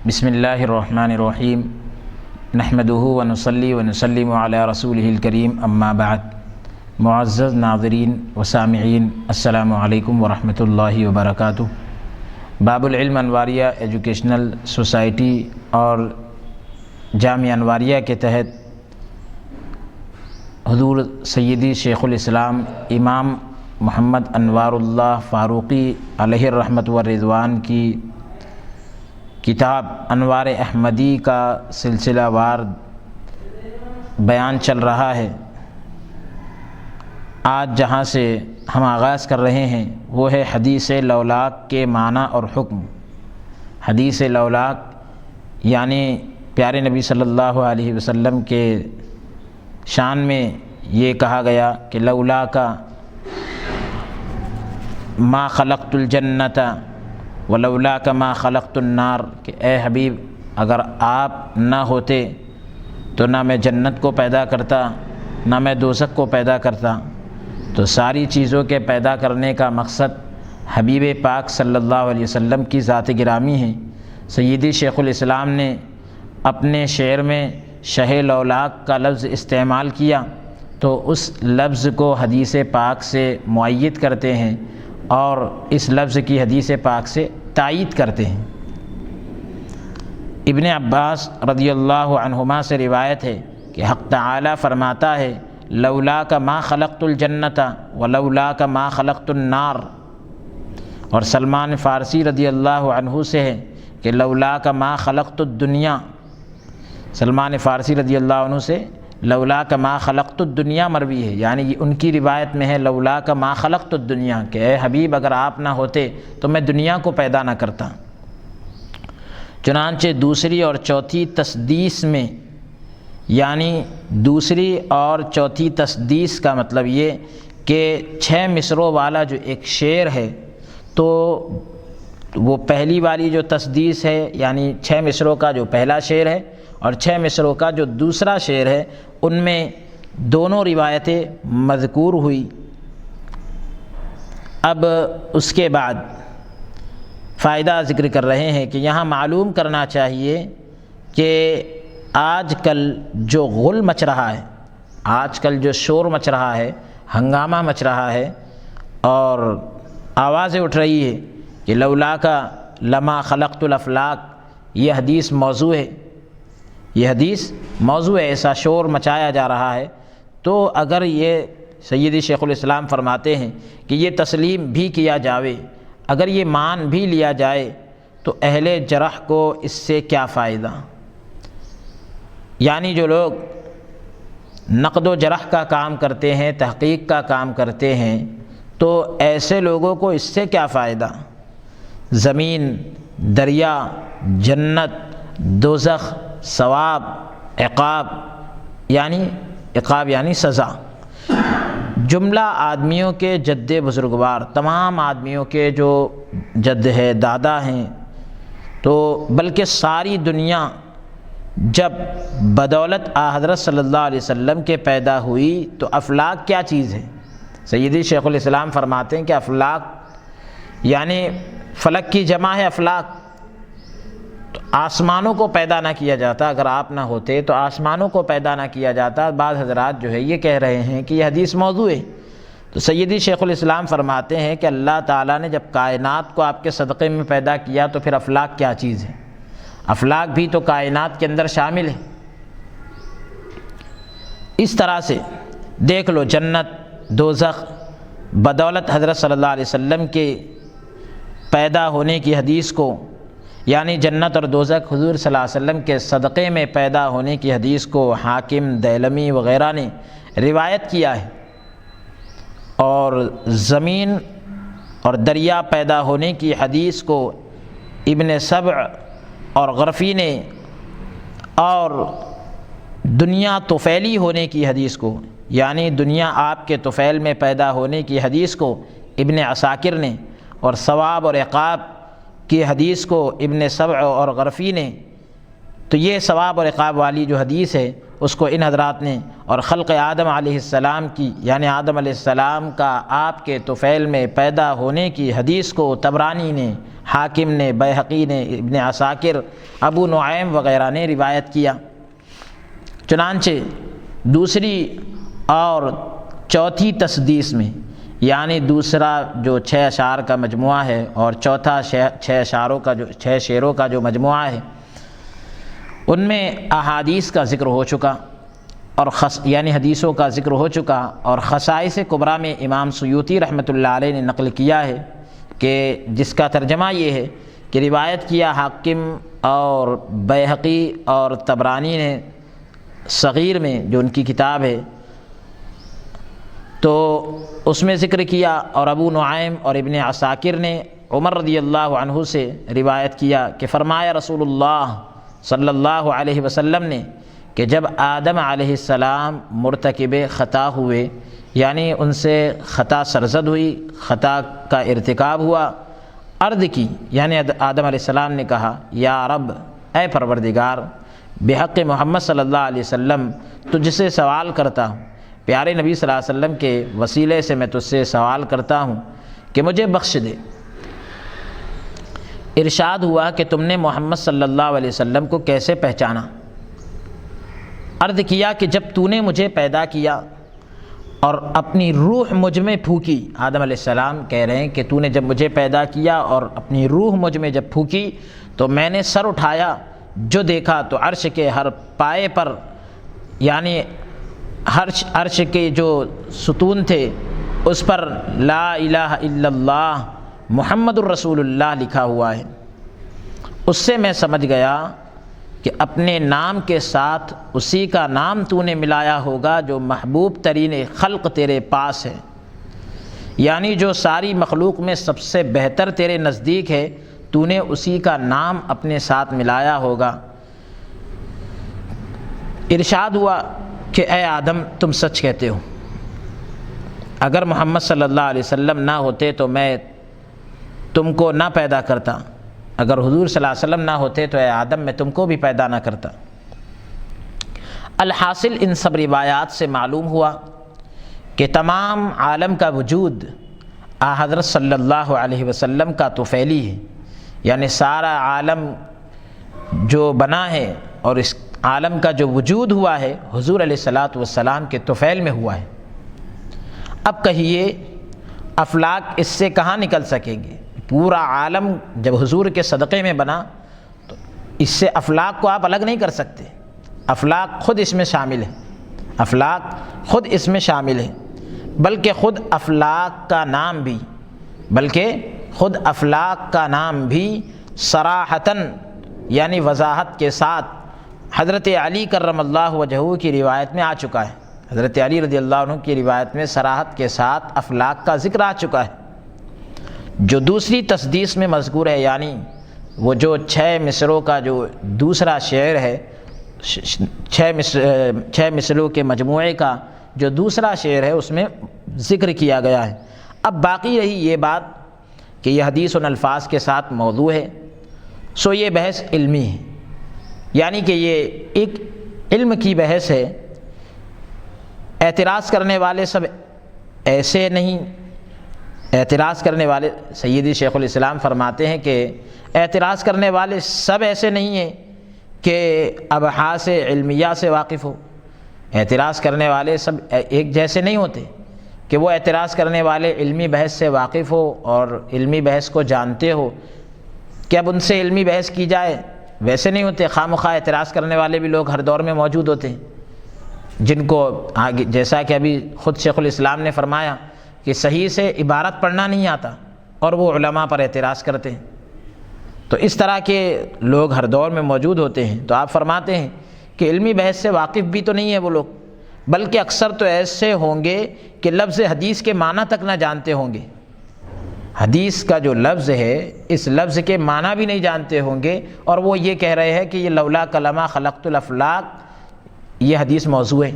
بسم اللہ الرحمن الرحیم نحمدہ ونصلی ونسلم علی رسولہ الکریم اما بعد۔ معزز ناظرین و سامعین، السلام علیکم ورحمۃ اللہ وبرکاتہ۔ باب العلم انواریہ ایجوکیشنل سوسائٹی اور جامعہ انواریہ کے تحت حضور سیدی شیخ الاسلام امام محمد انوار اللہ فاروقی علیہ الرحمۃ والرضوان کی کتاب انوار احمدی کا سلسلہ وار بیان چل رہا ہے۔ آج جہاں سے ہم آغاز کر رہے ہیں وہ ہے حدیث لولاک کے معنی اور حکم۔ حدیث لولاک یعنی پیارے نبی صلی اللہ علیہ وسلم کے شان میں یہ کہا گیا کہ لولا کا ما خلقت الجنت ولولا کا ما خلقت النار، کہ اے حبیب اگر آپ نہ ہوتے تو نہ میں جنت کو پیدا کرتا نہ میں دوزخ کو پیدا کرتا۔ تو ساری چیزوں کے پیدا کرنے کا مقصد حبیب پاک صلی اللہ علیہ وسلم کی ذات گرامی ہے۔ سیدی شیخ الاسلام نے اپنے شعر میں شہ لولاک کا لفظ استعمال کیا تو اس لفظ کو حدیث پاک سے مؤید کرتے ہیں اور اس لفظ کی حدیث پاک سے تائید کرتے ہیں۔ ابن عباس رضی اللہ عنہما سے روایت ہے کہ حق تعالی فرماتا ہے لولا کا ما خلقت الجنت ولولا کا ما خلقت النار، اور سلمان فارسی رضی اللہ عنہ سے ہے کہ لولا کا ما خلقت الدنیا۔ سلمان فارسی رضی اللہ عنہ سے لولا کا ما خلقت الدنیا مروی ہے، یعنی ان کی روایت میں ہے لولا کا ما خلقت الدنیا، کہ اے حبیب اگر آپ نہ ہوتے تو میں دنیا کو پیدا نہ کرتا۔ چنانچہ دوسری اور چوتھی تسدیس میں، یعنی دوسری اور چوتھی تسدیس کا مطلب یہ کہ 6 مصروں والا جو ایک شعر ہے تو وہ پہلی والی جو تسدیس ہے یعنی 6 مصروں کا جو پہلا شعر ہے اور 6 مصروں کا جو دوسرا شعر ہے، ان میں دونوں روایتیں مذکور ہوئی۔ اب اس کے بعد فائدہ ذکر کر رہے ہیں کہ یہاں معلوم کرنا چاہیے کہ آج کل جو غل مچ رہا ہے، آج کل جو شور مچ رہا ہے، ہنگامہ مچ رہا ہے اور آوازیں اٹھ رہی ہے کہ لولا کا لما خلقت الافلاک، یہ حدیث موضوع ہے، یہ حدیث موضوع ہے، ایسا شور مچایا جا رہا ہے۔ تو اگر یہ سیدی شیخ الاسلام فرماتے ہیں کہ یہ تسلیم بھی کیا جاوے، اگر یہ مان بھی لیا جائے تو اہل جرح کو اس سے کیا فائدہ؟ یعنی جو لوگ نقد و جرح کا کام کرتے ہیں، تحقیق کا کام کرتے ہیں، تو ایسے لوگوں کو اس سے کیا فائدہ؟ زمین، دریا، جنت، دوزخ، ثواب، عقاب یعنی سزا، جملہ آدمیوں کے جد بزرگوار، تمام آدمیوں کے جو جد ہے، دادا ہیں، تو بلکہ ساری دنیا جب بدولت حضرت صلی اللہ علیہ وسلم کے پیدا ہوئی تو افلاک کیا چیز ہے؟ سیدی شیخ الاسلام فرماتے ہیں کہ افلاک یعنی فلک کی جمع ہے افلاک۔ تو آسمانوں کو پیدا نہ کیا جاتا، اگر آپ نہ ہوتے تو آسمانوں کو پیدا نہ کیا جاتا۔ بعض حضرات جو ہے یہ کہہ رہے ہیں کہ یہ حدیث موضوع ہے، تو سیدی شیخ الاسلام فرماتے ہیں کہ اللہ تعالیٰ نے جب کائنات کو آپ کے صدقے میں پیدا کیا تو پھر افلاک کیا چیز ہے؟ افلاک بھی تو کائنات کے اندر شامل ہے۔ اس طرح سے دیکھ لو جنت، دوزخ، بدولت حضرت صلی اللہ علیہ وسلم کے پیدا ہونے کی حدیث کو، یعنی جنت اور دوزخ حضور صلی اللہ علیہ وسلم کے صدقے میں پیدا ہونے کی حدیث کو حاکم، دیلمی وغیرہ نے روایت کیا ہے، اور زمین اور دریا پیدا ہونے کی حدیث کو ابن سبع اور غرفی نے، اور دنیا طفیلی ہونے کی حدیث کو، یعنی دنیا آپ کے طفیل میں پیدا ہونے کی حدیث کو ابن عساکر نے، اور ثواب اور عقاب کی حدیث کو ابن سبع اور غرفی نے تو یہ ثواب اور عقاب والی جو حدیث ہے اس کو ان حضرات نے، اور خلق آدم علیہ السلام کی، یعنی آدم علیہ السلام کا آپ کے طفیل میں پیدا ہونے کی حدیث کو طبرانی نے، حاکم نے، بیہقی نے، ابن عساکر، ابو نعیم وغیرہ نے روایت کیا۔ چنانچہ دوسری اور چوتھی تسدیس میں، یعنی دوسرا جو 6 اشعار کا مجموعہ ہے اور چوتھا 6 شعروں کا جو مجموعہ ہے، ان میں احادیث کا ذکر ہو چکا اور یعنی حدیثوں کا ذکر ہو چکا، اور خصائص کبریٰ میں امام سیوطی رحمۃ اللہ علیہ نے نقل کیا ہے کہ جس کا ترجمہ یہ ہے کہ روایت کیا حاکم اور بیہقی اور طبرانی نے صغیر میں، جو ان کی کتاب ہے، تو اس میں ذکر کیا، اور ابو نعیم اور ابن عساکر نے عمر رضی اللہ عنہ سے روایت کیا کہ فرمایا رسول اللہ صلی اللہ علیہ وسلم نے کہ جب آدم علیہ السلام مرتکب خطا ہوئے، یعنی ان سے خطا سرزد ہوئی، خطا کا ارتکاب ہوا، عرض کی، یعنی آدم علیہ السلام نے کہا یا رب، اے پروردگار، بحق محمد صلی اللہ علیہ وسلم تجھ سے سوال کرتا ہوں، پیارے نبی صلی اللہ علیہ وسلم کے وسیلے سے میں تجھ سے سوال کرتا ہوں کہ مجھے بخش دے۔ ارشاد ہوا کہ تم نے محمد صلی اللہ علیہ وسلم کو کیسے پہچانا؟ عرض کیا کہ جب تو نے مجھے پیدا کیا اور اپنی روح مجھ میں پھونکی، آدم علیہ السلام کہہ رہے ہیں کہ تو نے جب مجھے پیدا کیا اور اپنی روح مجھ میں جب پھونکی تو میں نے سر اٹھایا، جو دیکھا تو عرش کے ہر پائے پر، یعنی عرش کے جو ستون تھے اس پر لا الہ الا اللہ محمد الرسول اللہ لکھا ہوا ہے۔ اس سے میں سمجھ گیا کہ اپنے نام کے ساتھ اسی کا نام تو نے ملایا ہوگا جو محبوب ترین خلق تیرے پاس ہے، یعنی جو ساری مخلوق میں سب سے بہتر تیرے نزدیک ہے، تو نے اسی کا نام اپنے ساتھ ملایا ہوگا۔ ارشاد ہوا کہ اے آدم، تم سچ کہتے ہو، اگر محمد صلی اللہ علیہ وسلم نہ ہوتے تو میں تم کو نہ پیدا کرتا، اگر حضور صلی اللہ علیہ وسلم نہ ہوتے تو اے آدم میں تم کو بھی پیدا نہ کرتا۔ الحاصل ان سب روایات سے معلوم ہوا کہ تمام عالم کا وجود حضرت صلی اللہ علیہ وسلم کا طفیلی ہے، یعنی سارا عالم جو بنا ہے اور اس عالم کا جو وجود ہوا ہے حضور علیہ الصلاۃ والسلام کے طفیل میں ہوا ہے۔ اب کہیے افلاک اس سے کہاں نکل سکیں گے؟ پورا عالم جب حضور کے صدقے میں بنا تو اس سے افلاک کو آپ الگ نہیں کر سکتے، افلاک خود اس میں شامل ہے، افلاک خود اس میں شامل ہے، بلکہ خود افلاک کا نام بھی صراحتاً، یعنی وضاحت کے ساتھ حضرت علی کرم اللہ وجہہ کی روایت میں آ چکا ہے۔ حضرت علی رضی اللہ عنہ کی روایت میں صراحت کے ساتھ افلاک کا ذکر آ چکا ہے۔ جو دوسری تسدیس میں مذکور ہے، یعنی وہ جو 6 مصروں کا جو دوسرا شعر ہے، 6 مصروں کے مجموعے کا جو دوسرا شعر ہے، اس میں ذکر کیا گیا ہے۔ اب باقی رہی یہ بات کہ یہ حدیث ان الفاظ کے ساتھ موضوع ہے، سو یہ بحث علمی ہے، یعنی کہ یہ ایک علم کی بحث ہے۔ اعتراض کرنے والے سب ایسے نہیں، اعتراض کرنے والے سیدی شیخ الاسلام فرماتے ہیں کہ اعتراض کرنے والے سب ایسے نہیں ہیں کہ ابحاث علمیہ سے واقف ہو، اعتراض کرنے والے سب ایک جیسے نہیں ہوتے کہ وہ اعتراض کرنے والے علمی بحث سے واقف ہو اور علمی بحث کو جانتے ہو کہ اب ان سے علمی بحث کی جائے، ویسے نہیں ہوتے۔ خواہ مخواہ اعتراض کرنے والے بھی لوگ ہر دور میں موجود ہوتے ہیں، جن کو آگے جیسا کہ ابھی خود شیخ الاسلام نے فرمایا کہ صحیح سے عبارت پڑھنا نہیں آتا اور وہ علماء پر اعتراض کرتے ہیں، تو اس طرح کے لوگ ہر دور میں موجود ہوتے ہیں۔ تو آپ فرماتے ہیں کہ علمی بحث سے واقف بھی تو نہیں ہے وہ لوگ، بلکہ اکثر تو ایسے ہوں گے کہ لفظ حدیث کے معنی تک نہ جانتے ہوں گے، حدیث کا جو لفظ ہے اس لفظ کے معنی بھی نہیں جانتے ہوں گے، اور وہ یہ کہہ رہے ہیں کہ یہ لولا کلمہ خلقت الافلاق، یہ حدیث موضوع ہے۔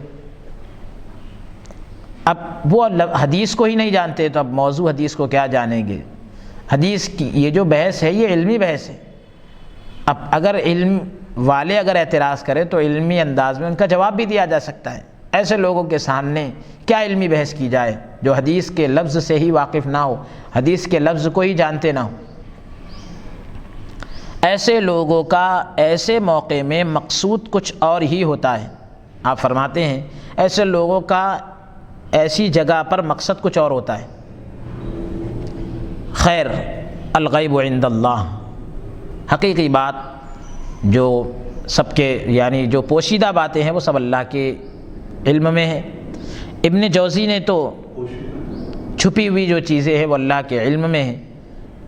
اب وہ حدیث کو ہی نہیں جانتے تو اب موضوع حدیث کو کیا جانیں گے؟ حدیث کی یہ جو بحث ہے یہ علمی بحث ہے۔ اب اگر علم والے اگر اعتراض کریں تو علمی انداز میں ان کا جواب بھی دیا جا سکتا ہے۔ ایسے لوگوں کے سامنے کیا علمی بحث کی جائے جو حدیث کے لفظ سے ہی واقف نہ ہو، حدیث کے لفظ کو ہی جانتے نہ ہو۔ ایسے لوگوں کا ایسے موقع میں مقصود کچھ اور ہی ہوتا ہے۔ آپ فرماتے ہیں ایسے لوگوں کا ایسی جگہ پر مقصد کچھ اور ہوتا ہے۔ خیر، الغیب عند اللہ، حقیقی بات جو سب کے یعنی جو پوشیدہ باتیں ہیں وہ سب اللہ کے علم میں ہے۔ ابن جوزی نے تو چھپی ہوئی جو چیزیں ہیں وہ اللہ کے علم میں ہیں۔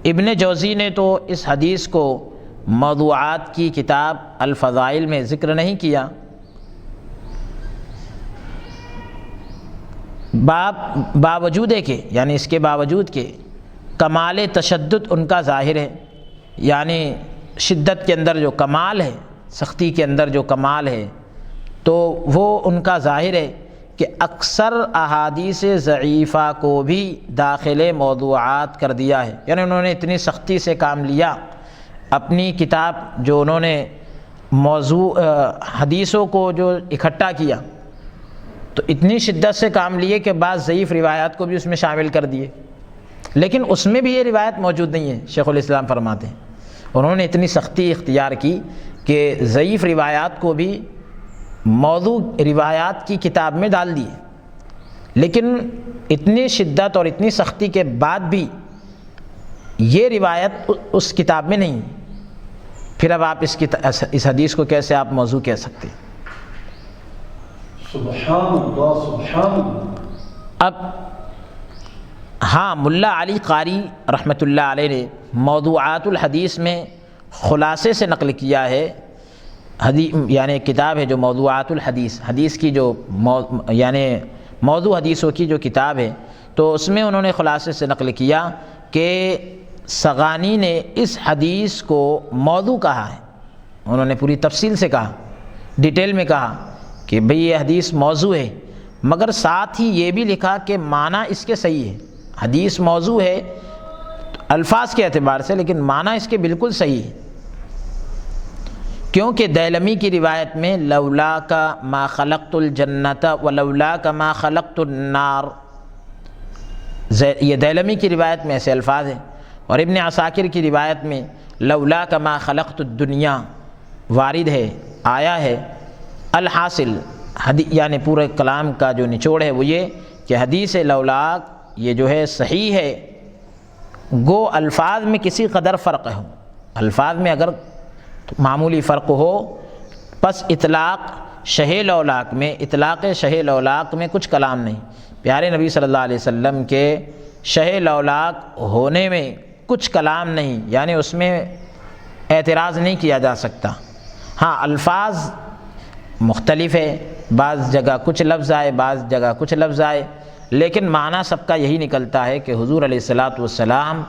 ابن جوزی نے تو اس حدیث کو موضوعات کی کتاب الفضائل میں ذکر نہیں کیا، باوجود کہ یعنی اس کے باوجود کہ کمال تشدد ان کا ظاہر ہے، یعنی شدت کے اندر جو کمال ہے، سختی کے اندر جو کمال ہے، تو وہ ان کا ظاہر ہے کہ اکثر احادیث ضعیفہ کو بھی داخل موضوعات کر دیا ہے۔ یعنی انہوں نے اتنی سختی سے کام لیا، اپنی کتاب جو انہوں نے موضوع حدیثوں کو جو اکٹھا کیا تو اتنی شدت سے کام لیے کہ بعض ضعیف روایات کو بھی اس میں شامل کر دیے، لیکن اس میں بھی یہ روایت موجود نہیں ہے۔ شیخ الاسلام فرماتے ہیں انہوں نے اتنی سختی اختیار کی کہ ضعیف روایات کو بھی موضوع روایات کی کتاب میں ڈال دیے، لیکن اتنی شدت اور اتنی سختی کے بعد بھی یہ روایت اس کتاب میں نہیں۔ پھر اب آپ اس حدیث کو کیسے آپ موضوع کہہ سکتے ہیں؟ سبحان اللہ سبحان اللہ۔ اب ہاں، ملا علی قاری رحمۃ اللہ علیہ نے موضوعات الحدیث میں خلاصے سے نقل کیا ہے، یعنی کتاب ہے جو موضوعات الحدیث، حدیث کی جو یعنی موضوع حدیثوں کی جو کتاب ہے، تو اس میں انہوں نے خلاصے سے نقل کیا کہ سغانی نے اس حدیث کو موضوع کہا ہے۔ انہوں نے پوری تفصیل سے کہا، ڈیٹیل میں کہا کہ بھئی یہ حدیث موضوع ہے، مگر ساتھ ہی یہ بھی لکھا کہ معنی اس کے صحیح ہے۔ حدیث موضوع ہے الفاظ کے اعتبار سے، لیکن معنی اس کے بالکل صحیح ہے، کیونکہ دیلمی کی روایت میں لولا کا ما خلقت الجنت ولولا کا ما خلقت النار، یہ دیلمی کی روایت میں ایسے الفاظ ہیں، اور ابن عساکر کی روایت میں لولا کا ما خلقت الدنیا وارد ہے، آیا ہے۔ الحاصل یعنی پورے کلام کا جو نچوڑ ہے وہ یہ کہ حدیث لولاک یہ جو ہے صحیح ہے، گو الفاظ میں کسی قدر فرق ہو، الفاظ میں اگر معمولی فرق ہو، پس اطلاق شہ لولاک میں، اطلاق شہ لولاک میں کچھ کلام نہیں۔ پیارے نبی صلی اللہ علیہ وسلم کے شہ لولاک ہونے میں کچھ کلام نہیں، یعنی اس میں اعتراض نہیں کیا جا سکتا۔ ہاں، الفاظ مختلف ہے، بعض جگہ کچھ لفظ آئے، بعض جگہ کچھ لفظ آئے، لیکن معنی سب کا یہی نکلتا ہے کہ حضور علیہ الصلاۃ والسلام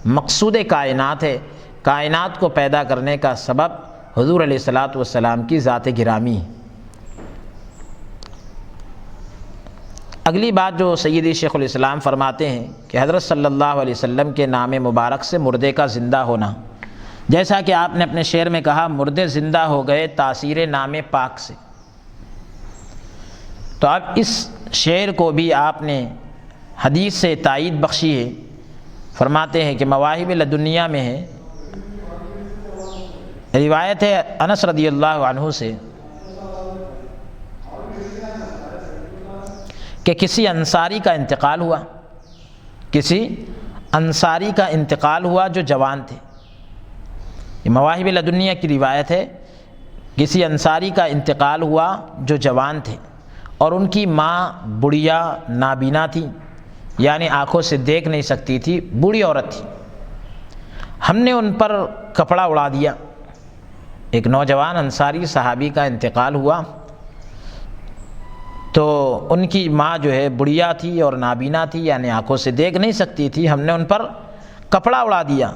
مقصود کائنات ہے، کائنات کو پیدا کرنے کا سبب حضور علیہ الصلاۃ والسلام کی ذات گرامی ہے۔ اگلی بات جو سیدی شیخ الاسلام فرماتے ہیں کہ حضرت صلی اللہ علیہ وسلم کے نام مبارک سے مردے کا زندہ ہونا، جیسا کہ آپ نے اپنے شعر میں کہا مردے زندہ ہو گئے تاثیر نام پاک سے، تو اب اس شعر کو بھی آپ نے حدیث سے تائید بخشی ہے۔ فرماتے ہیں کہ مواہب لدنیا میں ہے، روایت ہے انس رضی اللہ عنہ سے کہ کسی انصاری کا انتقال ہوا، کسی انصاری کا انتقال ہوا جو جوان تھے۔ یہ مواہب لدنیا کی روایت ہے، کسی انصاری کا انتقال ہوا جو جوان تھے، اور ان کی ماں بڑھیا نابینا تھی، یعنی آنکھوں سے دیکھ نہیں سکتی تھی، بوڑھی عورت تھی۔ ہم نے ان پر کپڑا اڑا دیا۔ ایک نوجوان انصاری صحابی کا انتقال ہوا تو ان کی ماں جو ہے بڑھیا تھی اور نابینا تھی، یعنی آنکھوں سے دیکھ نہیں سکتی تھی۔ ہم نے ان پر کپڑا اڑا دیا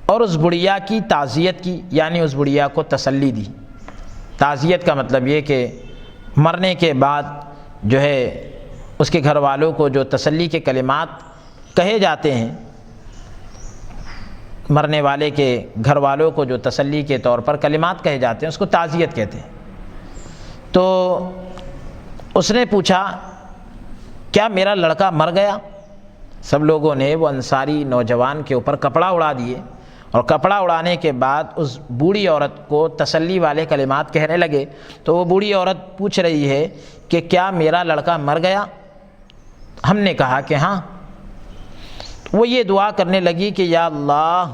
اور اس بڑھیا کی تعزیت کی، یعنی اس بڑھیا کو تسلی دی۔ تعزیت کا مطلب یہ کہ مرنے کے بعد جو ہے اس کے گھر والوں کو جو تسلی کے کلمات کہے جاتے ہیں، مرنے والے کے گھر والوں کو جو تسلی کے طور پر کلمات کہے جاتے ہیں اس کو تعزیت کہتے ہیں۔ تو اس نے پوچھا کیا میرا لڑکا مر گیا؟ سب لوگوں نے وہ انصاری نوجوان کے اوپر کپڑا اڑا دیے، اور کپڑا اڑانے کے بعد اس بوڑھی عورت کو تسلی والے کلمات کہنے لگے۔ تو وہ بوڑھی عورت پوچھ رہی ہے کہ کیا میرا لڑکا مر گیا؟ ہم نے کہا کہ ہاں۔ وہ یہ دعا کرنے لگی کہ یا اللہ،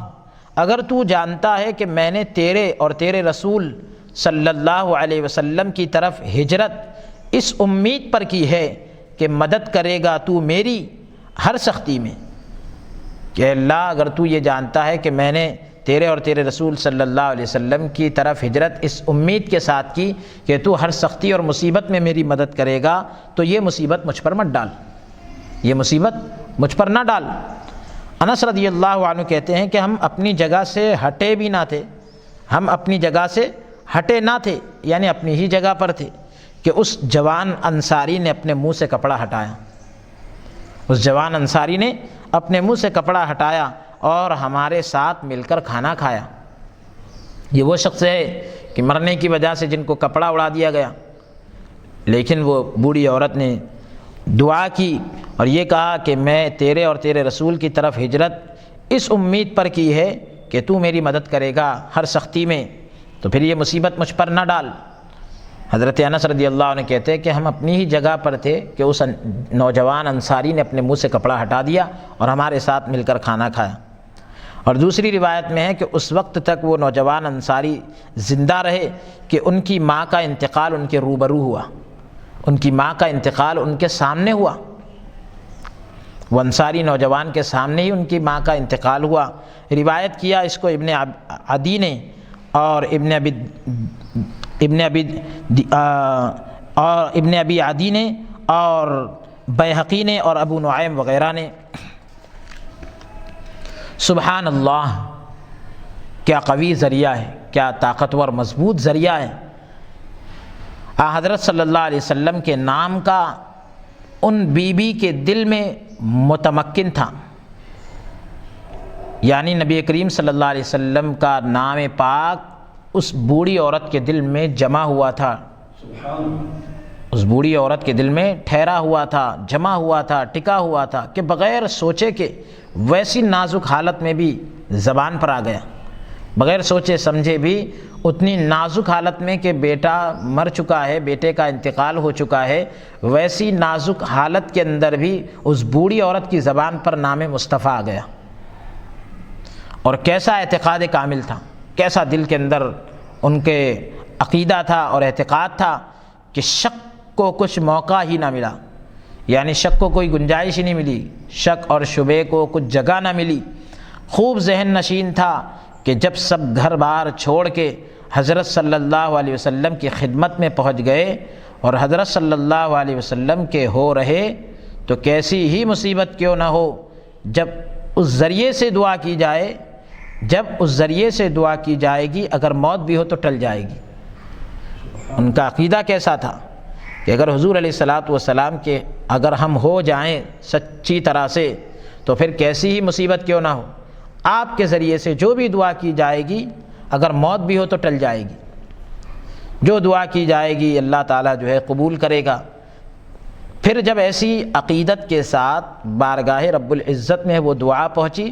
اگر تو جانتا ہے کہ میں نے تیرے اور تیرے رسول صلی اللہ علیہ وسلم کی طرف ہجرت اس امید پر کی ہے کہ مدد کرے گا تو میری ہر سختی میں، کہ اللہ اگر تو یہ جانتا ہے کہ میں نے تیرے اور تیرے رسول صلی اللہ علیہ وسلم کی طرف ہجرت اس امید کے ساتھ کی کہ تو ہر سختی اور مصیبت میں میری مدد کرے گا، تو یہ مصیبت مجھ پر مت ڈال، یہ مصیبت مجھ پر نہ ڈال۔ انس رضی اللہ عنہ کہتے ہیں کہ ہم اپنی جگہ سے ہٹے بھی نہ تھے، ہم اپنی جگہ سے ہٹے نہ تھے، یعنی اپنی ہی جگہ پر تھے، کہ اس جوان انصاری نے اپنے منہ سے کپڑا ہٹایا، اس جوان انصاری نے اپنے منہ سے کپڑا ہٹایا اور ہمارے ساتھ مل کر کھانا کھایا۔ یہ وہ شخص ہے کہ مرنے کی وجہ سے جن کو کپڑا اڑا دیا گیا، لیکن وہ بوڑھی عورت نے دعا کی اور یہ کہا کہ میں تیرے اور تیرے رسول کی طرف ہجرت اس امید پر کی ہے کہ تو میری مدد کرے گا ہر سختی میں، تو پھر یہ مصیبت مجھ پر نہ ڈال۔ حضرت انس رضی اللہ عنہ کہتے ہیں کہ ہم اپنی ہی جگہ پر تھے کہ اس نوجوان انصاری نے اپنے منہ سے کپڑا ہٹا دیا اور ہمارے ساتھ مل کر کھانا کھایا۔ اور دوسری روایت میں ہے کہ اس وقت تک وہ نوجوان انصاری زندہ رہے کہ ان کی ماں کا انتقال ان کے روبرو ہوا، ان کی ماں کا انتقال ان کے سامنے ہوا، وہ انصاری نوجوان کے سامنے ہی ان کی ماں کا انتقال ہوا۔ روایت کیا اس کو ابن عدی نے اور ابن ابی عدی نے اور بیہقی نے اور ابو نعیم وغیرہ نے۔ سبحان اللہ، کیا قوی ذریعہ ہے، کیا طاقتور مضبوط ذریعہ ہے۔ حضرت صلی اللہ علیہ وسلم کے نام کا ان بیوی کے دل میں متمکن تھا، یعنی نبی کریم صلی اللہ علیہ وسلم کا نام پاک اس بوڑھی عورت کے دل میں جمع ہوا تھا، اس بوڑھی عورت کے دل میں ٹھہرا ہوا تھا، جمع ہوا تھا، ٹکا ہوا تھا، کہ بغیر سوچے کہ ویسی نازک حالت میں بھی زبان پر آ گیا، بغیر سوچے سمجھے بھی اتنی نازک حالت میں کہ بیٹا مر چکا ہے، بیٹے کا انتقال ہو چکا ہے، ویسی نازک حالت کے اندر بھی اس بوڑھی عورت کی زبان پر نام مصطفیٰ آ گیا۔ اور کیسا اعتقاد کامل تھا، کیسا دل کے اندر ان کے عقیدہ تھا اور اعتقاد تھا کہ شک کو کچھ موقع ہی نہ ملا، یعنی شک کو کوئی گنجائش ہی نہیں ملی، شک اور شبے کو کچھ جگہ نہ ملی۔ خوب ذہن نشین تھا کہ جب سب گھر بار چھوڑ کے حضرت صلی اللہ علیہ وسلم کی خدمت میں پہنچ گئے اور حضرت صلی اللہ علیہ وسلم کے ہو رہے، تو کیسی ہی مصیبت کیوں نہ ہو، جب اس ذریعے سے دعا کی جائے، جب اس ذریعے سے دعا کی جائے گی، اگر موت بھی ہو تو ٹل جائے گی۔ ان کا عقیدہ کیسا تھا کہ اگر حضور علیہ الصلاۃ والسلام کے اگر ہم ہو جائیں سچی طرح سے، تو پھر کیسی ہی مصیبت کیوں نہ ہو، آپ کے ذریعے سے جو بھی دعا کی جائے گی، اگر موت بھی ہو تو ٹل جائے گی، جو دعا کی جائے گی اللہ تعالیٰ جو ہے قبول کرے گا۔ پھر جب ایسی عقیدت کے ساتھ بارگاہ رب العزت میں وہ دعا پہنچی،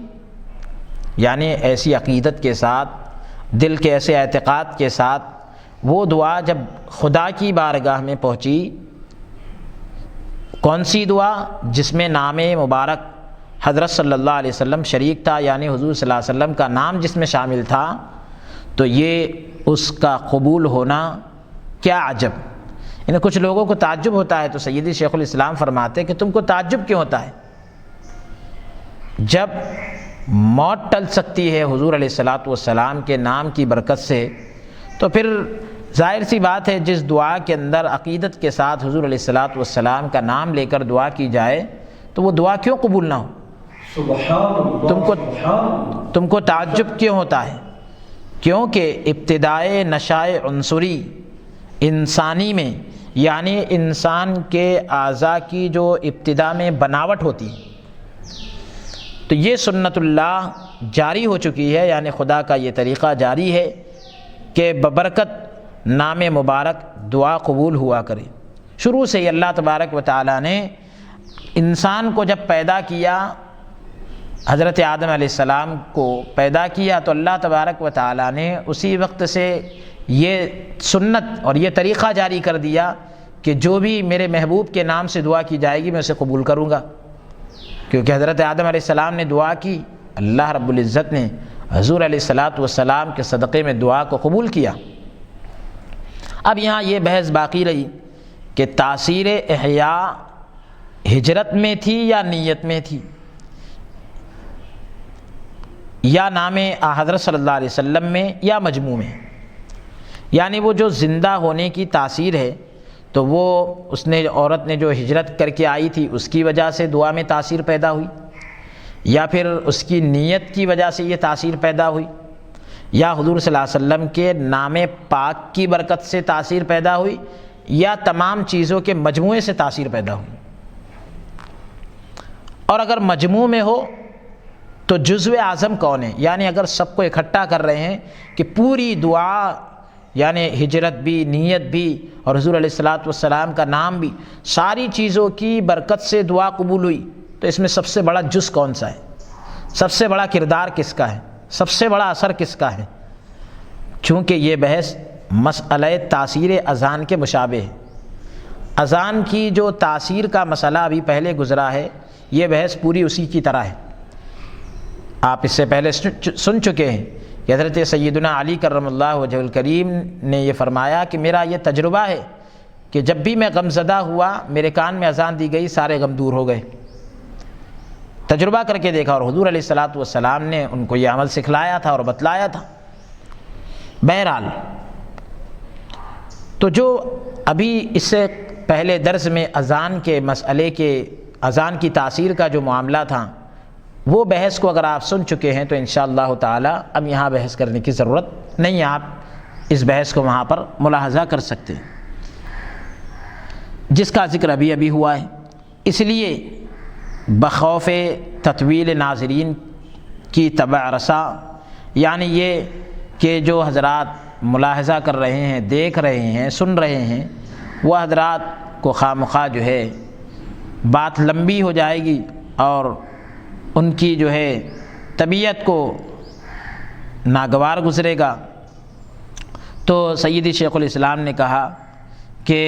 یعنی ایسی عقیدت کے ساتھ، دل کے ایسے اعتقاد کے ساتھ وہ دعا جب خدا کی بارگاہ میں پہنچی، کون سی دعا؟ جس میں نام مبارک حضرت صلی اللہ علیہ وسلم شریک تھا، یعنی حضور صلی اللہ علیہ وسلم کا نام جس میں شامل تھا، تو یہ اس کا قبول ہونا کیا عجب۔ یعنی کچھ لوگوں کو تعجب ہوتا ہے، تو سیدی شیخ الاسلام فرماتے کہ تم کو تعجب کیوں ہوتا ہے؟ جب موت ٹل سکتی ہے حضور علیہ الصلاۃ والسلام کے نام کی برکت سے، تو پھر ظاہر سی بات ہے جس دعا کے اندر عقیدت کے ساتھ حضور علیہ الصلاۃ والسلام کا نام لے کر دعا کی جائے، تو وہ دعا کیوں قبول نہ ہو؟ تم کو تعجب کیوں ہوتا ہے؟ کیونکہ ابتدائے نشائے عنصری انسانی میں، یعنی انسان کے اعضاء کی جو ابتدا میں بناوٹ ہوتی ہے، تو یہ سنت اللہ جاری ہو چکی ہے، یعنی خدا کا یہ طریقہ جاری ہے کہ ببرکت نام مبارک دعا قبول ہوا کرے۔ شروع سے ہی اللہ تبارک و تعالیٰ نے انسان کو جب پیدا کیا، حضرت آدم علیہ السلام کو پیدا کیا، تو اللہ تبارک و تعالیٰ نے اسی وقت سے یہ سنت اور یہ طریقہ جاری کر دیا کہ جو بھی میرے محبوب کے نام سے دعا کی جائے گی میں اسے قبول کروں گا، کیونکہ حضرت آدم علیہ السلام نے دعا کی، اللہ رب العزت نے حضور علیہ السلام کے صدقے میں دعا کو قبول کیا۔ اب یہاں یہ بحث باقی رہی کہ تاثیر احیاء ہجرت میں تھی یا نیت میں تھی، یا نام حضرت صلی اللہ علیہ وسلم میں یا مجموع میں، یعنی وہ جو زندہ ہونے کی تاثیر ہے تو وہ عورت نے جو ہجرت کر کے آئی تھی اس کی وجہ سے دعا میں تاثیر پیدا ہوئی، یا پھر اس کی نیت کی وجہ سے یہ تاثیر پیدا ہوئی، یا حضور صلی اللہ علیہ وسلم کے نام پاک کی برکت سے تاثیر پیدا ہوئی، یا تمام چیزوں کے مجموعے سے تاثیر پیدا ہوئی۔ اور اگر مجموع میں ہو تو جزو اعظم کون ہے، یعنی اگر سب کو اکٹھا کر رہے ہیں کہ پوری دعا، یعنی ہجرت بھی، نیت بھی اور حضور علیہ السلام کا نام بھی، ساری چیزوں کی برکت سے دعا قبول ہوئی، تو اس میں سب سے بڑا جز کون سا ہے، سب سے بڑا کردار کس کا ہے، سب سے بڑا اثر کس کا ہے؟ چونکہ یہ بحث مسئلہ تاثیر اذان کے مشابہ ہے۔ اذان کی جو تاثیر کا مسئلہ ابھی پہلے گزرا ہے، یہ بحث پوری اسی کی طرح ہے۔ آپ اس سے پہلے سن چکے ہیں کہ حضرت سیدنا علی کرم اللہ وجہ الکریم نے یہ فرمایا کہ میرا یہ تجربہ ہے کہ جب بھی میں غم زدہ ہوا، میرے کان میں اذان دی گئی، سارے غم دور ہو گئے۔ تجربہ کر کے دیکھا، اور حضور علیہ السلام نے ان کو یہ عمل سکھلایا تھا اور بتلایا تھا۔ بہرحال تو جو ابھی اس سے پہلے درس میں اذان کے مسئلے کے، اذان کی تاثیر کا جو معاملہ تھا، وہ بحث کو اگر آپ سن چکے ہیں تو انشاءاللہ تعالی اب یہاں بحث کرنے کی ضرورت نہیں ہے، آپ اس بحث کو وہاں پر ملاحظہ کر سکتے ہیں جس کا ذکر ابھی ہوا ہے۔ اس لیے بخوف تطویل ناظرین کی تبع رسا، یعنی یہ کہ جو حضرات ملاحظہ کر رہے ہیں، دیکھ رہے ہیں، سن رہے ہیں، وہ حضرات کو خواہ جو ہے بات لمبی ہو جائے گی اور ان کی جو ہے طبیعت کو ناگوار گزرے گا، تو سیدی شیخ الاسلام نے کہا کہ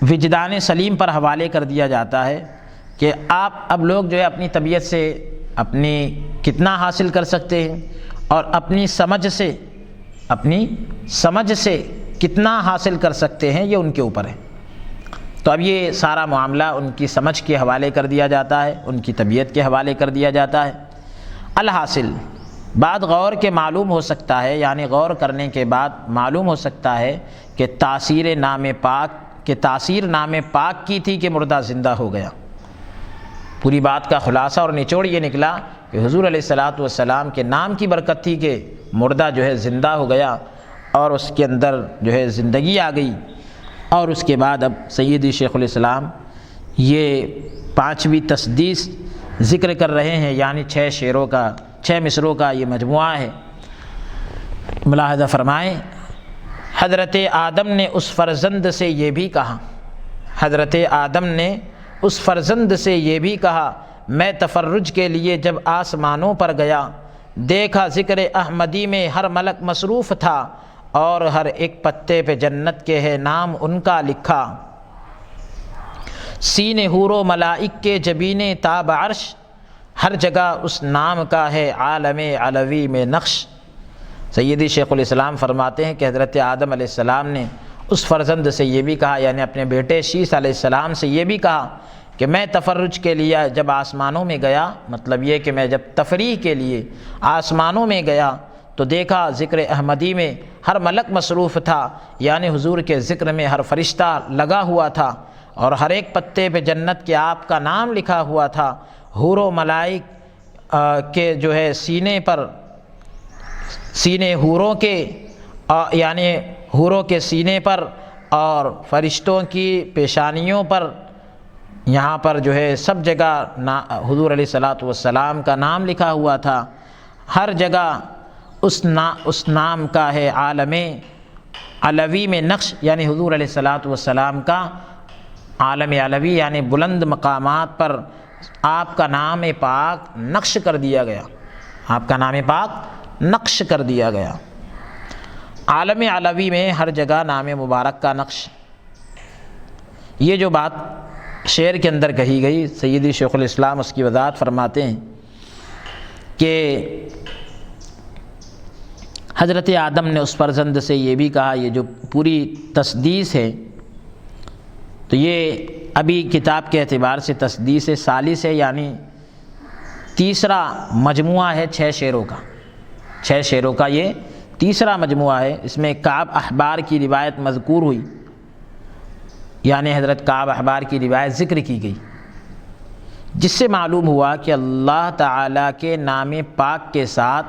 وجدان سلیم پر حوالے کر دیا جاتا ہے کہ آپ اب لوگ جو ہے اپنی طبیعت سے اپنی کتنا حاصل کر سکتے ہیں اور اپنی سمجھ سے کتنا حاصل کر سکتے ہیں، یہ ان کے اوپر ہے۔ تو اب یہ سارا معاملہ ان کی سمجھ کے حوالے کر دیا جاتا ہے، ان کی طبیعت کے حوالے کر دیا جاتا ہے۔ الحاصل بعد غور کے معلوم ہو سکتا ہے، یعنی غور کرنے کے بعد معلوم ہو سکتا ہے کہ تاثیر نام پاک کی تھی کہ مردہ زندہ ہو گیا۔ پوری بات کا خلاصہ اور نچوڑ یہ نکلا کہ حضور علیہ السلام کے نام کی برکت تھی کہ مردہ جو ہے زندہ ہو گیا اور اس کے اندر جو ہے زندگی آ گئی۔ اور اس کے بعد اب سیدی شیخ الاسلام یہ 5ویں تسدیس ذکر کر رہے ہیں، یعنی 6 مصروں کا یہ مجموعہ ہے۔ ملاحظہ فرمائیں، حضرت آدم نے اس فرزند سے یہ بھی کہا، حضرت آدم نے اس فرزند سے یہ بھی کہا، میں تفرج کے لیے جب آسمانوں پر گیا، دیکھا ذکر احمدی میں ہر ملک مصروف تھا اور ہر ایک پتے پہ جنت کے ہے نام ان کا لکھا، سینے حور و ملائک کے جبینے تاب عرش، ہر جگہ اس نام کا ہے عالم علوی میں نقش۔ سیدی شیخ الاسلام فرماتے ہیں کہ حضرت آدم علیہ السلام نے اس فرزند سے یہ بھی کہا، یعنی اپنے بیٹے شیث علیہ السلام سے یہ بھی کہا کہ میں تفرج کے لیے جب آسمانوں میں گیا، مطلب یہ کہ میں جب تفریح کے لیے آسمانوں میں گیا تو دیکھا ذکر احمدی میں ہر ملک مصروف تھا، یعنی حضور کے ذکر میں ہر فرشتہ لگا ہوا تھا اور ہر ایک پتے پہ جنت کے آپ کا نام لکھا ہوا تھا۔ حور و ملائک کے جو ہے سینے حوروں کے، یعنی حوروں کے سینے پر اور فرشتوں کی پیشانیوں پر یہاں پر جو ہے سب جگہ حضور علیہ الصلاۃ والسلام کا نام لکھا ہوا تھا، ہر جگہ اس نام کا ہے عالم علوی میں نقش، یعنی حضور علیہ الصلاۃ والسلام کا عالم علوی یعنی بلند مقامات پر آپ کا نام پاک نقش کر دیا گیا، آپ کا نام پاک نقش کر دیا گیا۔ عالم علوی میں ہر جگہ نام مبارک کا نقش۔ یہ جو بات شعر کے اندر کہی گئی، سیدی شیخ الاسلام اس کی وضاحت فرماتے ہیں کہ حضرت آدم نے اس فرزند سے یہ بھی کہا، یہ جو پوری تسدیس ہے تو یہ ابھی کتاب کے اعتبار سے تسدیس ثالث ہے، یعنی تیسرا مجموعہ ہے 6 شعروں کا، 6 شعروں کا یہ تیسرا مجموعہ ہے۔ اس میں کعب احبار کی روایت مذکور ہوئی، یعنی حضرت کعب احبار کی روایت ذکر کی گئی، جس سے معلوم ہوا کہ اللہ تعالیٰ کے نام پاک کے ساتھ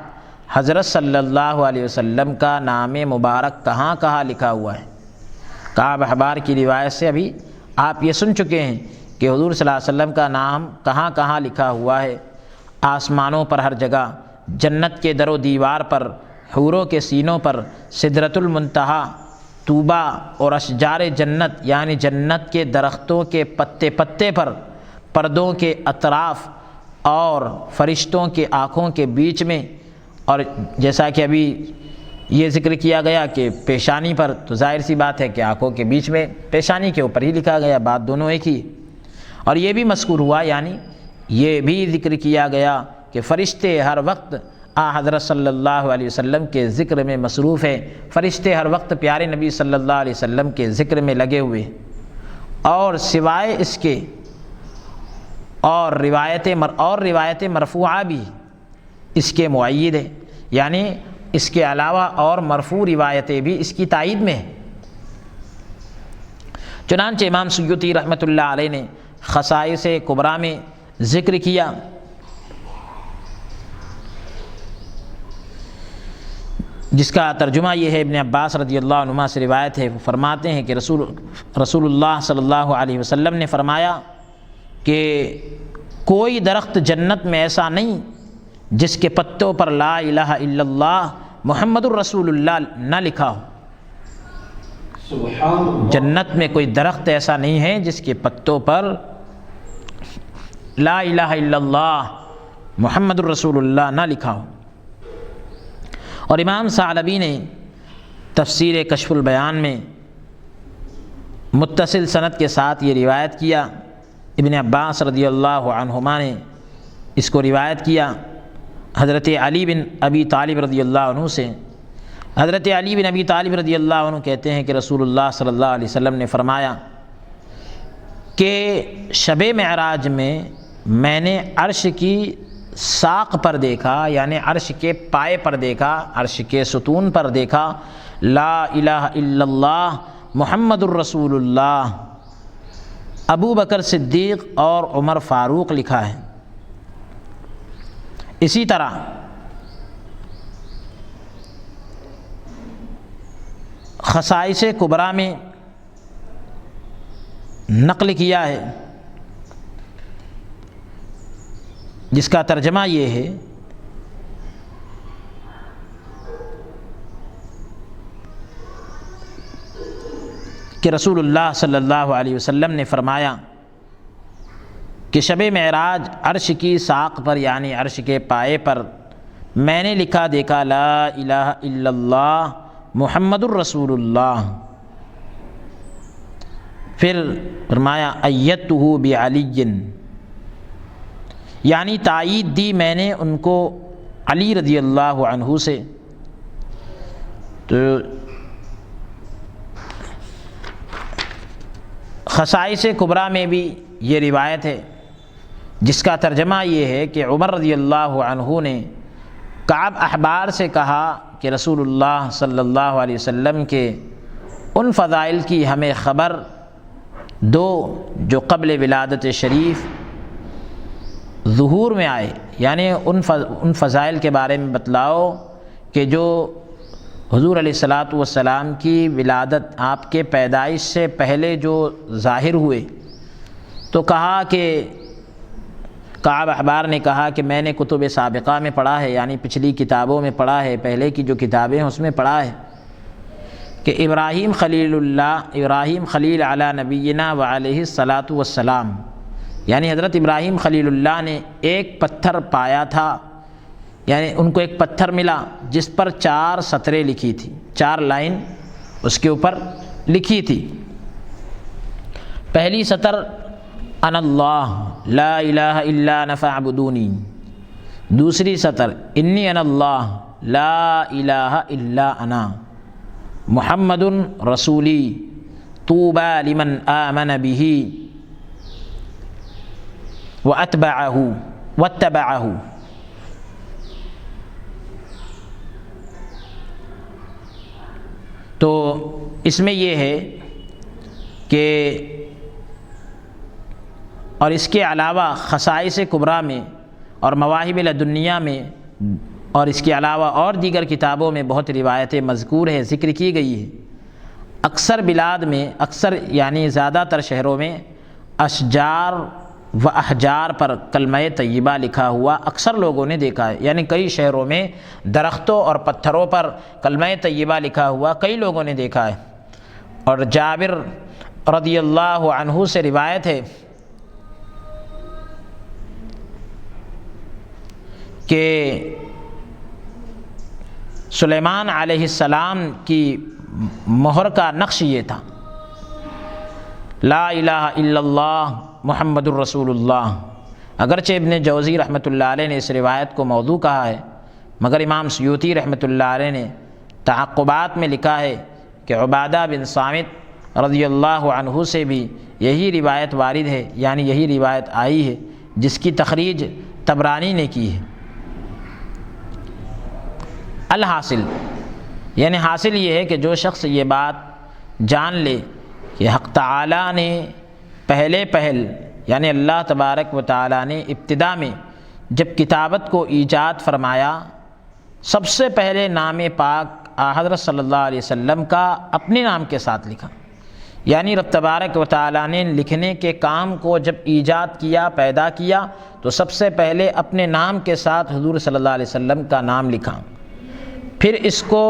حضرت صلی اللہ علیہ وسلم کا نام مبارک کہاں کہاں لکھا ہوا ہے۔ کعب احبار کی روایت سے ابھی آپ یہ سن چکے ہیں کہ حضور صلی اللہ علیہ وسلم کا نام کہاں کہاں لکھا ہوا ہے، آسمانوں پر ہر جگہ، جنت کے در و دیوار پر، حوروں کے سینوں پر، سدرۃ المنتہا، طوبیٰ اور اشجار جنت یعنی جنت کے درختوں کے پتے پتے پر، پردوں کے اطراف اور فرشتوں کے آنکھوں کے بیچ میں، اور جیسا کہ ابھی یہ ذکر کیا گیا کہ پیشانی پر، تو ظاہر سی بات ہے کہ آنکھوں کے بیچ میں، پیشانی کے اوپر ہی لکھا گیا، بات دونوں ایک ہی۔ اور یہ بھی مذکور ہوا، یعنی یہ بھی ذکر کیا گیا کہ فرشتے ہر وقت حضرت صلی اللہ علیہ وسلم کے ذکر میں مصروف ہے، فرشتے ہر وقت پیارے نبی صلی اللہ علیہ وسلم کے ذکر میں لگے ہوئے، اور سوائے اس کے اور روایت مرفوعہ بھی اس کے مؤید ہے، یعنی اس کے علاوہ اور مرفوع روایتیں بھی اس کی تائید میں ہیں۔ چنانچہ امام سیوطی رحمۃ اللہ علیہ نے خصائص کبریٰ میں ذکر کیا جس کا ترجمہ یہ ہے، ابن عباس رضی اللہ عنہما سے روایت ہے، وہ فرماتے ہیں کہ رسول اللہ صلی اللہ علیہ وسلم نے فرمایا کہ کوئی درخت جنت میں ایسا نہیں جس کے پتوں پر لا الہ الا اللہ محمد الرسول اللہ نہ لکھا ہو۔ سبحان اللہ۔ جنت میں کوئی درخت ایسا نہیں ہے جس کے پتوں پر لا الہ الا اللہ محمد الرسول اللہ نہ لکھا ہو۔ اور امام ثعلبی نے تفسیر کشف البیان میں متصل سند کے ساتھ یہ روایت کیا، ابن عباس رضی اللہ عنہما نے اس کو روایت کیا حضرت علی بن ابی طالب رضی اللہ عنہ سے۔ حضرت علی بن ابی طالب رضی اللہ عنہ کہتے ہیں کہ رسول اللہ صلی اللہ علیہ وسلم نے فرمایا کہ شب معراج میں نے عرش کی ساق پر دیکھا، یعنی عرش کے پائے پر دیکھا، عرش کے ستون پر دیکھا، لا الہ الا اللہ محمد الرسول اللہ، ابو بکر صدیق اور عمر فاروق لکھا ہے۔ اسی طرح خصائص کبریٰ میں نقل کیا ہے، جس کا ترجمہ یہ ہے کہ رسول اللہ صلی اللہ علیہ وسلم نے فرمایا کہ شب معراج عرش کی ساق پر یعنی عرش کے پائے پر میں نے لکھا دیکھا لا الہ الا اللہ محمد الرسول اللہ۔ پھر فرمایا ایدتہ بعلی، یعنی تائید دی میں نے ان کو علی رضی اللہ عنہ سے۔ تو خصائص کبریٰ میں بھی یہ روایت ہے جس کا ترجمہ یہ ہے کہ عمر رضی اللہ عنہ نے کعب احبار سے کہا کہ رسول اللہ صلی اللہ علیہ وسلم کے ان فضائل کی ہمیں خبر دو جو قبل ولادت شریف ظہور میں آئے، یعنی ان فضائل کے بارے میں بتلاؤ کہ جو حضور علیہ الصلاۃ والسلام کی ولادت آپ کے پیدائش سے پہلے جو ظاہر ہوئے، تو کہا کہ کعب احبار نے کہا کہ میں نے کتب سابقہ میں پڑھا ہے، یعنی پچھلی کتابوں میں پڑھا ہے، پہلے کی جو کتابیں ہیں اس میں پڑھا ہے کہ ابراہیم خلیل علی نبینا وعلیہ الصلاۃ والسلام، یعنی حضرت ابراہیم خلیل اللہ نے ایک پتھر پایا تھا، یعنی ان کو ایک پتھر ملا جس پر 4 سطریں لکھی تھی، 4 لائن اس کے اوپر لکھی تھی۔ پہلی سطر انا اللہ لا الہ الا انا فاعبدونی، دوسری سطر انی انا اللہ لا الہ الا انا محمد رسولی طوبی لمن آمن بہ واتبعہ۔ تو اس میں یہ ہے کہ اور اس کے علاوہ خصائص کبریٰ میں اور مواہب لدنیہ میں اور اس کے علاوہ اور دیگر کتابوں میں بہت روایتیں مذکور ہے، ذکر کی گئی ہے۔ اکثر بلاد میں، یعنی زیادہ تر شہروں میں اشجار و احجار پر کلمہ طیبہ لکھا ہوا اکثر لوگوں نے دیکھا ہے، یعنی کئی شہروں میں درختوں اور پتھروں پر کلمہ طیبہ لکھا ہوا کئی لوگوں نے دیکھا ہے۔ اور جابر رضی اللہ عنہ سے روایت ہے کہ سلیمان علیہ السلام کی مہر کا نقش یہ تھا، لا الہ الا اللہ محمد الرسول اللہ۔ اگرچہ ابن جوزی رحمۃ اللہ علیہ نے اس روایت کو موضوع کہا ہے، مگر امام سیوطی رحمۃ اللہ علیہ نے تعقبات میں لکھا ہے کہ عبادہ بن صامت رضی اللہ عنہ سے بھی یہی روایت وارد ہے، یعنی یہی روایت آئی ہے جس کی تخریج طبرانی نے کی ہے۔ الحاصل، یعنی حاصل یہ ہے کہ جو شخص یہ بات جان لے کہ حق تعالیٰ نے پہل یعنی اللہ تبارک و تعالیٰ نے ابتدا میں جب کتابت کو ایجاد فرمایا، سب سے پہلے نام پاک حضرت صلی اللہ علیہ وسلم کا اپنے نام کے ساتھ لکھا، یعنی رب تبارک و تعالیٰ نے لکھنے کے کام کو جب ایجاد کیا، پیدا کیا، تو سب سے پہلے اپنے نام کے ساتھ حضور صلی اللہ علیہ وسلم کا نام لکھا۔ پھر اس کو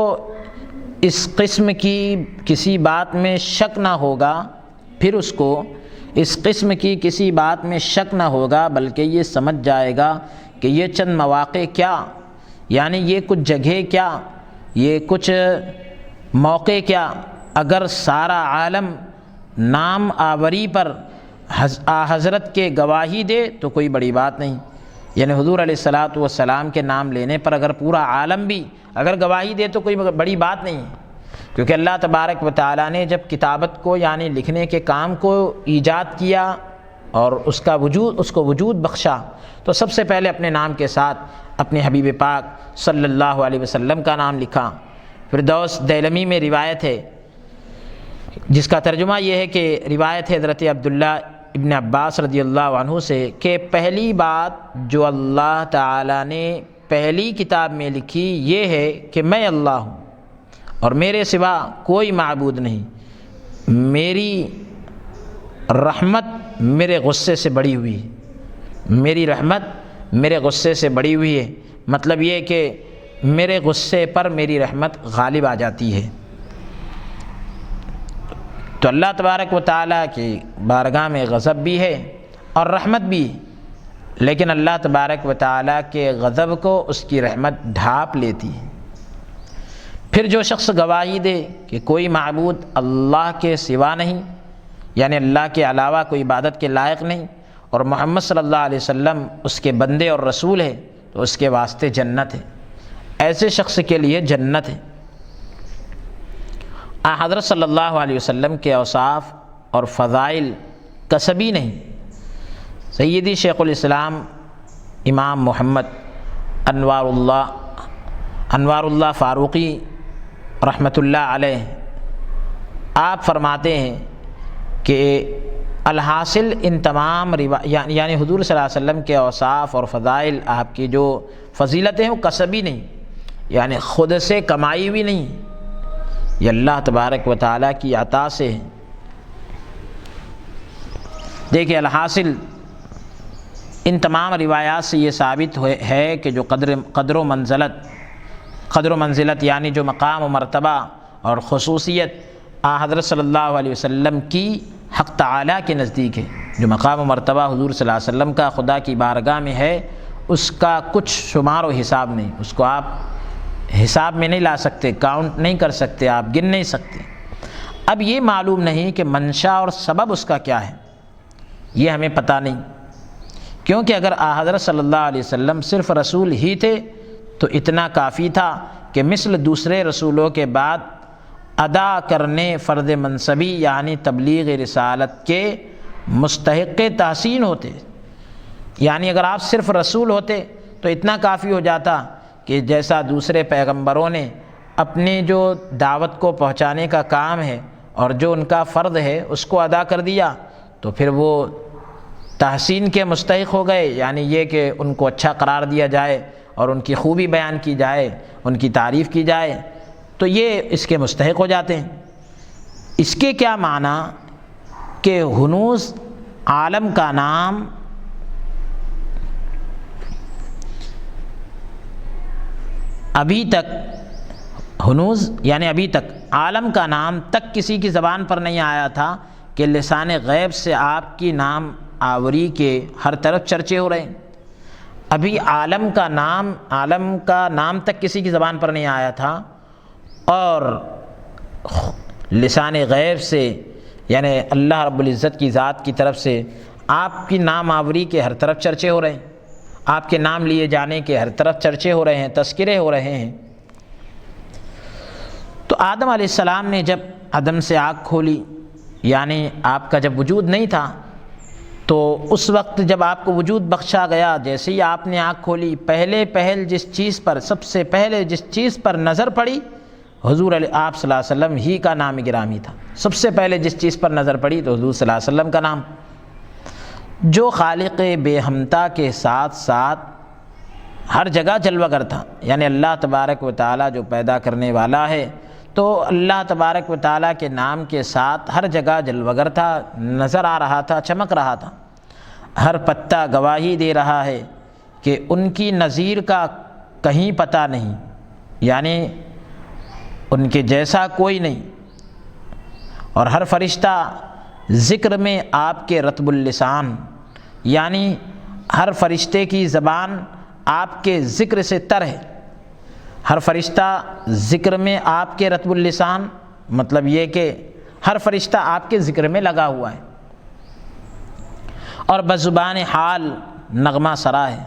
اس قسم کی کسی بات میں شک نہ ہوگا، بلکہ یہ سمجھ جائے گا کہ یہ چند مواقع کیا، یعنی یہ کچھ جگہ کیا، یہ کچھ موقع کیا، اگر سارا عالم نام آوری پر حضرت کے گواہی دے تو کوئی بڑی بات نہیں، یعنی حضور علیہ الصلاۃ والسلام کے نام لینے پر اگر پورا عالم بھی اگر گواہی دے تو کوئی بڑی بات نہیں ہے، کیونکہ اللہ تبارک و تعالیٰ نے جب کتابت کو یعنی لکھنے کے کام کو ایجاد کیا اور اس کو وجود بخشا، تو سب سے پہلے اپنے نام کے ساتھ اپنے حبیب پاک صلی اللہ علیہ وسلم کا نام لکھا۔ فردوس دیلمی میں روایت ہے جس کا ترجمہ یہ ہے کہ روایت ہے حضرت عبداللہ ابن عباس رضی اللہ عنہ سے کہ پہلی بات جو اللہ تعالیٰ نے پہلی کتاب میں لکھی یہ ہے کہ میں اللہ ہوں اور میرے سوا کوئی معبود نہیں، میری رحمت میرے غصے سے بڑی ہوئی ہے، میری رحمت میرے غصے سے بڑی ہوئی ہے، مطلب یہ کہ میرے غصے پر میری رحمت غالب آ جاتی ہے۔ تو اللہ تبارک و تعالیٰ کی بارگاہ میں غضب بھی ہے اور رحمت بھی، لیکن اللہ تبارک و تعالیٰ کے غضب کو اس کی رحمت ڈھانپ لیتی ہے۔ پھر جو شخص گواہی دے کہ کوئی معبود اللہ کے سوا نہیں، یعنی اللہ کے علاوہ کوئی عبادت کے لائق نہیں، اور محمد صلی اللہ علیہ وسلم اس کے بندے اور رسول ہے، تو اس کے واسطے جنت ہے، ایسے شخص کے لیے جنت ہے۔ حضرت صلی اللہ علیہ وسلم کے اوصاف اور فضائل کسبی نہیں۔ سیدی شیخ الاسلام امام محمد انوار اللہ فاروقی رحمۃ اللہ علیہ آپ فرماتے ہیں کہ الحاصل ان تمام یعنی حضور صلی اللہ علیہ وسلم کے اوصاف اور فضائل، آپ کی جو فضیلتیں ہیں وہ کسبی نہیں، یعنی خود سے کمائی بھی نہیں، یہ اللہ تبارک و تعالیٰ کی عطا سے ہے۔ دیکھیے الحاصل ان تمام روایات سے یہ ثابت ہے کہ جو قدر و منزلت یعنی جو مقام و مرتبہ اور خصوصیت حضرت صلی اللہ علیہ وسلم کی حق تعالیٰ کے نزدیک ہے، جو مقام و مرتبہ حضور صلی اللہ علیہ وسلم کا خدا کی بارگاہ میں ہے، اس کا کچھ شمار و حساب نہیں، اس کو آپ حساب میں نہیں لا سکتے، کاؤنٹ نہیں کر سکتے، آپ گن نہیں سکتے۔ اب یہ معلوم نہیں کہ منشا اور سبب اس کا کیا ہے، یہ ہمیں پتہ نہیں، کیونکہ اگر حضرت صلی اللہ علیہ وسلم صرف رسول ہی تھے تو اتنا کافی تھا کہ مثل دوسرے رسولوں کے بعد ادا کرنے فرض منصبی یعنی تبلیغ رسالت کے مستحق تحسین ہوتے۔ یعنی اگر آپ صرف رسول ہوتے تو اتنا کافی ہو جاتا کہ جیسا دوسرے پیغمبروں نے اپنی جو دعوت کو پہنچانے کا کام ہے اور جو ان کا فرض ہے اس کو ادا کر دیا تو پھر وہ تحسین کے مستحق ہو گئے، یعنی یہ کہ ان کو اچھا قرار دیا جائے اور ان کی خوبی بیان کی جائے، ان کی تعریف کی جائے، تو یہ اس کے مستحق ہو جاتے ہیں۔ اس کے کیا معنی کہ ہنوز عالم کا نام ابھی تک، ہنوز یعنی ابھی تک عالم کا نام تک کسی کی زبان پر نہیں آیا تھا کہ لسان غیب سے آپ کی نام آوری کے ہر طرف چرچے ہو رہے ہیں۔ ابھی عالم کا نام تک کسی کی زبان پر نہیں آیا تھا اور لسان غیب سے یعنی اللہ رب العزت کی ذات کی طرف سے آپ کی نام آوری کے ہر طرف چرچے ہو رہے ہیں، آپ کے نام لیے جانے کے ہر طرف چرچے ہو رہے ہیں، تذکرے ہو رہے ہیں۔ تو آدم علیہ السلام نے جب عدم سے آنکھ کھولی، یعنی آپ کا جب وجود نہیں تھا، تو اس وقت جب آپ کو وجود بخشا گیا، جیسے ہی آپ نے آنکھ کھولی، سب سے پہلے جس چیز پر نظر پڑی حضور آپ صلی اللہ علیہ وسلم ہی کا نام گرامی تھا۔ سب سے پہلے جس چیز پر نظر پڑی تو حضور صلی اللہ علیہ وسلم کا نام، جو خالق بے ہمتا کے ساتھ ساتھ ہر جگہ جلوہ گر تھا، یعنی اللہ تبارک و تعالیٰ جو پیدا کرنے والا ہے تو اللہ تبارک و تعالیٰ کے نام کے ساتھ ہر جگہ جلوہ گر تھا، نظر آ رہا تھا، چمک رہا تھا۔ ہر پتا گواہی دے رہا ہے کہ ان کی نظیر کا کہیں پتہ نہیں، یعنی ان کے جیسا کوئی نہیں، اور ہر فرشتہ ذکر میں آپ کے رطب اللسان، یعنی ہر فرشتے کی زبان آپ کے ذکر سے تر ہے۔ ہر فرشتہ ذکر میں آپ کے رطب اللسان، مطلب یہ کہ ہر فرشتہ آپ کے ذکر میں لگا ہوا ہے، اور بزبان حال نغمہ سرا ہے،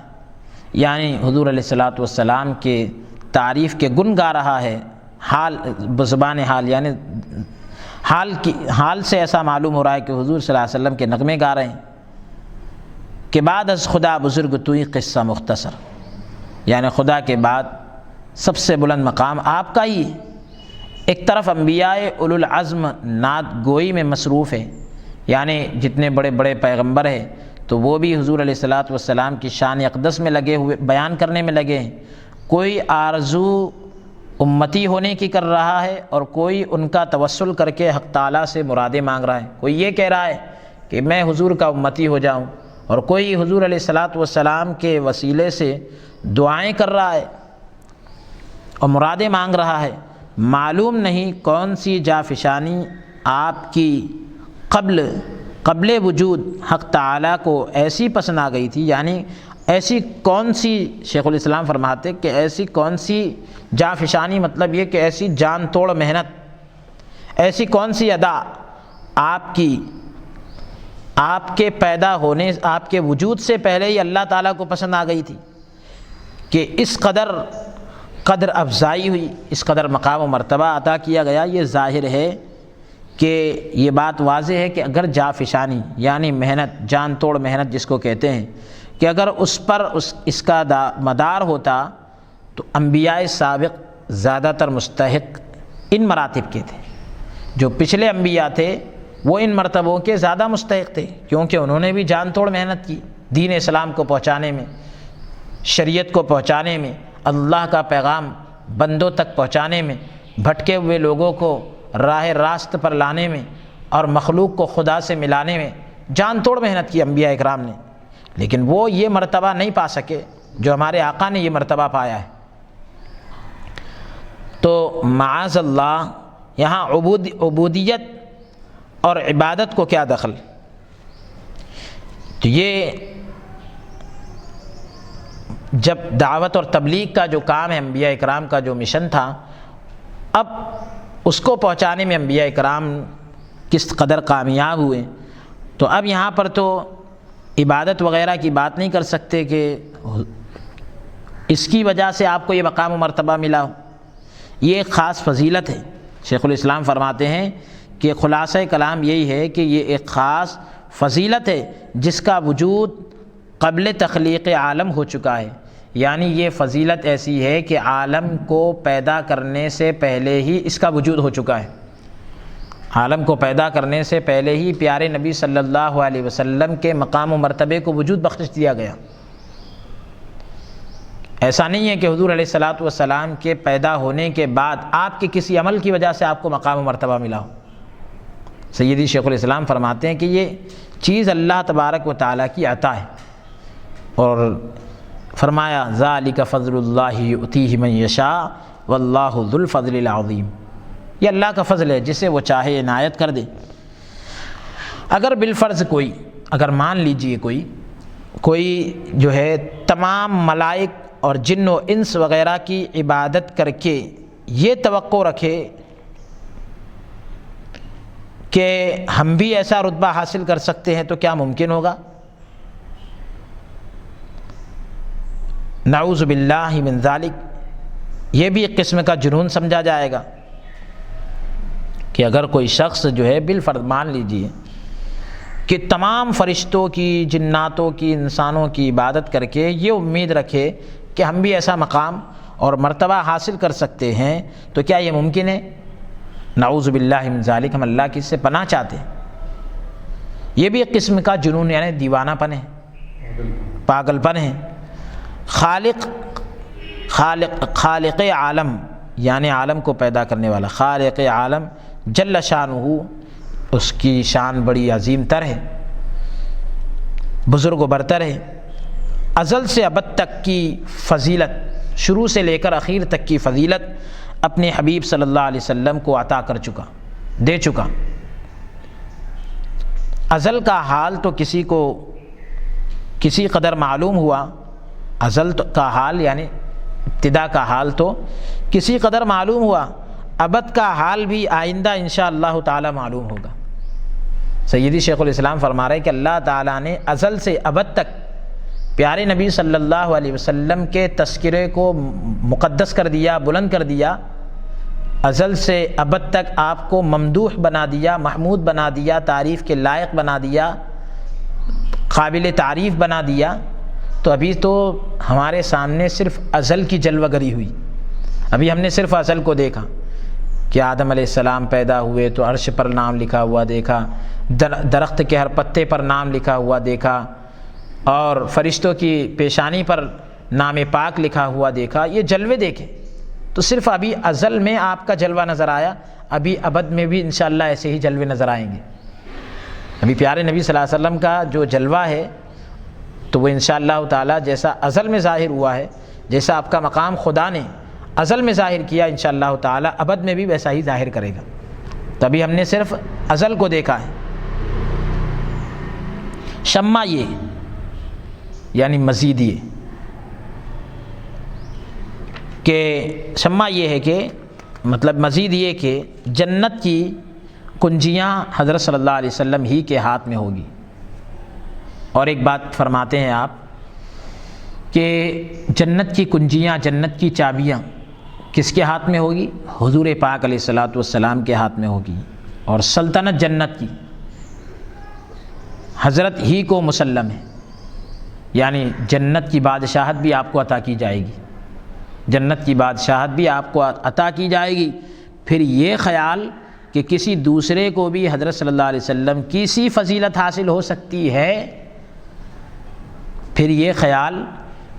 یعنی حضور علیہ الصلاۃ والسلام کے تعریف کے گن گا رہا ہے۔ حال بزبان حال یعنی حال سے ایسا معلوم ہو رہا ہے کہ حضور صلی اللہ علیہ وسلم کے نغمے گا رہے ہیں کہ بعد از خدا بزرگ توئی قصہ مختصر، یعنی خدا کے بعد سب سے بلند مقام آپ کا ہی ہے۔ ایک طرف انبیاء اولو العزم نعت گوئی میں مصروف ہے، یعنی جتنے بڑے بڑے پیغمبر ہیں تو وہ بھی حضور علیہ الصلاۃ والسلام کی شان اقدس میں لگے ہوئے، بیان کرنے میں لگے ہیں۔ کوئی آرزو امتی ہونے کی کر رہا ہے اور کوئی ان کا توسل کر کے حق تعالیٰ سے مرادیں مانگ رہا ہے۔ کوئی یہ کہہ رہا ہے کہ میں حضور کا امتی ہو جاؤں، اور کوئی حضور علیہ الصلاۃ والسلام کے وسیلے سے دعائیں کر رہا ہے اور مرادیں مانگ رہا ہے۔ معلوم نہیں کون سی جافشانی آپ کی قبل وجود حق تعالیٰ کو ایسی پسند آ گئی تھی، یعنی ایسی کون سی، شیخ الاسلام فرماتے کہ ایسی کون سی جافشانی، مطلب یہ کہ ایسی جان توڑ محنت، ایسی کون سی ادا آپ کی، آپ کے پیدا ہونے، آپ کے وجود سے پہلے ہی اللہ تعالیٰ کو پسند آ گئی تھی کہ اس قدر افزائی ہوئی، اس قدر مقام و مرتبہ عطا کیا گیا۔ یہ ظاہر ہے کہ یہ بات واضح ہے کہ اگر جافشانی یعنی محنت، جان توڑ محنت جس کو کہتے ہیں، کہ اگر اس پر اس کا مدار ہوتا تو انبیاء سابق زیادہ تر مستحق ان مراتب کے تھے۔ جو پچھلے انبیاء تھے وہ ان مرتبوں کے زیادہ مستحق تھے، کیونکہ انہوں نے بھی جان توڑ محنت کی دین اسلام کو پہنچانے میں، شریعت کو پہنچانے میں، اللہ کا پیغام بندوں تک پہنچانے میں، بھٹکے ہوئے لوگوں کو راہ راست پر لانے میں، اور مخلوق کو خدا سے ملانے میں جان توڑ محنت کی انبیاء اکرام نے، لیکن وہ یہ مرتبہ نہیں پا سکے جو ہمارے آقا نے یہ مرتبہ پایا ہے۔ تو معاذ اللہ یہاں عبودیت اور عبادت کو کیا دخل؟ تو یہ جب دعوت اور تبلیغ کا جو کام ہے، انبیاء اکرام کا جو مشن تھا، اب اس کو پہنچانے میں انبیاء اکرام کس قدر کامیاب ہوئے، تو اب یہاں پر تو عبادت وغیرہ کی بات نہیں کر سکتے کہ اس کی وجہ سے آپ کو یہ مقام و مرتبہ ملا ہو۔ یہ ایک خاص فضیلت ہے۔ شیخ الاسلام فرماتے ہیں کہ خلاصہ کلام یہی ہے کہ یہ ایک خاص فضیلت ہے جس کا وجود قبل تخلیق عالم ہو چکا ہے، یعنی یہ فضیلت ایسی ہے کہ عالم کو پیدا کرنے سے پہلے ہی اس کا وجود ہو چکا ہے۔ عالم کو پیدا کرنے سے پہلے ہی پیارے نبی صلی اللہ علیہ وسلم کے مقام و مرتبے کو وجود بخش دیا گیا۔ ایسا نہیں ہے کہ حضور علیہ الصلاۃ والسلام کے پیدا ہونے کے بعد آپ کے کسی عمل کی وجہ سے آپ کو مقام و مرتبہ ملا ہو۔ سیدی شیخ الاسلام فرماتے ہیں کہ یہ چیز اللہ تبارک و تعالیٰ کی عطا ہے، اور فرمایا ذالک فضل اللہ یؤتیہ من یشاء واللہ ذو الفضل العظیم، یہ اللہ کا فضل ہے جسے وہ چاہے عنایت کر دے۔ اگر بالفرض اگر مان لیجئے کوئی جو ہے تمام ملائک اور جن و انس وغیرہ کی عبادت کر کے یہ توقع رکھے کہ ہم بھی ایسا رتبہ حاصل کر سکتے ہیں، تو کیا ممکن ہوگا؟ نعوذ باللہ من ذالک، یہ بھی ایک قسم کا جنون سمجھا جائے گا کہ اگر کوئی شخص جو ہے بالفرض مان لیجئے کہ تمام فرشتوں کی، جناتوں کی، انسانوں کی عبادت کر کے یہ امید رکھے کہ ہم بھی ایسا مقام اور مرتبہ حاصل کر سکتے ہیں، تو کیا یہ ممکن ہے؟ نعوذ باللہ من ذالک، ہم اللہ کی اس سے پناہ چاہتے ہیں۔ یہ بھی ایک قسم کا جنون یعنی دیوانہ پن ہے، پاگل پن ہے۔ خالق عالم یعنی عالم کو پیدا کرنے والا خالق عالم جل شانہ، اس کی شان بڑی عظیم تر ہے، بزرگ و برتر ہے۔ ازل سے ابد تک کی فضیلت، شروع سے لے کر اخیر تک کی فضیلت اپنے حبیب صلی اللہ علیہ وسلم کو عطا کر چکا، دے چکا۔ ازل کا حال تو کسی کو کسی قدر معلوم ہوا، ازل کا حال یعنی ابتدا کا حال تو کسی قدر معلوم ہوا، ابد کا حال بھی آئندہ انشاءاللہ تعالی معلوم ہوگا۔ سیدی شیخ الاسلام فرما رہے کہ اللہ تعالیٰ نے ازل سے ابد تک پیارے نبی صلی اللہ علیہ وسلم کے تذکرے کو مقدس کر دیا، بلند کر دیا، ازل سے ابد تک آپ کو ممدوح بنا دیا، محمود بنا دیا، تعریف کے لائق بنا دیا، قابل تعریف بنا دیا۔ تو ابھی تو ہمارے سامنے صرف ازل کی جلوہ گری ہوئی، ابھی ہم نے صرف ازل کو دیکھا کہ آدم علیہ السلام پیدا ہوئے تو عرش پر نام لکھا ہوا دیکھا، درخت کے ہر پتے پر نام لکھا ہوا دیکھا، اور فرشتوں کی پیشانی پر نام پاک لکھا ہوا دیکھا، یہ جلوے دیکھے۔ تو صرف ابھی ازل میں آپ کا جلوہ نظر آیا، ابھی ابد میں بھی انشاءاللہ ایسے ہی جلوے نظر آئیں گے۔ ابھی پیارے نبی صلی اللہ علیہ وسلم کا جو جلوہ ہے تو وہ انشاءاللہ تعالی جیسا ازل میں ظاہر ہوا ہے، جیسا آپ کا مقام خدا نے ازل میں ظاہر کیا، انشاءاللہ تعالی ابد میں بھی ویسا ہی ظاہر کرے گا۔ تبھی ہم نے صرف ازل کو دیکھا ہے۔ شمع یہ یعنی مزید یہ کہ شمع یہ ہے کہ مطلب مزید یہ کہ جنت کی کنجیاں حضرت صلی اللہ علیہ وسلم ہی کے ہاتھ میں ہوگی۔ اور ایک بات فرماتے ہیں آپ کہ جنت کی کنجیاں، جنت کی چابیاں کس کے ہاتھ میں ہوگی؟ حضور پاک علیہ الصلاۃ والسلام کے ہاتھ میں ہوگی، اور سلطنت جنت کی حضرت ہی کو مسلم ہے، یعنی جنت کی بادشاہت بھی آپ کو عطا کی جائے گی، جنت کی بادشاہت بھی آپ کو عطا کی جائے گی۔ پھر یہ خیال کہ کسی دوسرے کو بھی حضرت صلی اللہ علیہ وسلم کی سی فضیلت حاصل ہو سکتی ہے، پھر یہ خیال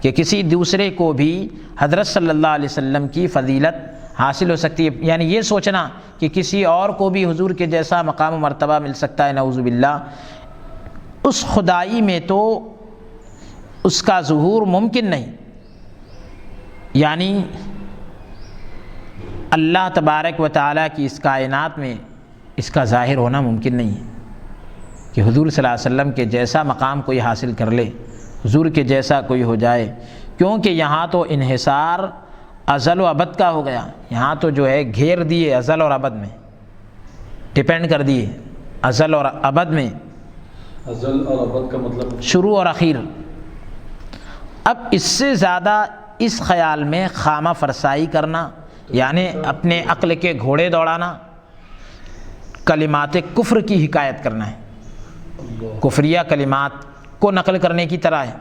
کہ کسی دوسرے کو بھی حضرت صلی اللہ علیہ وسلم کی فضیلت حاصل ہو سکتی ہے، یعنی یہ سوچنا کہ کسی اور کو بھی حضور کے جیسا مقام و مرتبہ مل سکتا ہے، نعوذ باللہ، اس خدائی میں تو اس کا ظہور ممکن نہیں، یعنی اللہ تبارک و تعالیٰ کی اس کائنات میں اس کا ظاہر ہونا ممکن نہیں ہے کہ حضور صلی اللہ علیہ وسلم کے جیسا مقام کوئی حاصل کر لے، حضور کے جیسا کوئی ہو جائے، کیونکہ یہاں تو انحصار ازل و ابد کا ہو گیا، یہاں تو جو ہے گھیر دیے ازل اور ابد میں، ڈپینڈ کر دیے ازل اور ابد میں، ازل اور ابد کا مطلب شروع اور اخیر۔ اب اس سے زیادہ اس خیال میں خامہ فرسائی کرنا، یعنی اپنے عقل کے گھوڑے دوڑانا، کلمات کفر کی حکایت کرنا ہے، کفریہ کلمات کو نقل کرنے کی طرح ہے۔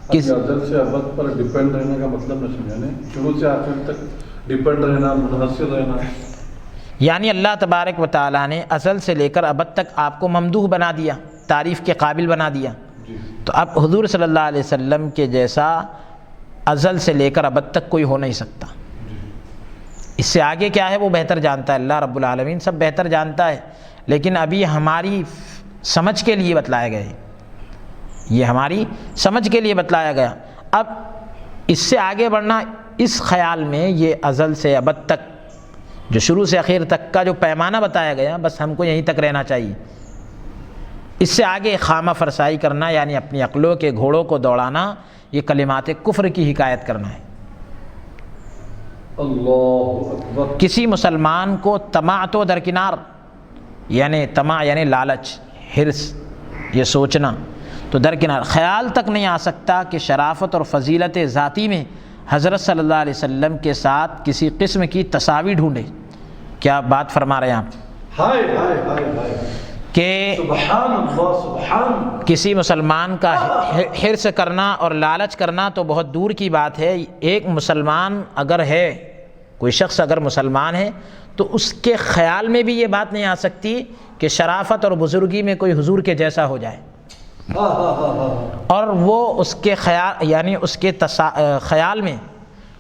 ازل سے ابد پر ڈپینڈ رہنے کا مطلب نہ سمجھانے، شروع سے آخر تک ڈپینڈ رہنا، منحصر رہنا، یعنی اللہ تبارک و تعالیٰ نے ازل سے لے کر ابد تک آپ کو ممدوح بنا دیا، تعریف کے قابل بنا دیا، تو اب حضور صلی اللہ علیہ وسلم کے جیسا ازل سے لے کر ابد تک کوئی ہو نہیں سکتا۔ اس سے آگے کیا ہے وہ بہتر جانتا ہے، اللہ رب العالمین سب بہتر جانتا ہے، لیکن ابھی ہماری سمجھ کے لیے بتلایا گیا ہے، یہ ہماری سمجھ کے لیے بتلایا گیا۔ اب اس سے آگے بڑھنا، اس خیال میں یہ ازل سے ابد تک، جو شروع سے اخیر تک کا جو پیمانہ بتایا گیا، بس ہم کو یہیں تک رہنا چاہیے۔ اس سے آگے خامہ فرسائی کرنا، یعنی اپنی عقلوں کے گھوڑوں کو دوڑانا، یہ کلمات کفر کی حکایت کرنا ہے۔ اللہ اکبر۔ کسی مسلمان کو طمع تو درکنار، یعنی طمع یعنی لالچ، حرص، یہ سوچنا تو درکنار، خیال تک نہیں آ سکتا کہ شرافت اور فضیلت ذاتی میں حضرت صلی اللہ علیہ وسلم کے ساتھ کسی قسم کی تساوی ڈھونڈے۔ کیا بات فرما رہے ہیں آپ؟ ہائے ہائے ہائے ہائے، کہ سبحان اللہ، سبحان۔ کسی مسلمان کا حرص کرنا اور لالچ کرنا تو بہت دور کی بات ہے۔ ایک مسلمان اگر ہے، کوئی شخص اگر مسلمان ہے تو اس کے خیال میں بھی یہ بات نہیں آ سکتی کہ شرافت اور بزرگی میں کوئی حضور کے جیسا ہو جائے، اور وہ اس کے خیال، یعنی اس کے خیال میں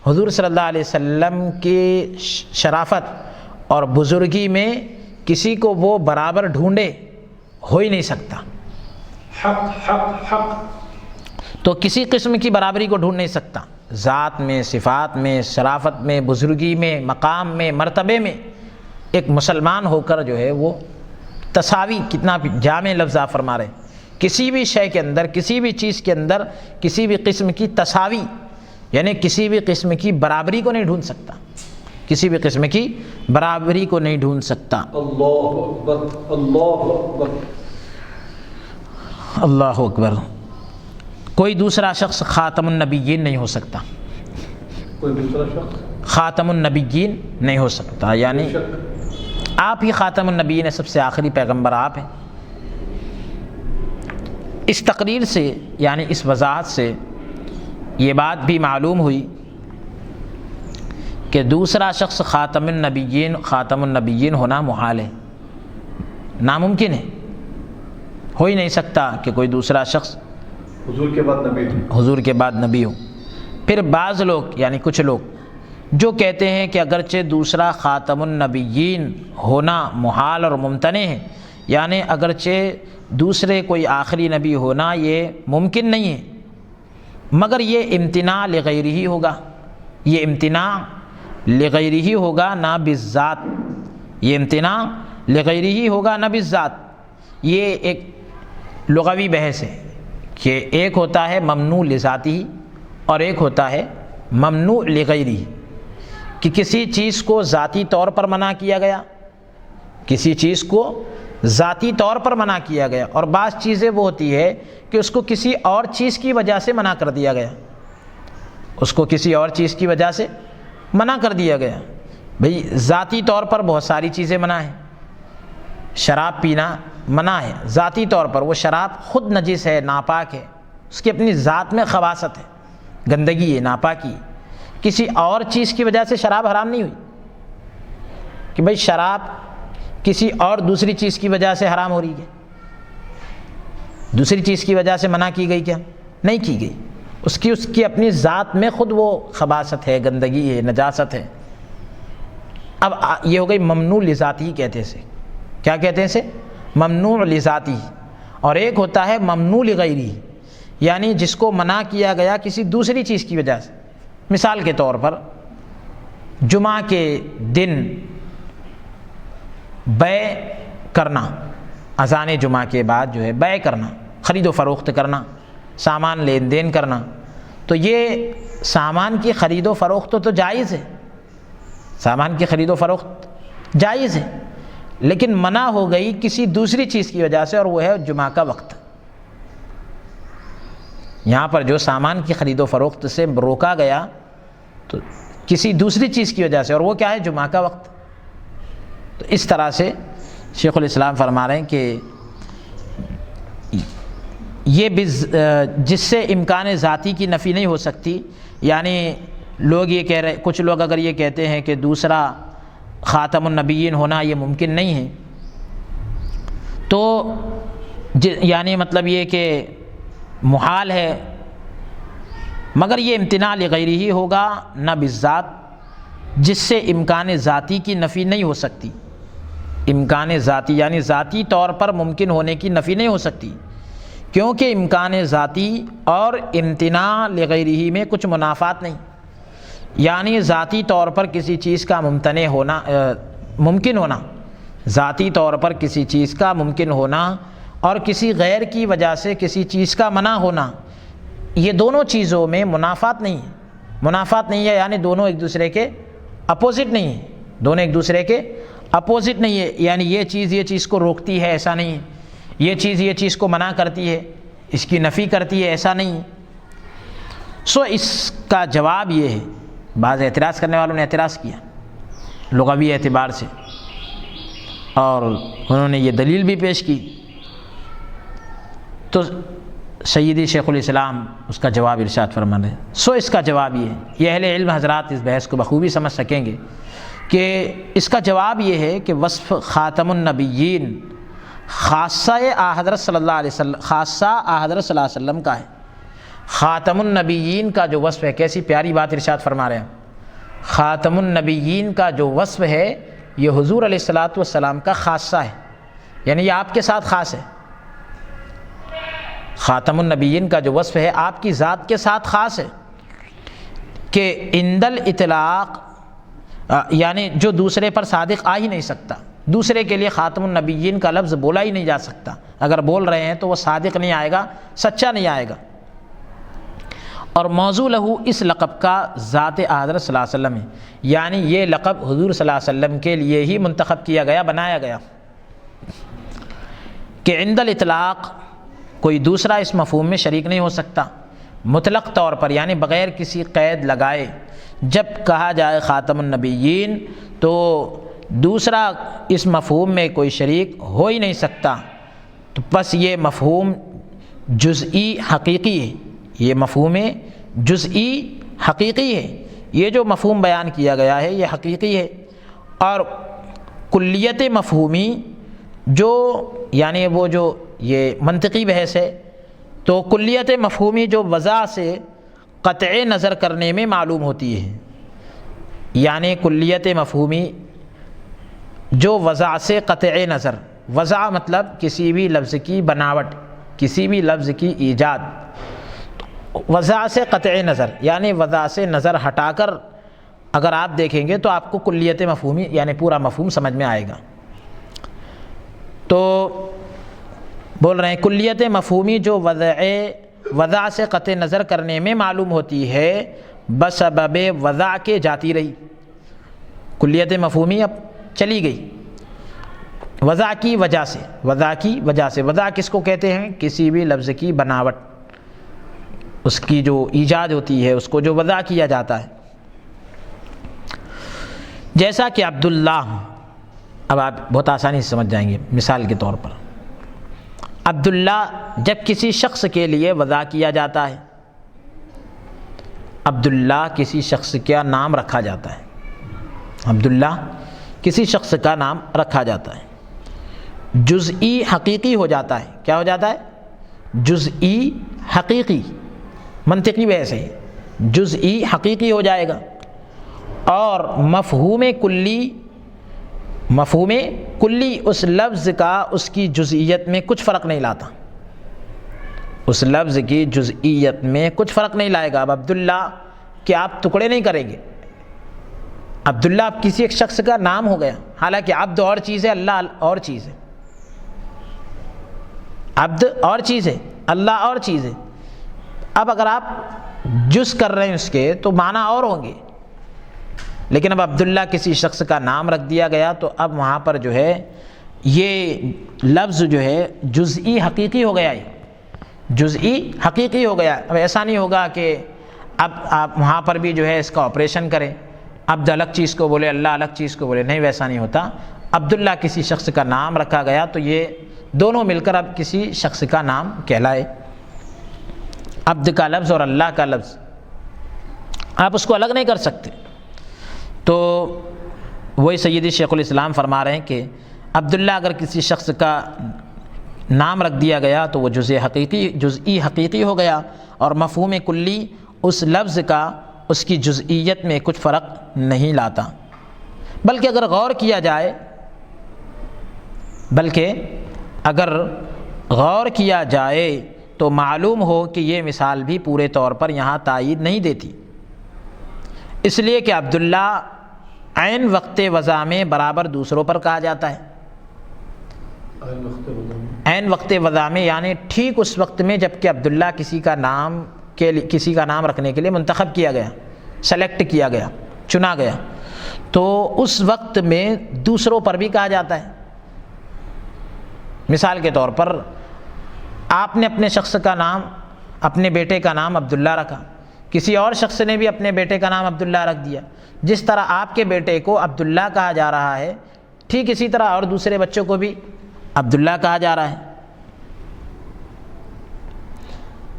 حضور صلی اللہ علیہ وسلم کی شرافت اور بزرگی میں کسی کو وہ برابر ڈھونڈے، ہو ہی نہیں سکتا۔ حق حق حق، تو کسی قسم کی برابری کو ڈھونڈ نہیں سکتا، ذات میں، صفات میں، شرافت میں، بزرگی میں، مقام میں، مرتبے میں ایک مسلمان ہو کر جو ہے وہ تساوی، کتنا جامع لفظ آپ فرما رہے ہیں، کسی بھی شے کے اندر، کسی بھی چیز کے اندر کسی بھی قسم کی تساوی، یعنی کسی بھی قسم کی برابری کو نہیں ڈھونڈ سکتا، کسی بھی قسم کی برابری کو نہیں ڈھونڈ سکتا۔ اللہ اکبر، اللہ اکبر، اللہ اکبر۔ کوئی دوسرا شخص خاتم النبیین نہیں ہو سکتا، کوئی دوسرا شخص خاتم النبیین نہیں ہو سکتا، یعنی بے شک آپ ہی خاتم النبیین ہیں، سب سے آخری پیغمبر آپ ہیں۔ اس تقریر سے، یعنی اس وضاحت سے یہ بات بھی معلوم ہوئی کہ دوسرا شخص خاتم النبیین ہونا محال ہے، ناممکن ہے، ہو ہی نہیں سکتا کہ کوئی دوسرا شخص حضور کے بعد نبی تھے۔ حضور کے بعد نبی ہو۔ پھر بعض لوگ، یعنی کچھ لوگ جو کہتے ہیں کہ اگرچہ دوسرا خاتم النبیین ہونا محال اور ممتنع ہے، یعنی اگرچہ دوسرے کوئی آخری نبی ہونا یہ ممکن نہیں ہے، مگر یہ امتناع لغیرہ ہی ہوگا، یہ امتناع لغیرہ ہی ہوگا، نہ بالذات، یہ امتناع لغیرہ ہی ہوگا نہ بالذات۔ یہ ایک لغوی بحث ہے کہ ایک ہوتا ہے ممنوع لذاتی اور ایک ہوتا ہے ممنوع لغیرہ، کہ کسی چیز کو ذاتی طور پر منع کیا گیا، کسی چیز کو ذاتی طور پر منع کیا گیا، اور بعض چیزیں وہ ہوتی ہے کہ اس کو کسی اور چیز کی وجہ سے منع کر دیا گیا، اس کو کسی اور چیز کی وجہ سے منع کر دیا گیا۔ بھئی ذاتی طور پر بہت ساری چیزیں منع ہیں، شراب پینا منع ہے ذاتی طور پر، وہ شراب خود نجس ہے، ناپاک ہے، اس کی اپنی ذات میں خباثت ہے، گندگی ہے، ناپاکی ہے۔ کسی اور چیز کی وجہ سے شراب حرام نہیں ہوئی کہ بھئی شراب کسی اور دوسری چیز کی وجہ سے حرام ہو رہی ہے، دوسری چیز کی وجہ سے منع کی گئی، کیا نہیں کی گئی، اس کی اپنی ذات میں خود وہ خباثت ہے، گندگی ہے، نجاست ہے۔ اب یہ ہو گئی ممنوع لذاتی کہتے سے، کیا کہتے ہیں اسے؟ ممنوع لذاتی، اور ایک ہوتا ہے ممنوع لغیری، یعنی جس کو منع کیا گیا کسی دوسری چیز کی وجہ سے۔ مثال کے طور پر جمعہ کے دن بیع کرنا، اذان جمعہ کے بعد جو ہے بیع کرنا، خرید و فروخت کرنا، سامان لین دین کرنا، تو یہ سامان کی خرید و فروخت تو جائز ہے، سامان کی خرید و فروخت جائز ہے، لیکن منع ہو گئی کسی دوسری چیز کی وجہ سے، اور وہ ہے جمعہ کا وقت۔ یہاں پر جو سامان کی خرید و فروخت سے روکا گیا تو کسی دوسری چیز کی وجہ سے، اور وہ کیا ہے؟ جمعہ کا وقت۔ تو اس طرح سے شیخ الاسلام فرما رہے ہیں کہ یہ جس سے امکان ذاتی کی نفی نہیں ہو سکتی، یعنی لوگ یہ کہہ رہے، کچھ لوگ اگر یہ کہتے ہیں کہ دوسرا خاتم النبیین ہونا یہ ممکن نہیں ہے، تو یعنی مطلب یہ کہ محال ہے، مگر یہ امتناع لغیرہ ہی ہوگا نہ بالذات، جس سے امکان ذاتی کی نفی نہیں ہو سکتی۔ امکان ذاتی یعنی ذاتی طور پر ممکن ہونے کی نفی نہیں ہو سکتی، کیونکہ امکان ذاتی اور امتناع لغیرہ میں کچھ منافات نہیں، یعنی ذاتی طور پر کسی چیز کا ممتنع ہونا، ممکن ہونا، ذاتی طور پر کسی چیز کا ممکن ہونا اور کسی غیر کی وجہ سے کسی چیز کا منع ہونا، یہ دونوں چیزوں میں منافات نہیں ہے، منافات نہیں ہے، یعنی دونوں ایک دوسرے کے اپوزٹ نہیں ہے، دونوں ایک دوسرے کے اپوزٹ نہیں ہے، یعنی یہ چیز کو روکتی ہے ایسا نہیں ہے، یہ چیز کو منع کرتی ہے، اس کی نفی کرتی ہے ایسا نہیں ہے۔ سو اس کا جواب یہ ہے، بعض اعتراض کرنے والوں نے اعتراض کیا لغوی اعتبار سے، اور انہوں نے یہ دلیل بھی پیش کی، تو سیدی شیخ الاسلام اس کا جواب ارشاد فرما رہے ہیں۔ سو اس کا جواب یہ ہے، یہ اہل علم حضرات اس بحث کو بخوبی سمجھ سکیں گے کہ اس کا جواب یہ ہے کہ وصف خاتم النبیین خاصہ حضرت صلی اللہ علیہ وسلم، خاصہ حضرت صلی اللہ علیہ وسلم کا ہے۔ خاتم النبیین کا جو وصف ہے، کیسی پیاری بات ارشاد فرما رہے ہیں، خاتم النبیین کا جو وصف ہے یہ حضور علیہ الصلوۃ والسلام کا خاصہ ہے، یعنی یہ آپ کے ساتھ خاص ہے۔ خاتم النبیین کا جو وصف ہے آپ کی ذات کے ساتھ خاص ہے، کہ عند الاطلاق یعنی جو دوسرے پر صادق آ ہی نہیں سکتا، دوسرے کے لیے خاتم النبیین کا لفظ بولا ہی نہیں جا سکتا، اگر بول رہے ہیں تو وہ صادق نہیں آئے گا، سچا نہیں آئے گا۔ اور موضوع لہو اس لقب کا ذات حضرت صلی اللہ علیہ وسلم ہے، یعنی یہ لقب حضور صلی اللہ علیہ وسلم کے لیے ہی منتخب کیا گیا، بنایا گیا، کہ عند الاطلاق کوئی دوسرا اس مفہوم میں شریک نہیں ہو سکتا، مطلق طور پر یعنی بغیر کسی قید لگائے جب کہا جائے خاتم النبیین تو دوسرا اس مفہوم میں کوئی شریک ہو ہی نہیں سکتا، تو بس یہ مفہوم جزئی حقیقی ہے، یہ مفہوم جزئی حقیقی ہے، یہ جو مفہوم بیان کیا گیا ہے یہ حقیقی ہے۔ اور کلیت مفہومی جو یعنی وہ جو یہ منطقی بحث ہے، تو کلیت مفہومی جو وضع سے قطع نظر کرنے میں معلوم ہوتی ہے، یعنی کلیت مفہومی جو وضع سے قطع نظر، وضع مطلب کسی بھی لفظ کی بناوٹ، کسی بھی لفظ کی ایجاد، وضع سے قطع نظر یعنی وضع سے نظر ہٹا کر اگر آپ دیکھیں گے تو آپ کو کلیت مفہومی یعنی پورا مفہوم سمجھ میں آئے گا۔ تو بول رہے ہیں کلیت مفہومی جو وضع سے قطع نظر کرنے میں معلوم ہوتی ہے بسبب وضع کے جاتی رہی، کلیت مفہومی اب چلی گئی وضع کی وجہ سے، وضع کی وجہ سے، وضع کس کو کہتے ہیں؟ کسی بھی لفظ کی بناوٹ، اس کی جو ایجاد ہوتی ہے اس کو جو وضع کیا جاتا ہے، جیسا کہ عبداللہ، اب آپ بہت آسانی سے سمجھ جائیں گے۔ مثال کے طور پر عبداللہ جب کسی شخص کے لیے وضع کیا جاتا ہے، عبداللہ کسی شخص کا نام رکھا جاتا ہے، عبداللہ کسی شخص کا نام رکھا جاتا ہے، جزئی حقیقی ہو جاتا ہے، کیا ہو جاتا ہے؟ جزئی حقیقی، منطقی ویسے ہی جزئی حقیقی ہو جائے گا، اور مفہوم کلی اس لفظ کا اس کی جزئیت میں کچھ فرق نہیں لاتا، اس لفظ کی جزئیت میں کچھ فرق نہیں لائے گا۔ اب عبداللہ کہ آپ ٹکڑے نہیں کریں گے، عبداللہ آپ کسی ایک شخص کا نام ہو گیا، حالانکہ عبد اور چیز ہے، اللہ اور چیز ہے، عبد اور چیز ہے، اللہ اور چیز ہے۔ اب اگر آپ جز کر رہے ہیں اس کے تو معنی اور ہوں گے، لیکن اب عبداللہ کسی شخص کا نام رکھ دیا گیا تو اب وہاں پر جو ہے یہ لفظ جو ہے جزئی حقیقی ہو گیا، جزئی حقیقی ہو گیا۔ اب ایسا نہیں ہوگا کہ اب آپ وہاں پر بھی جو ہے اس کا آپریشن کریں، عبد الگ چیز کو بولے، اللہ الگ چیز کو بولے، نہیں، ویسا نہیں ہوتا۔ عبداللہ کسی شخص کا نام رکھا گیا تو یہ دونوں مل کر اب کسی شخص کا نام کہلائے۔ عبد کا لفظ اور اللہ کا لفظ آپ اس کو الگ نہیں کر سکتے۔ تو وہی سیدی شیخ الاسلام فرما رہے ہیں کہ عبداللہ اگر کسی شخص کا نام رکھ دیا گیا تو وہ جزئی حقیقی ہو گیا، اور مفہوم کلی اس لفظ کا اس کی جزئیت میں کچھ فرق نہیں لاتا۔ بلکہ اگر غور کیا جائے تو معلوم ہو کہ یہ مثال بھی پورے طور پر یہاں تائید نہیں دیتی، اس لیے کہ عبداللہ عین وقت وضع میں برابر دوسروں پر کہا جاتا ہے۔ عین وقت وضع میں یعنی ٹھیک اس وقت میں جب کہ عبداللہ کسی کا نام رکھنے کے لیے منتخب کیا گیا، سلیکٹ کیا گیا، چنا گیا، تو اس وقت میں دوسروں پر بھی کہا جاتا ہے۔ مثال کے طور پر آپ نے اپنے شخص کا نام، اپنے بیٹے کا نام عبداللہ رکھا، کسی اور شخص نے بھی اپنے بیٹے کا نام عبداللہ رکھ دیا۔ جس طرح آپ کے بیٹے کو عبداللہ کہا جا رہا ہے، ٹھیک اسی طرح اور دوسرے بچوں کو بھی عبداللہ کہا جا رہا ہے،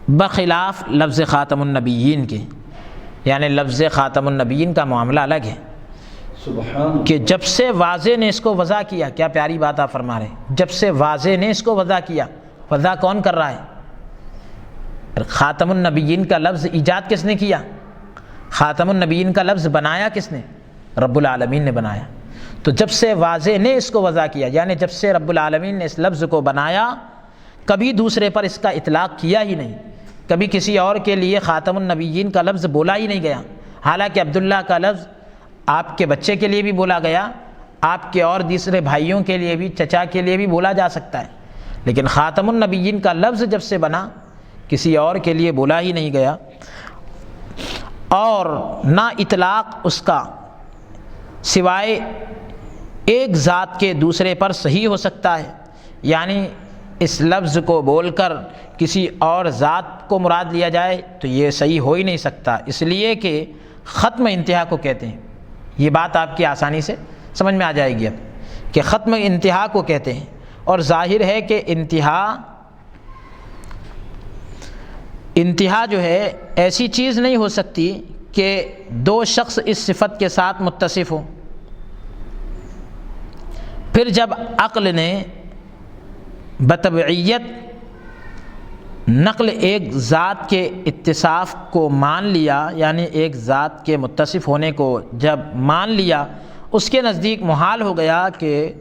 بخلاف لفظ خاتم النبیین کے۔ یعنی لفظ خاتم النبیین کا معاملہ الگ ہے کہ جب سے واضح نے اس کو وضع کیا، کیا پیاری بات آپ فرما رہے ہیں، جب سے واضح نے اس کو وضع کیا، وضع کون کر رہا ہے؟ خاتم النبیین کا لفظ ایجاد کس نے کیا؟ خاتم النبیین کا لفظ بنایا کس نے؟ رب العالمین نے بنایا۔ تو جب سے واضح نے اس کو وضع کیا، یعنی جب سے رب العالمین نے اس لفظ کو بنایا، کبھی دوسرے پر اس کا اطلاق کیا ہی نہیں، کبھی کسی اور کے لیے خاتم النبیین کا لفظ بولا ہی نہیں گیا۔ حالانکہ عبداللہ کا لفظ آپ کے بچے کے لیے بھی بولا گیا، آپ کے اور دوسرے بھائیوں کے لیے بھی، چچا کے لیے بھی بولا جا سکتا ہے، لیکن خاتم النبیین کا لفظ جب سے بنا کسی اور کے لیے بولا ہی نہیں گیا، اور نہ اطلاق اس کا سوائے ایک ذات کے دوسرے پر صحیح ہو سکتا ہے۔ یعنی اس لفظ کو بول کر کسی اور ذات کو مراد لیا جائے تو یہ صحیح ہو ہی نہیں سکتا، اس لیے کہ ختم انتہا کو کہتے ہیں۔ یہ بات آپ کی آسانی سے سمجھ میں آ جائے گی اب کہ ختم انتہا کو کہتے ہیں، اور ظاہر ہے کہ انتہا جو ہے ایسی چیز نہیں ہو سکتی کہ دو شخص اس صفت کے ساتھ متصف ہوں۔ پھر جب عقل نے بتبعیت نقل ایک ذات کے اتصاف کو مان لیا، یعنی ایک ذات کے متصف ہونے کو جب مان لیا، اس کے نزدیک محال ہو گیا کہ،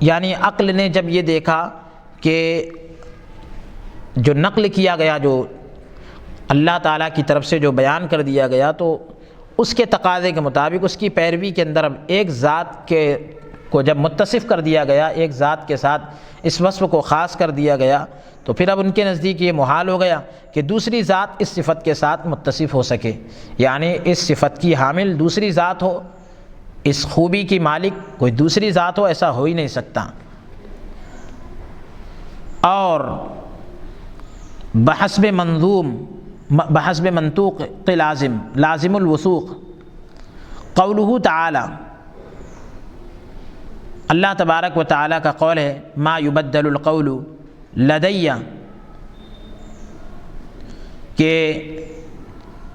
یعنی عقل نے جب یہ دیکھا کہ جو نقل کیا گیا، جو اللہ تعالیٰ کی طرف سے جو بیان کر دیا گیا، تو اس کے تقاضے کے مطابق اس کی پیروی کے اندر اب ایک ذات کو جب متصف کر دیا گیا، ایک ذات کے ساتھ اس وصف کو خاص کر دیا گیا، تو پھر اب ان کے نزدیک یہ محال ہو گیا کہ دوسری ذات اس صفت کے ساتھ متصف ہو سکے، یعنی اس صفت کی حامل دوسری ذات ہو، اس خوبی کی مالک کوئی دوسری ذات ہو، ایسا ہو ہی نہیں سکتا۔ اور بحسب منطوق لازم الوثوق قولہ تعالی، اللہ تبارک و تعالیٰ کا قول ہے ما یبدل القول لدی، کہ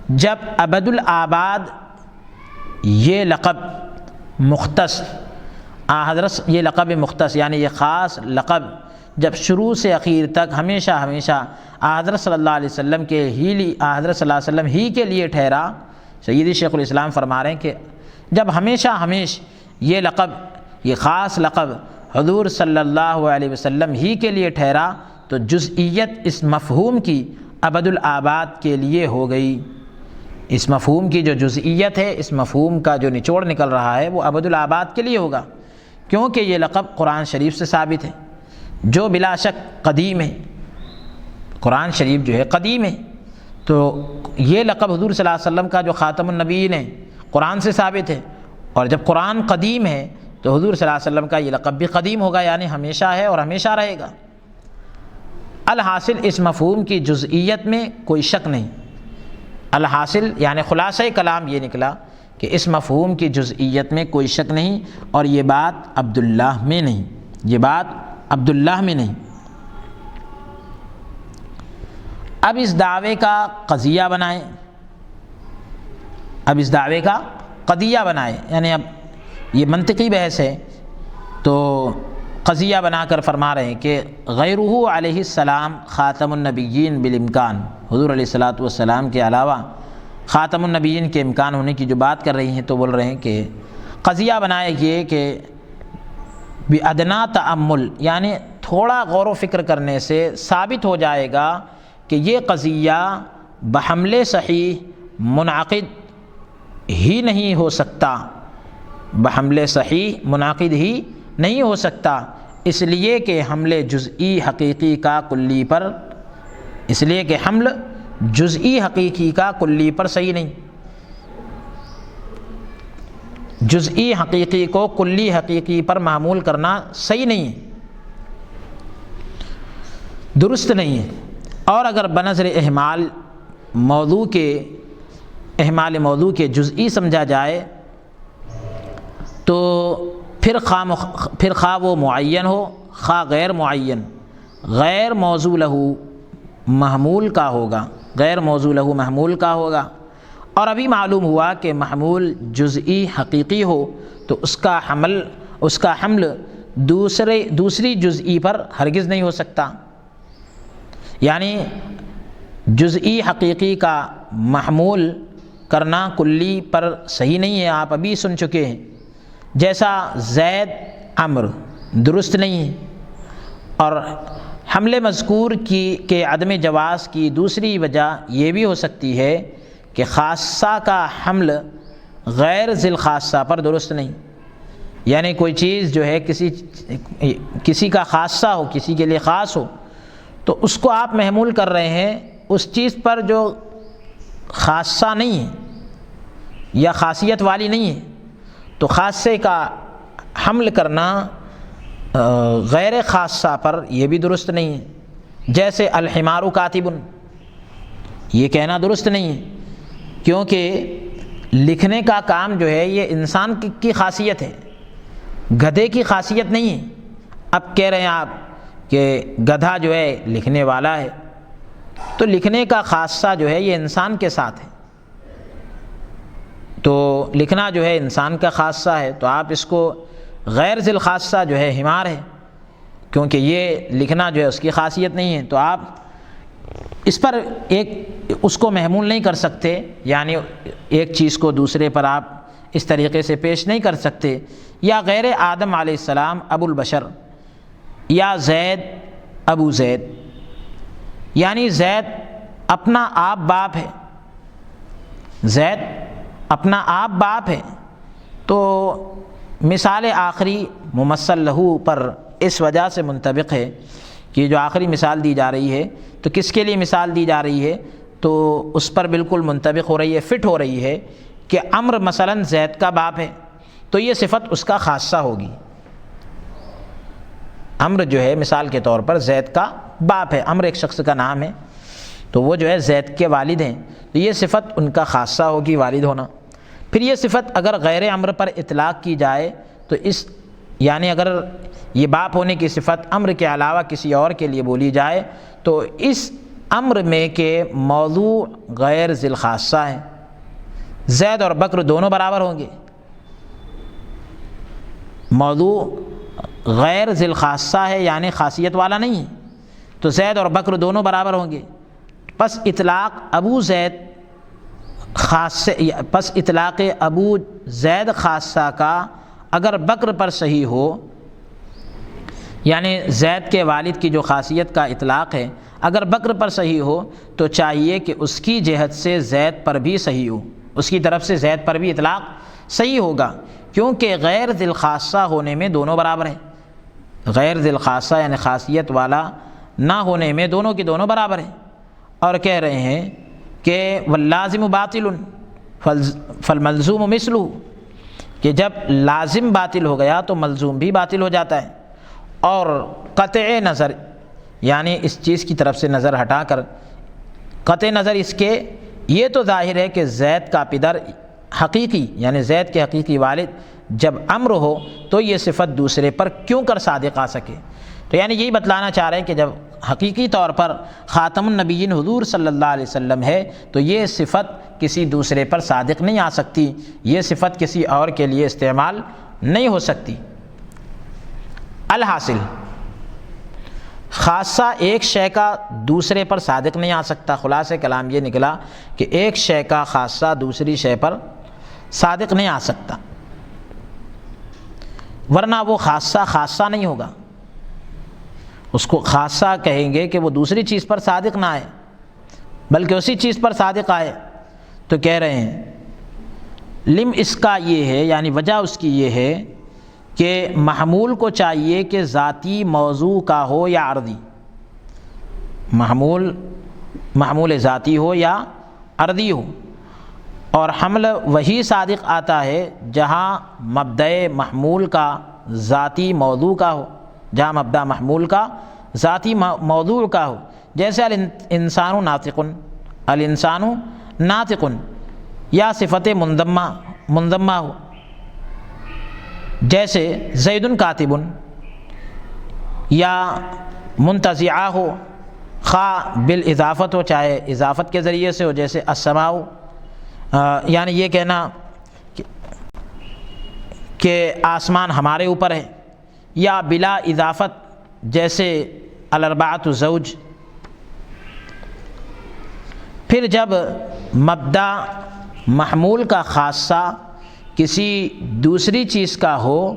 جب ابد الآباد یہ لقب مختص حضرت، یہ لقب مختص یعنی یہ خاص لقب جب شروع سے اخیر تک ہمیشہ حضرت صلی اللہ علیہ وسلم کے حضرت صلی اللہ علیہ وسلم ہی کے لیے ٹھہرا، سیدی شیخ الاسلام فرما رہے ہیں کہ جب ہمیشہ یہ لقب، یہ خاص لقب حضور صلی اللہ علیہ وسلم ہی کے لیے ٹھہرا، تو جزئیت اس مفہوم کی ابد الآباد کے لیے ہو گئی۔ اس مفہوم کی جو جزئیت ہے، اس مفہوم کا جو نچوڑ نکل رہا ہے، وہ ابد الآباد کے لیے ہوگا، کیونکہ یہ لقب قرآن شریف سے ثابت ہے جو بلا شک قدیم ہے۔ قرآن شریف جو ہے قدیم ہے، تو یہ لقب حضور صلی اللہ علیہ وسلم کا جو خاتم النبیین ہے قرآن سے ثابت ہے، اور جب قرآن قدیم ہے تو حضور صلی اللہ علیہ وسلم کا یہ لقب بھی قدیم ہوگا، یعنی ہمیشہ ہے اور ہمیشہ رہے گا۔ الحاصل اس مفہوم کی جزئیت میں کوئی شک نہیں۔ الحاصل یعنی خلاصہ کلام یہ نکلا کہ اس مفہوم کی جزئیت میں کوئی شک نہیں، اور یہ بات عبداللہ میں نہیں، یہ بات عبداللہ میں نہیں۔ اب اس دعوے کا قضیہ بنائیں، اب اس دعوے کا قضیہ بنائیں، یعنی اب یہ منطقی بحث ہے، تو قضیہ بنا کر فرما رہے ہیں کہ غیرہ علیہ السلام خاتم النبیین بالامکان، حضور علیہ الصلاۃ والسلام کے علاوہ خاتم النبیین کے امکان ہونے کی جو بات کر رہی ہیں، تو بول رہے ہیں کہ قضیہ بنائے یہ کہ بادنا تأمل، یعنی تھوڑا غور و فکر کرنے سے ثابت ہو جائے گا کہ یہ قضیہ بحمل صحیح منعقد ہی نہیں ہو سکتا، بحمل صحیح منعقد ہی نہیں ہو سکتا، اس لیے کہ حمل جزئی حقیقی کا کلی پر، اس لیے کہ حمل جزئی حقیقی کا کلی پر صحیح نہیں، جزئی حقیقی کو کلی حقیقی پر معمول کرنا صحیح نہیں ہے، درست نہیں ہے۔ اور اگر بنظر احمال موضوع کے جزئی سمجھا جائے تو پھر خواہ وہ معین ہو خواہ غیر معین، غیر موضوع لہو محمول کا ہوگا، غیر موضوع لہو محمول کا ہوگا۔ اور ابھی معلوم ہوا کہ محمول جزئی حقیقی ہو تو اس کا حمل دوسری جزئی پر ہرگز نہیں ہو سکتا، یعنی جزئی حقیقی کا محمول کرنا کلی پر صحیح نہیں ہے، آپ ابھی سن چکے ہیں، جیسا زید عمر درست نہیں ہے۔ اور حمل مذکور کے عدم جواز کی دوسری وجہ یہ بھی ہو سکتی ہے کہ خاصہ کا حمل غیر ذی الخاصہ پر درست نہیں، یعنی کوئی چیز جو ہے کسی کا خاصہ ہو، کسی کے لیے خاص ہو، تو اس کو آپ محمول کر رہے ہیں اس چیز پر جو خاصہ نہیں ہے یا خاصیت والی نہیں ہے، تو خاصے کا حمل کرنا غیر خاصہ پر یہ بھی درست نہیں ہے۔ جیسے الحمار کاتب، یہ کہنا درست نہیں ہے، کیونکہ لکھنے کا کام جو ہے یہ انسان کی خاصیت ہے، گدھے کی خاصیت نہیں ہے۔ اب کہہ رہے ہیں آپ کہ گدھا جو ہے لکھنے والا ہے، تو لکھنے کا خاصہ جو ہے یہ انسان کے ساتھ ہے، تو لکھنا جو ہے انسان کا خاصہ ہے، تو آپ اس کو غیر ذی الخاصہ جو ہے حمار ہے، کیونکہ یہ لکھنا جو ہے اس کی خاصیت نہیں ہے، تو آپ اس پر اس کو محمول نہیں کر سکتے، یعنی ایک چیز کو دوسرے پر آپ اس طریقے سے پیش نہیں کر سکتے۔ یا غیر آدم علیہ السلام ابو البشر، یا زید ابو زید، یعنی زید اپنا آپ باپ ہے، زید اپنا آپ باپ ہے، تو مثال آخری ممثل لہو پر اس وجہ سے منطبق ہے کہ جو آخری مثال دی جا رہی ہے تو کس کے لیے مثال دی جا رہی ہے، تو اس پر بالکل منطبق ہو رہی ہے، فٹ ہو رہی ہے کہ عمر مثلا زید کا باپ ہے، تو یہ صفت اس کا خاصہ ہوگی۔ عمر جو ہے مثال کے طور پر زید کا باپ ہے، عمر ایک شخص کا نام ہے، تو وہ جو ہے زید کے والد ہیں، تو یہ صفت ان کا خاصہ ہوگی، والد ہونا۔ پھر یہ صفت اگر غیر عمر پر اطلاق کی جائے تو یعنی اگر یہ باپ ہونے کی صفت عمر کے علاوہ کسی اور کے لیے بولی جائے تو اس امر میں کہ موضوع غیر ذی الخاصہ ہے، زید اور بکر دونوں برابر ہوں گے، موضوع غیر ذی الخاصہ ہے یعنی خاصیت والا نہیں ہے، تو زید اور بکر دونوں برابر ہوں گے۔ پس اطلاق ابو زید خاصہ کا اگر بکر پر صحیح ہو، یعنی زید کے والد کی جو خاصیت کا اطلاق ہے، اگر بکر پر صحیح ہو تو چاہیے کہ اس کی جہت سے زید پر بھی صحیح ہو، اس کی طرف سے زید پر بھی اطلاق صحیح ہوگا، کیونکہ غیر ذی الخاصہ ہونے میں دونوں برابر ہیں۔ غیر ذی الخاصہ یعنی خاصیت والا نہ ہونے میں دونوں کی دونوں برابر ہیں، اور کہہ رہے ہیں کہ واللازم باطل فالملزوم مثلہ، کہ جب لازم باطل ہو گیا تو ملزوم بھی باطل ہو جاتا ہے۔ اور قطع نظر یعنی اس چیز کی طرف سے نظر ہٹا کر، قطع نظر اس کے یہ تو ظاہر ہے کہ زید کا پدر حقیقی یعنی زید کے حقیقی والد جب امر ہو تو یہ صفت دوسرے پر کیوں کر صادق آ سکے، تو یعنی یہی بتلانا چاہ رہے ہیں کہ جب حقیقی طور پر خاتم النبیین حضور صلی اللہ علیہ وسلم ہے تو یہ صفت کسی دوسرے پر صادق نہیں آ سکتی، یہ صفت کسی اور کے لیے استعمال نہیں ہو سکتی۔ الحاصل خاصہ ایک شے کا دوسرے پر صادق نہیں آ سکتا۔ خلاصہ کلام یہ نکلا کہ ایک شے کا خاصہ دوسری شے پر صادق نہیں آ سکتا، ورنہ وہ خاصہ نہیں ہوگا۔ اس کو خاصہ کہیں گے کہ وہ دوسری چیز پر صادق نہ آئے بلکہ اسی چیز پر صادق آئے، تو کہہ رہے ہیں لم اس کا یہ ہے یعنی وجہ اس کی یہ ہے کہ محمول کو چاہیے کہ ذاتی موضوع کا ہو یا عرضی، محمول ذاتی ہو یا عرضی ہو، اور حمل وہی صادق آتا ہے جہاں مبدأ محمول کا ذاتی موضوع کا ہو، جہاں مبدأ محمول کا ذاتی موضوع کا ہو، جیسے الانسان ناطق یا صفت منضمہ ہو، جیسے زید کاتب یا منتزعہ ہو، خواہ بالاضافت ہو چاہے اضافت کے ذریعے سے ہو، جیسے السماء، یعنی یہ کہنا کہ آسمان ہمارے اوپر ہے، یا بلا اضافت جیسے الاربعۃ زوج۔ پھر جب مبدأ محمول کا خاصہ کسی دوسری چیز کا ہو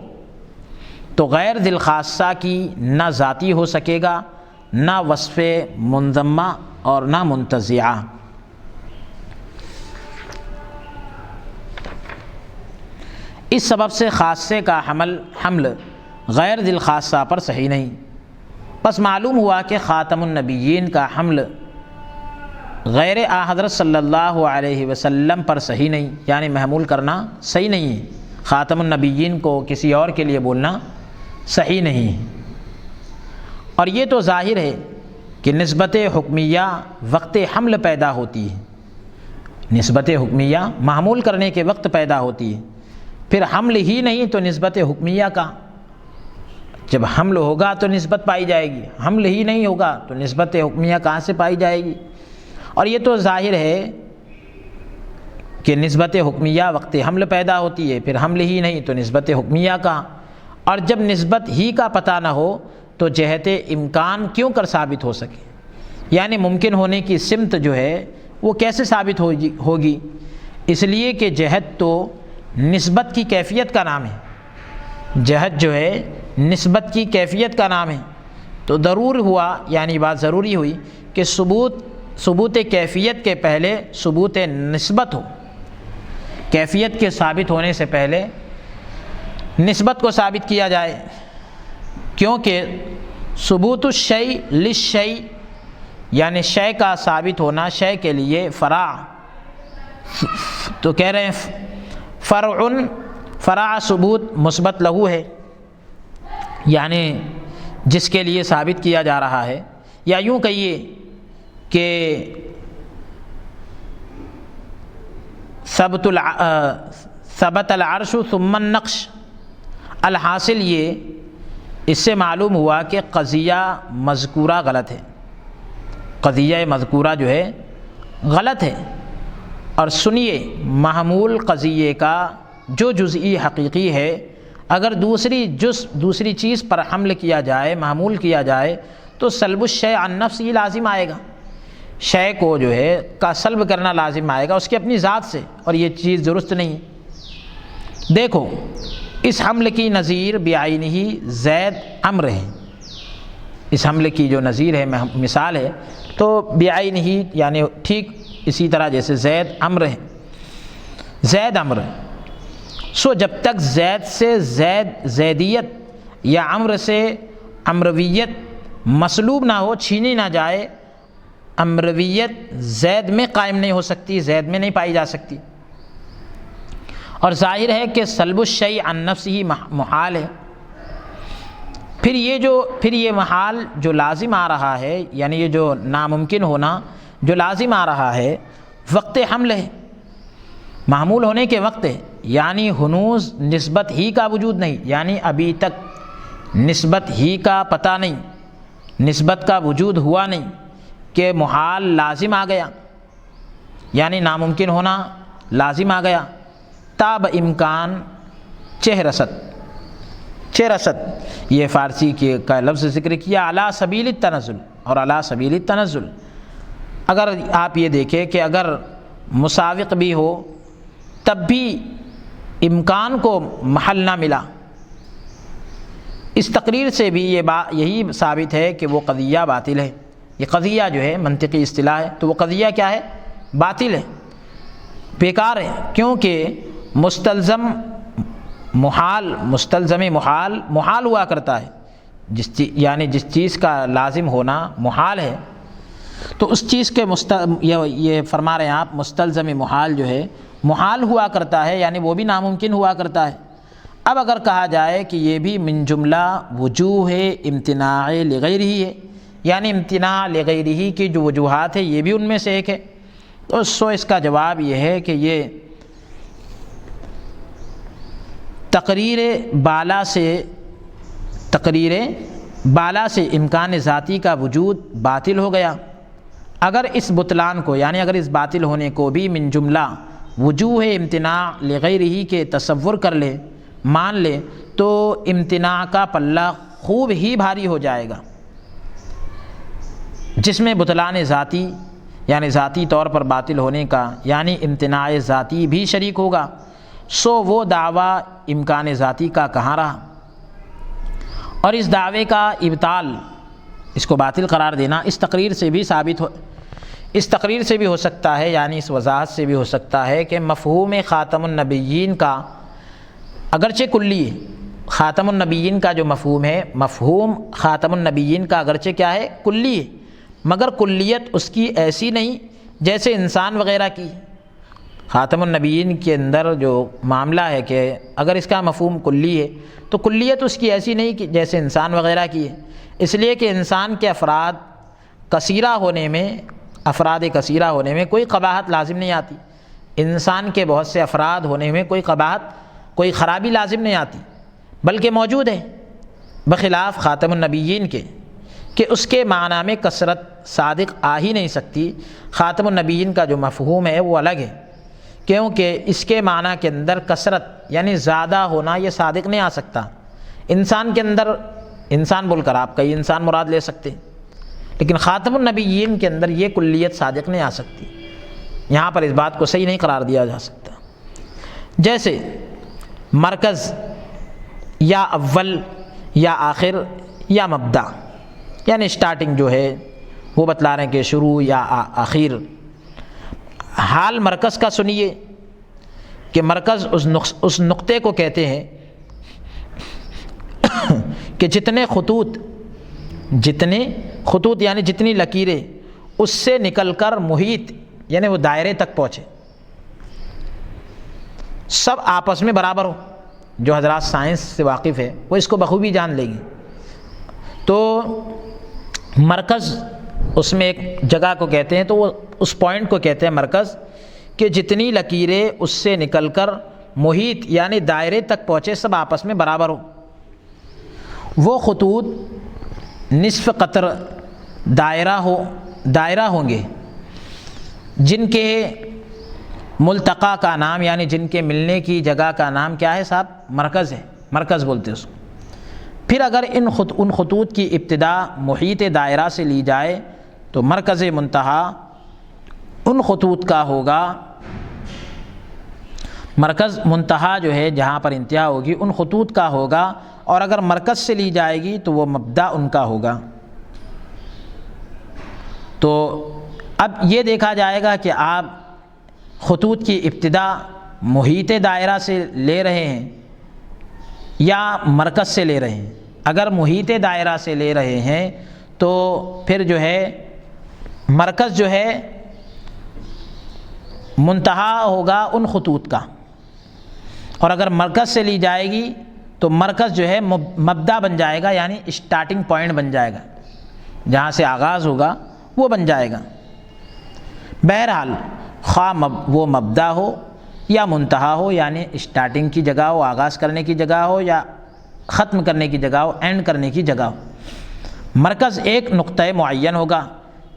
تو غیر ذی الخاصہ کی نہ ذاتی ہو سکے گا، نہ وصف منضمہ اور نہ منتزعہ۔ اس سبب سے خاصے کا حمل غیر ذی الخاصہ پر صحیح نہیں۔ بس معلوم ہوا کہ خاتم النبیین کا حمل غیر حضرت صلی اللہ علیہ وسلم پر صحیح نہیں، یعنی محمول کرنا صحیح نہیں ہے، خاتم النبیین کو کسی اور کے لیے بولنا صحیح نہیں ہے۔ اور یہ تو ظاہر ہے کہ نسبت حکمیہ وقت حمل پیدا ہوتی ہے، نسبت حکمیہ محمول کرنے کے وقت پیدا ہوتی ہے، پھر حمل ہی نہیں تو نسبت حکمیہ کا، جب حمل ہوگا تو نسبت پائی جائے گی، حمل ہی نہیں ہوگا تو نسبت حکمیہ کہاں سے پائی جائے گی؟ اور یہ تو ظاہر ہے کہ نسبت حکمیہ وقت حمل پیدا ہوتی ہے، پھر حمل ہی نہیں تو نسبت حکمیہ کا، اور جب نسبت ہی کا پتہ نہ ہو تو جہت امکان کیوں کر ثابت ہو سکے، یعنی ممکن ہونے کی سمت جو ہے وہ کیسے ثابت ہوگی؟ اس لیے کہ جہت تو نسبت کی کیفیت کا نام ہے، جہت جو ہے نسبت کی کیفیت کا نام ہے، تو ضرور ہوا یعنی بات ضروری ہوئی کہ ثبوت کیفیت کے پہلے ثبوت نسبت ہو، کیفیت کے ثابت ہونے سے پہلے نسبت کو ثابت کیا جائے، کیونکہ ثبوت الشیء للشیء یعنی شے کا ثابت ہونا شے کے لیے فرع، تو کہہ رہے ہیں فرع ثبوت مثبت لہو ہے، یعنی جس کے لیے ثابت کیا جا رہا ہے، یا یوں کہیے کہ ثبت العرش ثم النقش۔ الحاصل یہ اس سے معلوم ہوا کہ قضیہ مذکورہ غلط ہے، قضیہ مذکورہ جو ہے غلط ہے۔ اور سنیے، محمول قضیے کا جو جزئی حقیقی ہے اگر دوسری چیز پر حمل کیا جائے، محمول کیا جائے، تو سلب الشیء عن نفس ہی لازم آئے گا، شے کو جو ہے کا سلب کرنا لازم آئے گا اس کی اپنی ذات سے، اور یہ چیز درست نہیں۔ دیکھو اس حمل کی نظیر بعینہ زید امر ہے، اس حملے کی جو نظیر ہے مثال ہے، تو بعین ہی یعنی ٹھیک اسی طرح جیسے زید امر ہے، زید امر ہے، سو جب تک زید سے زیدیت یا امر سے امرویت مسلوب نہ ہو، چھینی نہ جائے، امرویت زید میں قائم نہیں ہو سکتی، زید میں نہیں پائی جا سکتی۔ اور ظاہر ہے کہ سلب الشیء عن نفس ہی محال ہے۔ پھر یہ محال جو لازم آ رہا ہے، یعنی یہ جو ناممکن ہونا جو لازم آ رہا ہے، وقت حمل ہے، معمول ہونے کے وقت ہے، یعنی ہنوز نسبت ہی کا وجود نہیں، یعنی ابھی تک نسبت ہی کا پتہ نہیں، نسبت کا وجود ہوا نہیں کہ محال لازم آ گیا، یعنی ناممکن ہونا لازم آ گیا۔ تاب امکان چہ رسد یہ فارسی کا لفظ ذکر کیا، علی سبیل التنزل اور علی سبیل التنزل۔ اگر آپ یہ دیکھیں کہ اگر مساوق بھی ہو تب بھی امکان کو محل نہ ملا، اس تقریر سے بھی یہی ثابت ہے کہ وہ قضیہ باطل ہے۔ یہ قضیہ جو ہے منطقی اصطلاح ہے، تو وہ قضیہ کیا ہے؟ باطل ہے، بیکار ہے، کیونکہ مستلزم محال ہوا کرتا ہے، یعنی جس چیز کا لازم ہونا محال ہے، تو اس چیز کے یہ فرما رہے ہیں آپ مستلزم محال جو ہے محال ہوا کرتا ہے، یعنی وہ بھی ناممکن ہوا کرتا ہے۔ اب اگر کہا جائے کہ یہ بھی من جملہ وجوہ امتناع لغیرہ ہے، یعنی امتناع لغیرہ کی جو وجوہات ہے یہ بھی ان میں سے ایک ہے، تو اس کا جواب یہ ہے کہ یہ تقریر بالا سے امکان ذاتی کا وجود باطل ہو گیا۔ اگر اس بطلان کو، یعنی اگر اس باطل ہونے کو بھی من جملہ وجوہ امتناع لغیرہ کے تصور کر لے، مان لے، تو امتناع کا پلہ خوب ہی بھاری ہو جائے گا، جس میں بطلان ذاتی یعنی ذاتی طور پر باطل ہونے کا یعنی امتناع ذاتی بھی شریک ہوگا، سو وہ دعویٰ امکان ذاتی کا کہاں رہا؟ اور اس دعوے کا ابطال، اس کو باطل قرار دینا اس تقریر سے بھی ہو سکتا ہے، یعنی اس وضاحت سے بھی ہو سکتا ہے کہ مفہوم خاتم النبیین کا اگرچہ کلی ہے، خاتم النبیین کا جو مفہوم ہے، مفہوم خاتم النبیین کا اگرچہ کیا ہے؟ کلی ہے، مگر کلیت اس کی ایسی نہیں جیسے انسان وغیرہ کی۔ خاتم النبیین کے اندر جو معاملہ ہے کہ اگر اس کا مفہوم کلی ہے تو کلیت اس کی ایسی نہیں کہ جیسے انسان وغیرہ کی ہے، اس لیے کہ انسان کے افراد کثیرہ ہونے میں کوئی قباحت لازم نہیں آتی، انسان کے بہت سے افراد ہونے میں کوئی خرابی لازم نہیں آتی، بلکہ موجود ہے، بخلاف خاتم النبیین کے کہ اس کے معنی میں کثرت صادق آ ہی نہیں سکتی۔ خاتم النبیین کا جو مفہوم ہے وہ الگ ہے، کیونکہ اس کے معنی کے اندر کثرت یعنی زیادہ ہونا یہ صادق نہیں آ سکتا۔ انسان کے اندر انسان بول کر آپ کئی انسان مراد لے سکتے، لیکن خاتم النبیین کے اندر یہ کلیت صادق نہیں آ سکتی، یہاں پر اس بات کو صحیح نہیں قرار دیا جا سکتا۔ جیسے مرکز یا اول یا آخر یا مبدا، یعنی سٹارٹنگ جو ہے وہ بتلا رہے ہیں کہ شروع یا آخر۔ حال مرکز کا سنیے کہ مرکز اس نقطے کو کہتے ہیں کہ جتنے خطوط یعنی جتنی لکیریں اس سے نکل کر محیط یعنی وہ دائرے تک پہنچے، سب آپس میں برابر ہو۔ جو حضرات سائنس سے واقف ہے وہ اس کو بخوبی جان لیں گے۔ تو مرکز اس میں ایک جگہ کو کہتے ہیں، تو وہ اس پوائنٹ کو کہتے ہیں مرکز، کہ جتنی لکیریں اس سے نکل کر محیط یعنی دائرے تک پہنچے، سب آپس میں برابر ہو۔ وہ خطوط نصف قطر دائرہ ہوں گے جن کے ملتقا کا نام یعنی جن کے ملنے کی جگہ کا نام کیا ہے صاحب؟ مرکز ہے، مرکز بولتے ہیں اس کو۔ پھر اگر ان خطوط کی ابتدا محیط دائرہ سے لی جائے تو مرکز منتہا ان خطوط کا ہوگا، مرکز منتہا جو ہے جہاں پر انتہا ہوگی ان خطوط کا ہوگا، اور اگر مرکز سے لی جائے گی تو وہ مبدا ان کا ہوگا۔ تو اب یہ دیکھا جائے گا کہ آپ خطوط کی ابتدا محیط دائرہ سے لے رہے ہیں یا مرکز سے لے رہے ہیں۔ اگر محیط دائرہ سے لے رہے ہیں تو پھر جو ہے مرکز جو ہے منتہا ہوگا ان خطوط کا، اور اگر مرکز سے لی جائے گی تو مرکز جو ہے مبدا بن جائے گا، یعنی اسٹارٹنگ پوائنٹ بن جائے گا، جہاں سے آغاز ہوگا وہ بن جائے گا۔ بہرحال خواہ وہ مبدا ہو یا منتہا ہو، یعنی اسٹارٹنگ کی جگہ ہو، آغاز کرنے کی جگہ ہو، یا ختم کرنے کی جگہ ہو، اینڈ کرنے کی جگہ ہو، مرکز ایک نقطہ معین ہوگا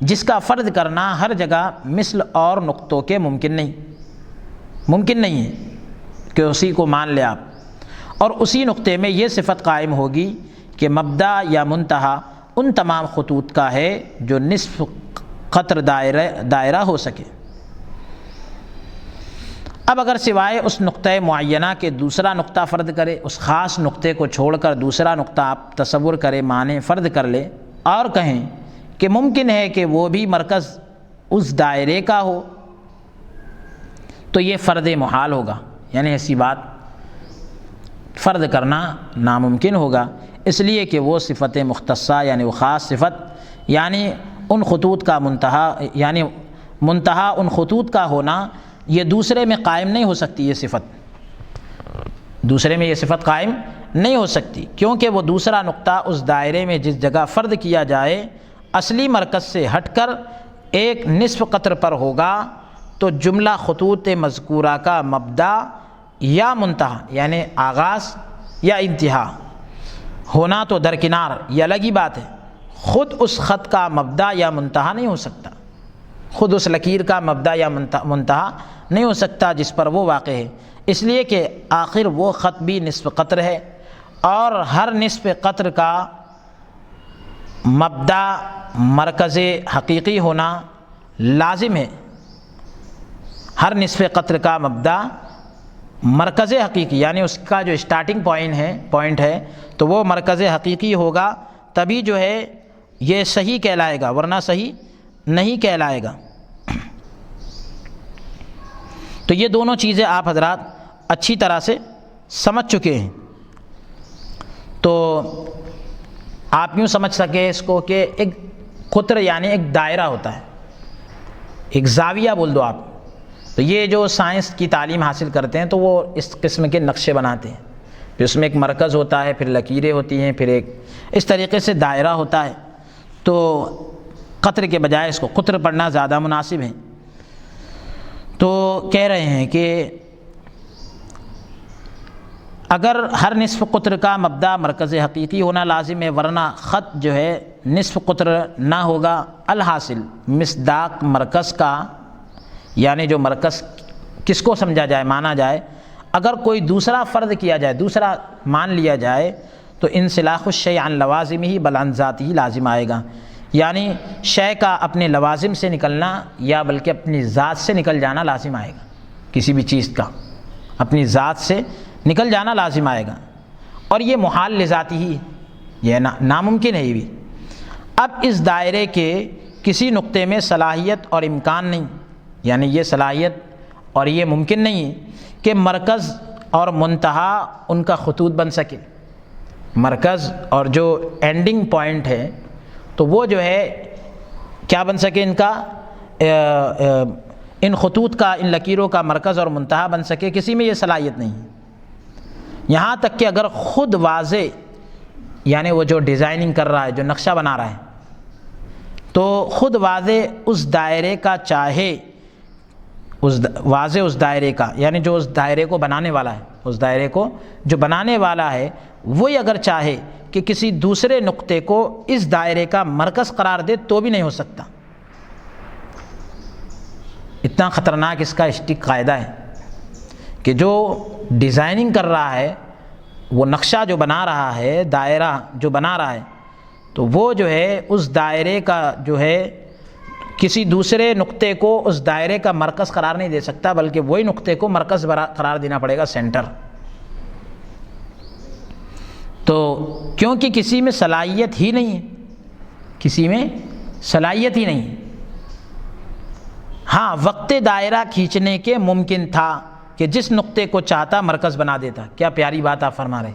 جس کا فرض کرنا ہر جگہ مثل اور نقطوں کے ممکن نہیں ہے کہ اسی کو مان لے آپ، اور اسی نقطے میں یہ صفت قائم ہوگی کہ مبدا یا منتہا ان تمام خطوط کا ہے جو نصف قطر دائرہ ہو سکے۔ اب اگر سوائے اس نقطہ معینہ کے دوسرا نقطہ فرض کرے، اس خاص نقطے کو چھوڑ کر دوسرا نقطہ آپ تصور کرے، معنی فرض کر لے اور کہیں کہ ممکن ہے کہ وہ بھی مرکز اس دائرے کا ہو، تو یہ فرض محال ہوگا، یعنی ایسی بات فرض کرنا ناممکن ہوگا، اس لیے کہ وہ صفت مختصہ یعنی وہ خاص صفت، یعنی ان خطوط کا منتہا ان خطوط کا ہونا، یہ دوسرے میں قائم نہیں ہو سکتی، یہ صفت دوسرے میں یہ صفت قائم نہیں ہو سکتی، کیونکہ وہ دوسرا نقطہ اس دائرے میں جس جگہ فرض کیا جائے اصلی مرکز سے ہٹ کر ایک نصف قطر پر ہوگا، تو جملہ خطوط مذکورہ کا مبدا یا منتہا یعنی آغاز یا انتہا ہونا تو درکنار، یہ الگ ہی بات ہے، خود اس خط کا مبدا یا منتہا نہیں ہو سکتا، خود اس لکیر کا مبدا یا منتہا نہیں ہو سکتا جس پر وہ واقع ہے، اس لیے کہ آخر وہ خط بھی نصف قطر ہے، اور ہر نصف قطر کا مبدا مرکز حقیقی ہونا لازم ہے، ہر نصف قطر کا مبدا مرکز حقیقی یعنی اس کا جو اسٹارٹنگ پوائنٹ ہے تو وہ مرکز حقیقی ہوگا، تبھی جو ہے یہ صحیح کہلائے گا، ورنہ صحیح نہیں کہلائے گا۔ تو یہ دونوں چیزیں آپ حضرات اچھی طرح سے سمجھ چکے ہیں، تو آپ یوں سمجھ سکے اس کو کہ ایک قطر یعنی ایک دائرہ ہوتا ہے، ایک زاویہ بول دو آپ، تو یہ جو سائنس کی تعلیم حاصل کرتے ہیں تو وہ اس قسم کے نقشے بناتے ہیں، پھر اس میں ایک مرکز ہوتا ہے، پھر لکیریں ہوتی ہیں، پھر ایک اس طریقے سے دائرہ ہوتا ہے، تو قطر کے بجائے اس کو قطر پڑھنا زیادہ مناسب ہے۔ تو کہہ رہے ہیں کہ اگر ہر نصف قطر کا مبدا مرکز حقیقی ہونا لازم ہے، ورنہ خط جو ہے نصف قطر نہ ہوگا، الحاصل مصداق مرکز کا یعنی جو مرکز کس کو سمجھا جائے، مانا جائے، اگر کوئی دوسرا فرض کیا جائے، دوسرا مان لیا جائے تو انسلاخ الشیء عن لوازمہ بل عن ذاتہ لازم آئے گا، یعنی شے کا اپنے لوازم سے نکلنا یا بلکہ اپنی ذات سے نکل جانا لازم آئے گا، کسی بھی چیز کا اپنی ذات سے نکل جانا لازم آئے گا، اور یہ محال لذاتی ہی، یہ ناممکن ہے یہ بھی۔ اب اس دائرے کے کسی نقطے میں صلاحیت اور امکان نہیں، یعنی یہ صلاحیت اور یہ ممکن نہیں کہ مرکز اور منتہا ان کا خطوط بن سکے، مرکز اور جو اینڈنگ پوائنٹ ہے تو وہ جو ہے کیا بن سکے، ان کا ان خطوط کا، ان لکیروں کا مرکز اور منتہا بن سکے، کسی میں یہ صلاحیت نہیں۔ یہاں تک کہ اگر خود واضح یعنی وہ جو ڈیزائننگ کر رہا ہے، جو نقشہ بنا رہا ہے، تو خود واضح اس دائرے کا چاہے، واضح اس دائرے کا یعنی جو اس دائرے کو بنانے والا ہے، اس دائرے کو جو بنانے والا ہے وہی اگر چاہے کہ کسی دوسرے نقطے کو اس دائرے کا مرکز قرار دے تو بھی نہیں ہو سکتا۔ اتنا خطرناک اس کا اسٹک قاعدہ ہے کہ جو ڈیزائننگ کر رہا ہے، وہ نقشہ جو بنا رہا ہے، دائرہ جو بنا رہا ہے، تو وہ جو ہے اس دائرے کا جو ہے کسی دوسرے نقطے کو اس دائرے کا مرکز قرار نہیں دے سکتا، بلکہ وہی نقطے کو مرکز قرار دینا پڑے گا، سینٹر۔ تو کیونکہ کسی میں صلاحیت ہی نہیں ہے، کسی میں صلاحیت ہی نہیں ہے، ہاں وقت دائرہ کھینچنے کے ممکن تھا کہ جس نقطے کو چاہتا مرکز بنا دیتا. کیا پیاری بات آپ فرما رہے.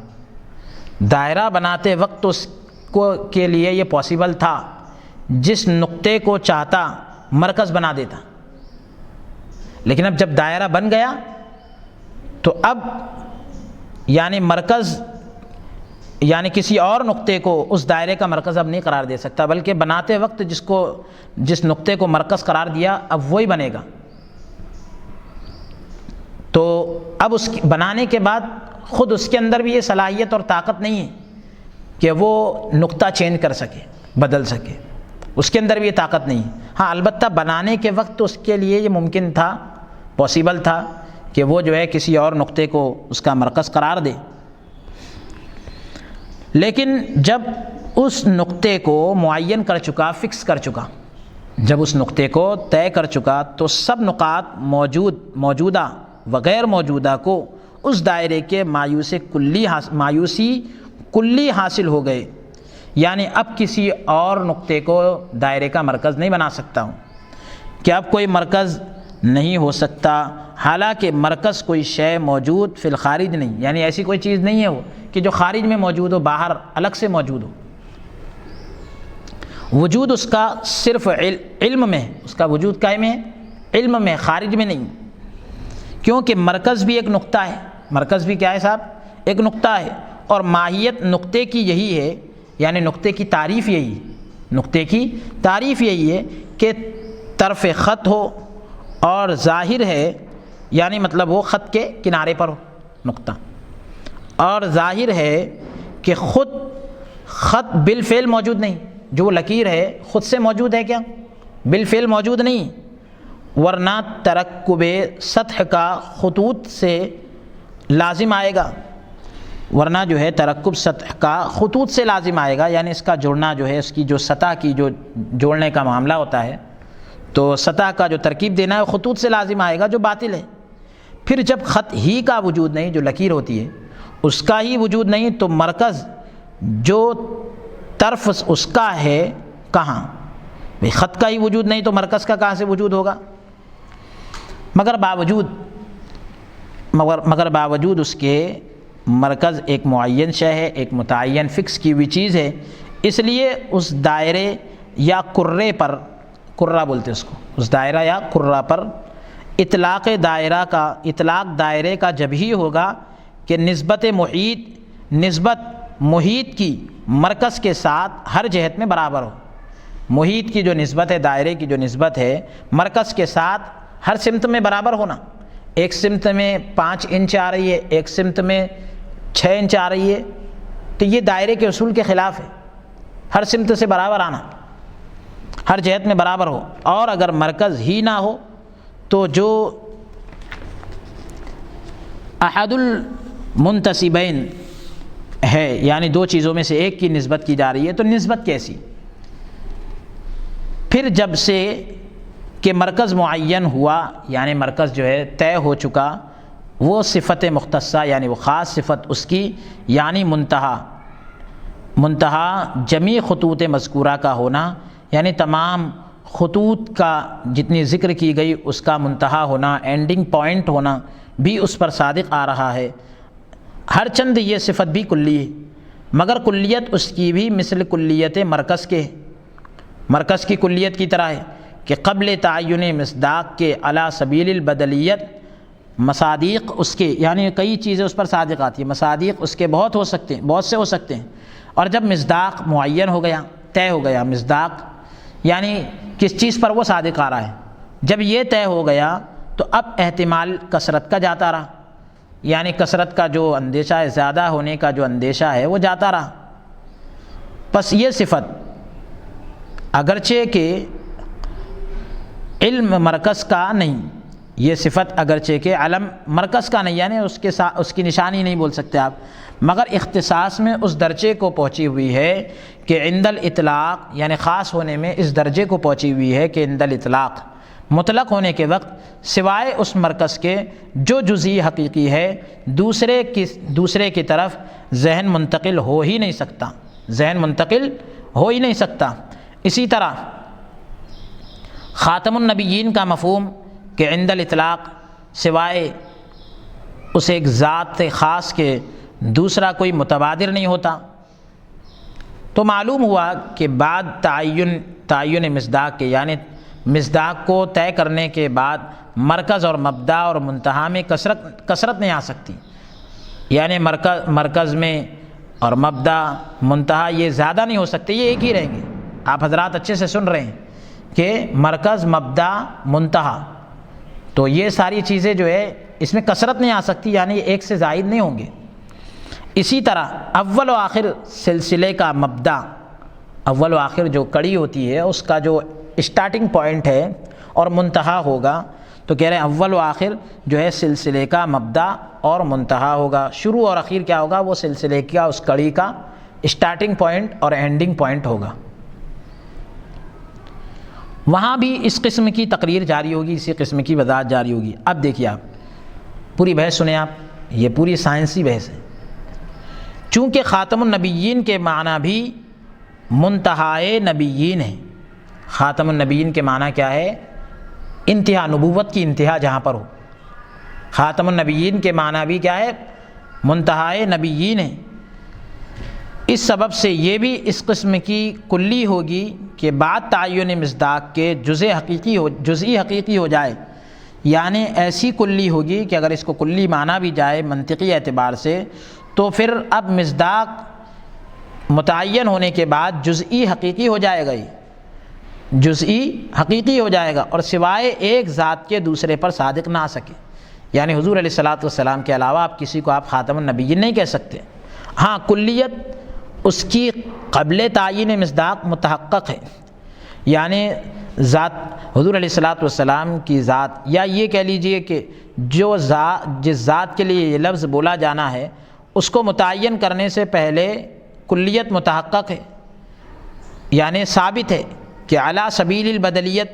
دائرہ بناتے وقت اس کو کے لیے یہ پاسبل تھا جس نقطے کو چاہتا مرکز بنا دیتا. لیکن اب جب دائرہ بن گیا تو اب یعنی مرکز یعنی کسی اور نقطے کو اس دائرے کا مرکز اب نہیں قرار دے سکتا، بلکہ بناتے وقت جس نقطے کو مرکز قرار دیا اب وہی بنے گا. تو اب اس بنانے کے بعد خود اس کے اندر بھی یہ صلاحیت اور طاقت نہیں ہے کہ وہ نقطہ چینج کر سکے، بدل سکے. اس کے اندر بھی یہ طاقت نہیں ہے. ہاں البتہ بنانے کے وقت اس کے لیے یہ ممکن تھا، پاسبل تھا کہ وہ جو ہے کسی اور نقطے کو اس کا مرکز قرار دے. لیکن جب اس نقطے کو معین کر چکا، فکس کر چکا، جب اس نقطے کو طے کر چکا تو سب نقاط موجودہ و غیر موجودہ کو اس دائرے کے مایوسی کلی حاصل ہو گئے. یعنی اب کسی اور نقطے کو دائرے کا مرکز نہیں بنا سکتا ہوں کہ اب کوئی مرکز نہیں ہو سکتا، حالانکہ مرکز کوئی شے موجود فی الخارج نہیں، یعنی ایسی کوئی چیز نہیں ہے وہ کہ جو خارج میں موجود ہو، باہر الگ سے موجود ہو. وجود اس کا صرف علم میں، اس کا وجود قائم ہے علم میں، خارج میں نہیں. کیونکہ مرکز بھی ایک نقطہ ہے. مرکز بھی کیا ہے صاحب؟ ایک نقطہ ہے. اور ماہیت نقطے کی یہی ہے، یعنی نقطے کی تعریف یہی ہے، نقطے کی تعریف یہی ہے کہ طرف خط ہو اور ظاہر ہے، یعنی مطلب وہ خط کے کنارے پر ہو نقطہ، اور ظاہر ہے کہ خود خط بالفعل موجود نہیں. جو لکیر ہے خود سے موجود ہے کیا؟ بالفعل موجود نہیں. ورنہ ترکب سطح کا خطوط سے لازم آئے گا، ورنہ جو ہے ترکب سطح کا خطوط سے لازم آئے گا. یعنی اس کا جوڑنا جو ہے، اس کی جو سطح کی جو جوڑنے کا معاملہ ہوتا ہے تو سطح کا جو ترکیب دینا ہے خطوط سے لازم آئے گا، جو باطل ہے. پھر جب خط ہی کا وجود نہیں، جو لکیر ہوتی ہے اس کا ہی وجود نہیں، تو مرکز جو طرف اس کا ہے کہاں؟ بھئی خط کا ہی وجود نہیں تو مرکز کا کہاں سے وجود ہوگا؟ مگر باوجود اس کے مرکز ایک معین شے ہے، ایک متعین فکس کی ہوئی چیز ہے. اس لیے اس دائرے یا کرے پر، کرہ بولتے اس کو، اس دائرہ یا کرہ پر اطلاق دائرے کا جب ہی ہوگا کہ نسبت محیط کی مرکز کے ساتھ ہر جہت میں برابر ہو. محیط کی جو نسبت ہے، دائرے کی جو نسبت ہے مرکز کے ساتھ ہر سمت میں برابر ہونا. ایک سمت میں 5 انچ آ رہی ہے، ایک سمت میں 6 انچ آ رہی ہے، تو یہ دائرے کے اصول کے خلاف ہے. ہر سمت سے برابر آنا، ہر جہت میں برابر ہو. اور اگر مرکز ہی نہ ہو تو جو احد المنتسبین ہے، یعنی دو چیزوں میں سے ایک کی نسبت کی جا رہی ہے، تو نسبت کیسی؟ پھر جب سے کہ مرکز معین ہوا، یعنی مرکز جو ہے طے ہو چکا، وہ صفت مختصہ یعنی وہ خاص صفت اس کی، یعنی منتہا جمیع خطوط مذکورہ کا ہونا، یعنی تمام خطوط کا جتنی ذکر کی گئی اس کا منتہا ہونا، اینڈنگ پوائنٹ ہونا بھی اس پر صادق آ رہا ہے. ہر چند یہ صفت بھی کلی ہے، مگر کلیت اس کی بھی مثل کلیت مرکز کے، مرکز کی کلیت کی طرح ہے کہ قبل تعین مصداق کے علی سبیل البدلیت مصادیق اس کے، یعنی کئی چیزیں اس پر صادق آتی ہیں، مصادیق اس کے بہت ہو سکتے ہیں، بہت سے ہو سکتے ہیں. اور جب مصداق معین ہو گیا، طے ہو گیا، مصداق یعنی کس چیز پر وہ صادق آ رہا ہے، جب یہ طے ہو گیا تو اب احتمال کثرت کا جاتا رہا، یعنی کثرت کا جو اندیشہ ہے، زیادہ ہونے کا جو اندیشہ ہے وہ جاتا رہا. پس یہ صفت اگرچہ کہ علم مرکز کا نہیں، یہ صفت اگرچہ کہ علم مرکز کا نہیں، یعنی اس کی نشانی نہیں بول سکتے آپ، مگر اختصاص میں اس درجے کو پہنچی ہوئی ہے کہ عند الاطلاق، یعنی خاص ہونے میں اس درجے کو پہنچی ہوئی ہے کہ عند الاطلاق، مطلق ہونے کے وقت سوائے اس مرکز کے جو جزئی حقیقی ہے دوسرے کی طرف ذہن منتقل ہو ہی نہیں سکتا، ذہن منتقل ہو ہی نہیں سکتا. اسی طرح خاتم النبیین کا مفہوم کہ عند الاطلاق سوائے اس ایک ذات خاص کے دوسرا کوئی متبادر نہیں ہوتا، تو معلوم ہوا کہ بعد تعین مصداق کے، یعنی مصداق کو طے کرنے کے بعد مرکز اور مبدا اور منتہا میں کثرت نہیں آ سکتی، یعنی مرکز میں اور مبدا منتہا یہ زیادہ نہیں ہو سکتے، یہ ایک ہی رہیں گے۔ آپ حضرات اچھے سے سن رہے ہیں کہ مرکز، مبدا، منتہا، تو یہ ساری چیزیں جو ہے اس میں کثرت نہیں آ سکتی، یعنی ایک سے زائد نہیں ہوں گے۔ اسی طرح اول و آخر سلسلے کا مبدا، اول و آخر جو کڑی ہوتی ہے اس کا جو اسٹارٹنگ پوائنٹ ہے اور منتہا ہوگا، تو کہہ رہے ہیں اول و آخر جو ہے سلسلے کا مبدا اور منتہا ہوگا۔ شروع اور اخیر کیا ہوگا؟ وہ سلسلے کا، اس کڑی کا اسٹارٹنگ پوائنٹ اور اینڈنگ پوائنٹ ہوگا۔ وہاں بھی اس قسم کی تقریر جاری ہوگی، اسی قسم کی وضاحت جاری ہوگی۔ اب دیکھیے آپ پوری بحث سنیں، آپ یہ پوری سائنسی بحث ہے۔ چونکہ خاتم النبیین کے معنی بھی منتہائے نبیین ہے۔ خاتم النبیین کے معنی کیا ہے؟ انتہا، نبوت کی انتہا جہاں پر ہو۔ خاتم النبیین کے معنی بھی کیا ہے؟ منتہائے نبیین ہے۔ اس سبب سے یہ بھی اس قسم کی کلی ہوگی کہ بعد تعین مصداق کے جزئی حقیقی ہو جائے، یعنی ایسی کلی ہوگی کہ اگر اس کو کلی مانا بھی جائے منطقی اعتبار سے، تو پھر اب مصداق متعین ہونے کے بعد جزئی حقیقی ہو جائے گا، جزئی حقیقی ہو جائے گا، اور سوائے ایک ذات کے دوسرے پر صادق نہ آ سکے۔ یعنی حضور علیہ الصلاۃ والسلام کے علاوہ آپ کسی کو آپ خاتم النبیین نہیں کہہ سکتے۔ ہاں کلیت اس کی قبل تعین مصداق متحقق ہے، یعنی ذات حضور علیہ الصلاۃ والسلام کی ذات، یا یہ کہہ لیجئے کہ جس ذات کے لیے یہ لفظ بولا جانا ہے اس کو متعین کرنے سے پہلے کلیت متحقق ہے، یعنی ثابت ہے کہ علی سبیل البدلیت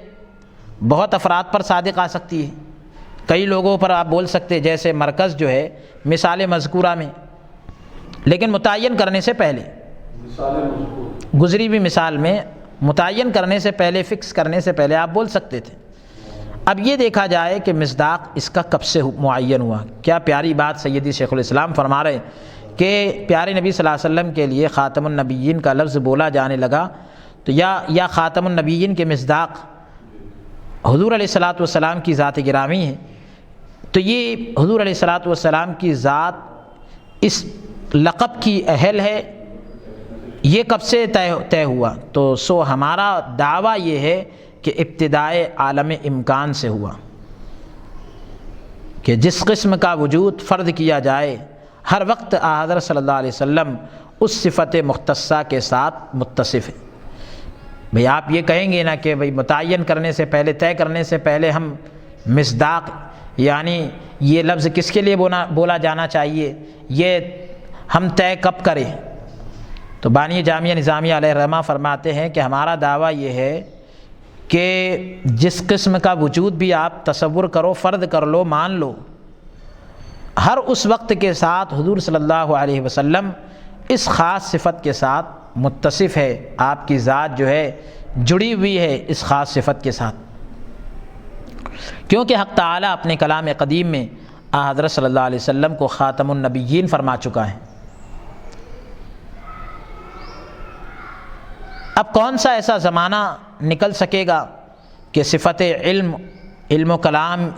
بہت افراد پر صادق آ سکتی ہے۔ کئی لوگوں پر آپ بول سکتے، جیسے مرکز جو ہے مثال مذکورہ میں، لیکن متعین کرنے سے پہلے، گزری ہوئی مثال میں متعین کرنے سے پہلے، فکس کرنے سے پہلے آپ بول سکتے تھے۔ اب یہ دیکھا جائے کہ مصداق اس کا کب سے معین ہوا۔ کیا پیاری بات سیدی شیخ الاسلام فرما رہے کہ پیارے نبی صلی اللہ علیہ وسلم کے لیے خاتم النبیین کا لفظ بولا جانے لگا، تو یا خاتم النبیین کے مصداق حضور علیہ الصلاۃ والسلام کی ذات گرامی ہے، تو یہ حضور علیہ الصلاۃ والسلام کی ذات اس لقب کی اہل ہے، یہ کب سے طے ہوا؟ تو ہمارا دعویٰ یہ ہے کہ ابتدائے عالم امکان سے ہوا، کہ جس قسم کا وجود فرض کیا جائے ہر وقت حضرت صلی اللہ علیہ وسلم اس صفت مختصہ کے ساتھ متصف ہے۔ بھئی آپ یہ کہیں گے نا کہ بھئی متعین کرنے سے پہلے، طے کرنے سے پہلے ہم مصداق، یعنی یہ لفظ کس کے لیے بولا جانا چاہیے، یہ ہم طے کب کریں؟ تو بانی جامعہ نظامیہ علیہ الرحمہ فرماتے ہیں کہ ہمارا دعویٰ یہ ہے کہ جس قسم کا وجود بھی آپ تصور کرو، فرض کر لو، مان لو، ہر اس وقت کے ساتھ حضور صلی اللہ علیہ وسلم اس خاص صفت کے ساتھ متصف ہے، آپ کی ذات جو ہے جڑی ہوئی ہے اس خاص صفت کے ساتھ، کیونکہ حق تعالیٰ اپنے کلام قدیم میں حضرت صلی اللہ علیہ وسلم کو خاتم النبیین فرما چکا ہے۔ اب کون سا ایسا زمانہ نکل سکے گا کہ صفت علم و کلام،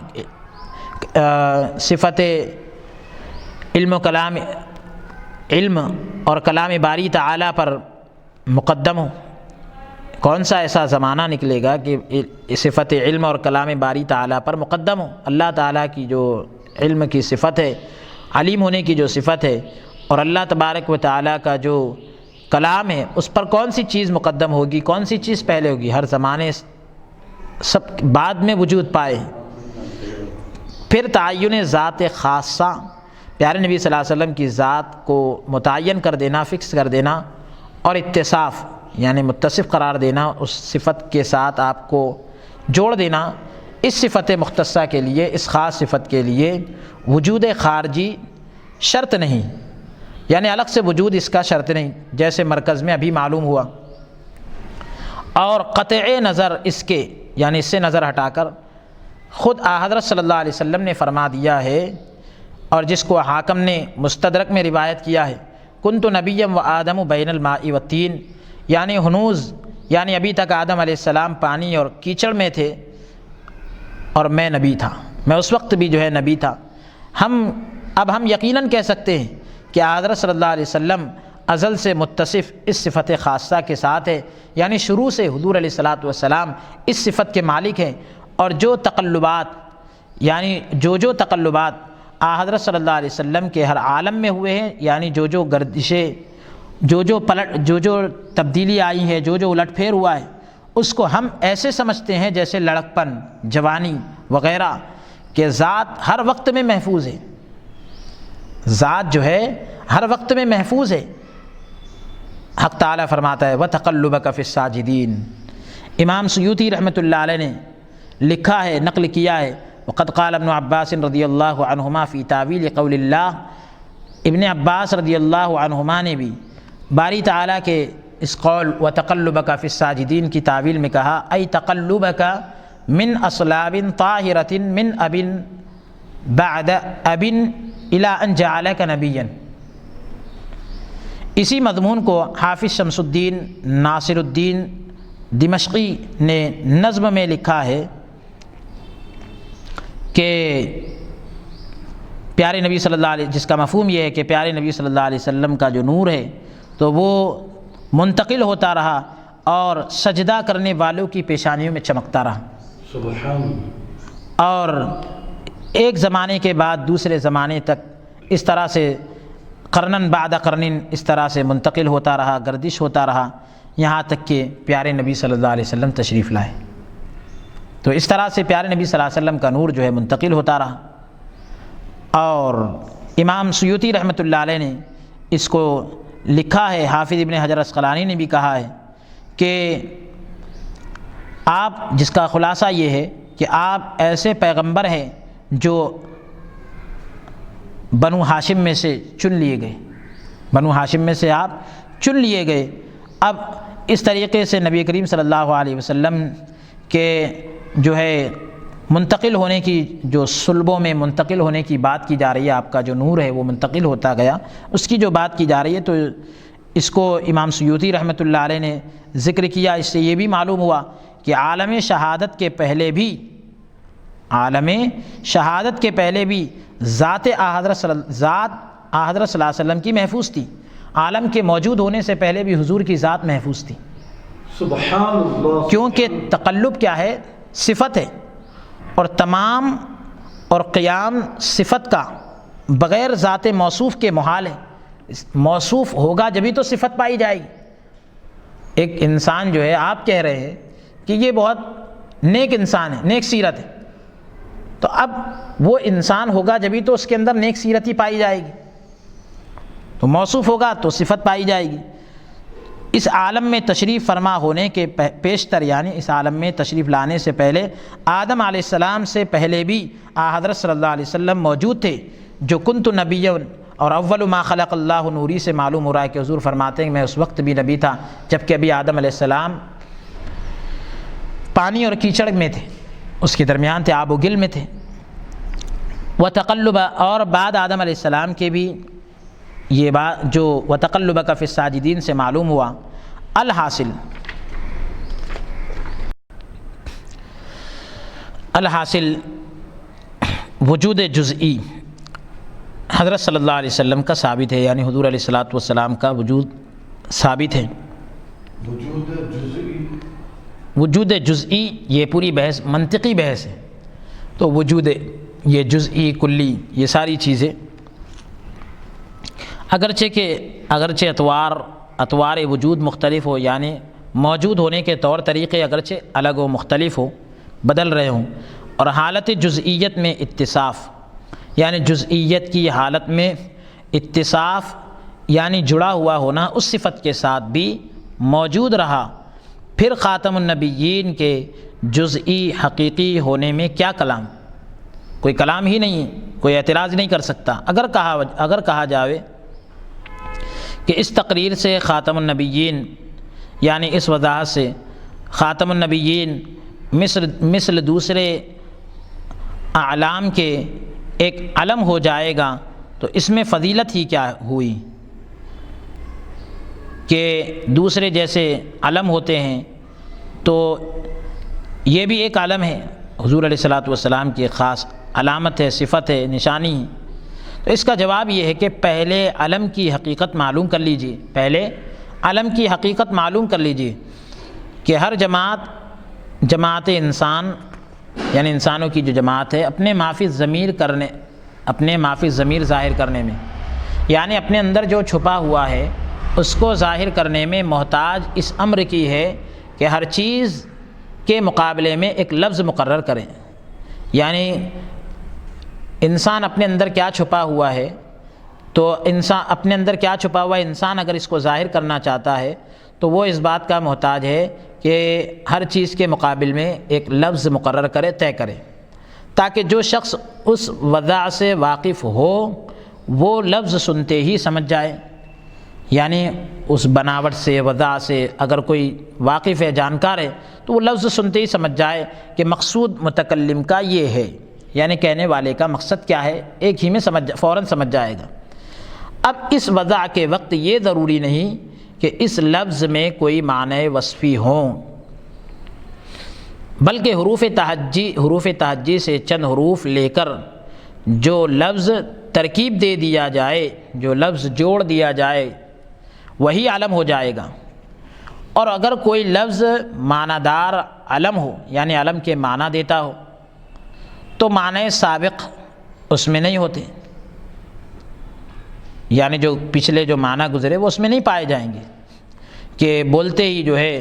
صفت علم و کلام، علم اور کلام باری تعالیٰ پر مقدم ہو؟ کون سا ایسا زمانہ نکلے گا کہ صفت علم اور کلام باری تعالیٰ پر مقدم ہو؟ اللہ تعالیٰ کی جو علم کی صفت ہے، علیم ہونے کی جو صفت ہے، اور اللہ تبارک و تعالیٰ کا جو کلام ہے، اس پر کون سی چیز مقدم ہوگی، کون سی چیز پہلے ہوگی؟ ہر زمانے سب بعد میں وجود پائے۔ پھر تعین ذات خاصہ، پیارے نبی صلی اللہ علیہ وسلم کی ذات کو متعین کر دینا، فکس کر دینا، اور اتصاف یعنی متصف قرار دینا، اس صفت کے ساتھ آپ کو جوڑ دینا۔ اس صفت مختصہ کے لیے، اس خاص صفت کے لیے وجود خارجی شرط نہیں، یعنی الگ سے وجود اس کا شرط نہیں، جیسے مرکز میں ابھی معلوم ہوا، اور قطع نظر اس کے یعنی اس سے نظر ہٹا کر خود حضرت صلی اللہ علیہ وسلم نے فرما دیا ہے، اور جس کو حاکم نے مستدرک میں روایت کیا ہے، کنت نبیا و آدم بین الماء والطین، یعنی ہنوز یعنی ابھی تک آدم علیہ السلام پانی اور کیچڑ میں تھے اور میں نبی تھا، میں اس وقت بھی جو ہے نبی تھا۔ اب ہم یقیناً کہہ سکتے ہیں کہ حضرت صلی اللہ علیہ وسلم ازل سے متصف اس صفت خاصہ کے ساتھ ہے، یعنی شروع سے حضور علیہ الصلاۃ والسلام اس صفت کے مالک ہیں، اور جو تقلبات یعنی جو تقلبات حضرت صلی اللہ علیہ وسلم کے ہر عالم میں ہوئے ہیں، یعنی جو گردشیں جو تبدیلی آئی ہے، جو الٹ پھیر ہوا ہے، اس کو ہم ایسے سمجھتے ہیں جیسے لڑکپن، جوانی وغیرہ، کہ ذات ہر وقت میں محفوظ ہے، ذات جو ہے ہر وقت میں محفوظ ہے۔ حق تعالیٰ فرماتا ہے وَتَقَلُّبَكَ فِي السَّاجِدِينَ۔ امام سیوطی رحمۃ اللہ علیہ نے لکھا ہے، نقل کیا ہے، وقد قال ابن عباس رضی اللہ عنہما فی تعویل قول اللہ، ابن عباس رضی اللہ عنہما نے بھی باری تعالیٰ کے اس قول وَتَقَلُّبَكَ فِي السَّاجِدِينَ کی تعویل میں کہا ای تقلبك من اصلاب طاہرۃ من اب بعد اب الی ان جعلک نبیا۔ اسی مضمون کو حافظ شمس الدین ناصر الدین دمشقی نے نظم میں لکھا ہے کہ پیارے نبی صلی اللہ علیہ، جس کا مفہوم یہ ہے کہ پیارے نبی صلی اللہ علیہ وسلم کا جو نور ہے تو وہ منتقل ہوتا رہا اور سجدہ کرنے والوں کی پیشانیوں میں چمکتا رہا، سبحان، اور ایک زمانے کے بعد دوسرے زمانے تک اس طرح سے قرنن بعد قرنن اس طرح سے منتقل ہوتا رہا، گردش ہوتا رہا، یہاں تک کہ پیارے نبی صلی اللہ علیہ وسلم تشریف لائے۔ تو اس طرح سے پیارے نبی صلی اللہ علیہ وسلم کا نور جو ہے منتقل ہوتا رہا۔ اور امام سیوطی رحمۃ اللہ علیہ نے اس کو لکھا ہے، حافظ ابن حجر عسقلانی نے بھی کہا ہے کہ آپ، جس کا خلاصہ یہ ہے کہ آپ ایسے پیغمبر ہیں جو بنو ہاشم میں سے چن لیے گئے، بنو ہاشم میں سے آپ چن لیے گئے۔ اب اس طریقے سے نبی کریم صلی اللہ علیہ وسلم کے جو ہے منتقل ہونے کی، جو صلبوں میں منتقل ہونے کی بات کی جا رہی ہے، آپ کا جو نور ہے وہ منتقل ہوتا گیا، اس کی جو بات کی جا رہی ہے، تو اس کو امام سیوطی رحمۃ اللہ علیہ نے ذکر کیا۔ اس سے یہ بھی معلوم ہوا کہ عالم شہادت کے پہلے بھی ذات حضرت صلی اللہ علیہ وسلم کی محفوظ تھی، عالم کے موجود ہونے سے پہلے بھی حضور کی ذات محفوظ تھی۔ سبحان اللہ، کیونکہ تقلب کیا ہے؟ صفت ہے، اور تمام اور قیام صفت کا بغیر ذات موصوف کے محال ہے۔ موصوف ہوگا جبھی تو صفت پائی جائے گی۔ ایک انسان جو ہے، آپ کہہ رہے ہیں کہ یہ بہت نیک انسان ہے، نیک سیرت ہے، تو اب وہ انسان ہوگا جبھی تو اس کے اندر نیک سیرت ہی پائی جائے گی، تو موصوف ہوگا تو صفت پائی جائے گی۔ اس عالم میں تشریف فرما ہونے کے پیشتر، یعنی اس عالم میں تشریف لانے سے پہلے آدم علیہ السلام سے پہلے بھی حضرت صلی اللہ علیہ وسلم موجود تھے، جو کنت نبی، اور اول ما خلق اللہ نوری سے معلوم ہو رہا ہے کہ حضور فرماتے ہیں کہ میں اس وقت بھی نبی تھا جبکہ ابھی آدم علیہ السلام پانی اور کیچڑ میں تھے، اس کے درمیان تھے، آب و گل میں تھے۔ وتقلب، اور بعد آدم علیہ السلام کے بھی یہ بات جو وتقلبک فی الساجدین سے معلوم ہوا۔ الحاصل وجود جزئی حضرت صلی اللہ علیہ وسلم کا ثابت ہے، یعنی حضور علیہ الصلاۃ والسلام کا وجود ثابت ہے۔ وجود جزئی یہ پوری بحث منطقی بحث ہے، تو وجود یہ جزئی کلی یہ ساری چیزیں اگرچہ اطوار وجود مختلف ہو، یعنی موجود ہونے کے طور طریقے اگرچہ الگ و مختلف ہو، بدل رہے ہوں، اور حالت جزئیت میں اتصاف، یعنی جزئیت کی حالت میں اتصاف یعنی جڑا ہوا ہونا اس صفت کے ساتھ بھی موجود رہا، پھر خاتم النبیین کے جزئی حقیقی ہونے میں کیا کلام؟ کوئی کلام ہی نہیں، کوئی اعتراض نہیں کر سکتا۔ اگر کہا جاوے کہ اس تقریر سے خاتم النبیین، یعنی اس وضاحت سے خاتم النبیین مثل دوسرے اعلام کے ایک علم ہو جائے گا تو اس میں فضیلت ہی کیا ہوئی کہ دوسرے جیسے علم ہوتے ہیں تو یہ بھی ایک علم ہے، حضور علیہ الصلوۃ والسلام کی ایک خاص علامت ہے، صفت ہے، نشانی ہے۔ تو اس کا جواب یہ ہے کہ پہلے علم کی حقیقت معلوم کر لیجئے، پہلے علم کی حقیقت معلوم کر لیجئے کہ ہر جماعت انسان یعنی انسانوں کی جو جماعت ہے اپنے معافی ضمیر ظاہر کرنے میں، یعنی اپنے اندر جو چھپا ہوا ہے اس کو ظاہر کرنے میں محتاج اس امر کی ہے کہ ہر چیز کے مقابلے میں ایک لفظ مقرر کریں۔ یعنی انسان اپنے اندر کیا چھپا ہوا ہے، تو انسان اپنے اندر کیا چھپا ہوا ہے، انسان اگر اس کو ظاہر کرنا چاہتا ہے تو وہ اس بات کا محتاج ہے کہ ہر چیز کے مقابل میں ایک لفظ مقرر کرے، طے کرے، تاکہ جو شخص اس وضع سے واقف ہو وہ لفظ سنتے ہی سمجھ جائے۔ یعنی اس بناوٹ سے، وضع سے اگر کوئی واقف ہے، جانکار ہے، تو وہ لفظ سنتے ہی سمجھ جائے کہ مقصود متکلم کا یہ ہے، یعنی کہنے والے کا مقصد کیا ہے، ایک ہی میں فوراً سمجھ جائے گا۔ اب اس وضع کے وقت یہ ضروری نہیں کہ اس لفظ میں کوئی معنی وصفی ہوں، بلکہ حروف تہجی سے چند حروف لے کر جو لفظ ترکیب دے دیا جائے، جو لفظ جوڑ دیا جائے وہی علم ہو جائے گا۔ اور اگر کوئی لفظ معنی دار علم ہو، یعنی علم کے معنی دیتا ہو، تو معنی سابق اس میں نہیں ہوتے، یعنی جو پچھلے جو معنی گزرے وہ اس میں نہیں پائے جائیں گے کہ بولتے ہی جو ہے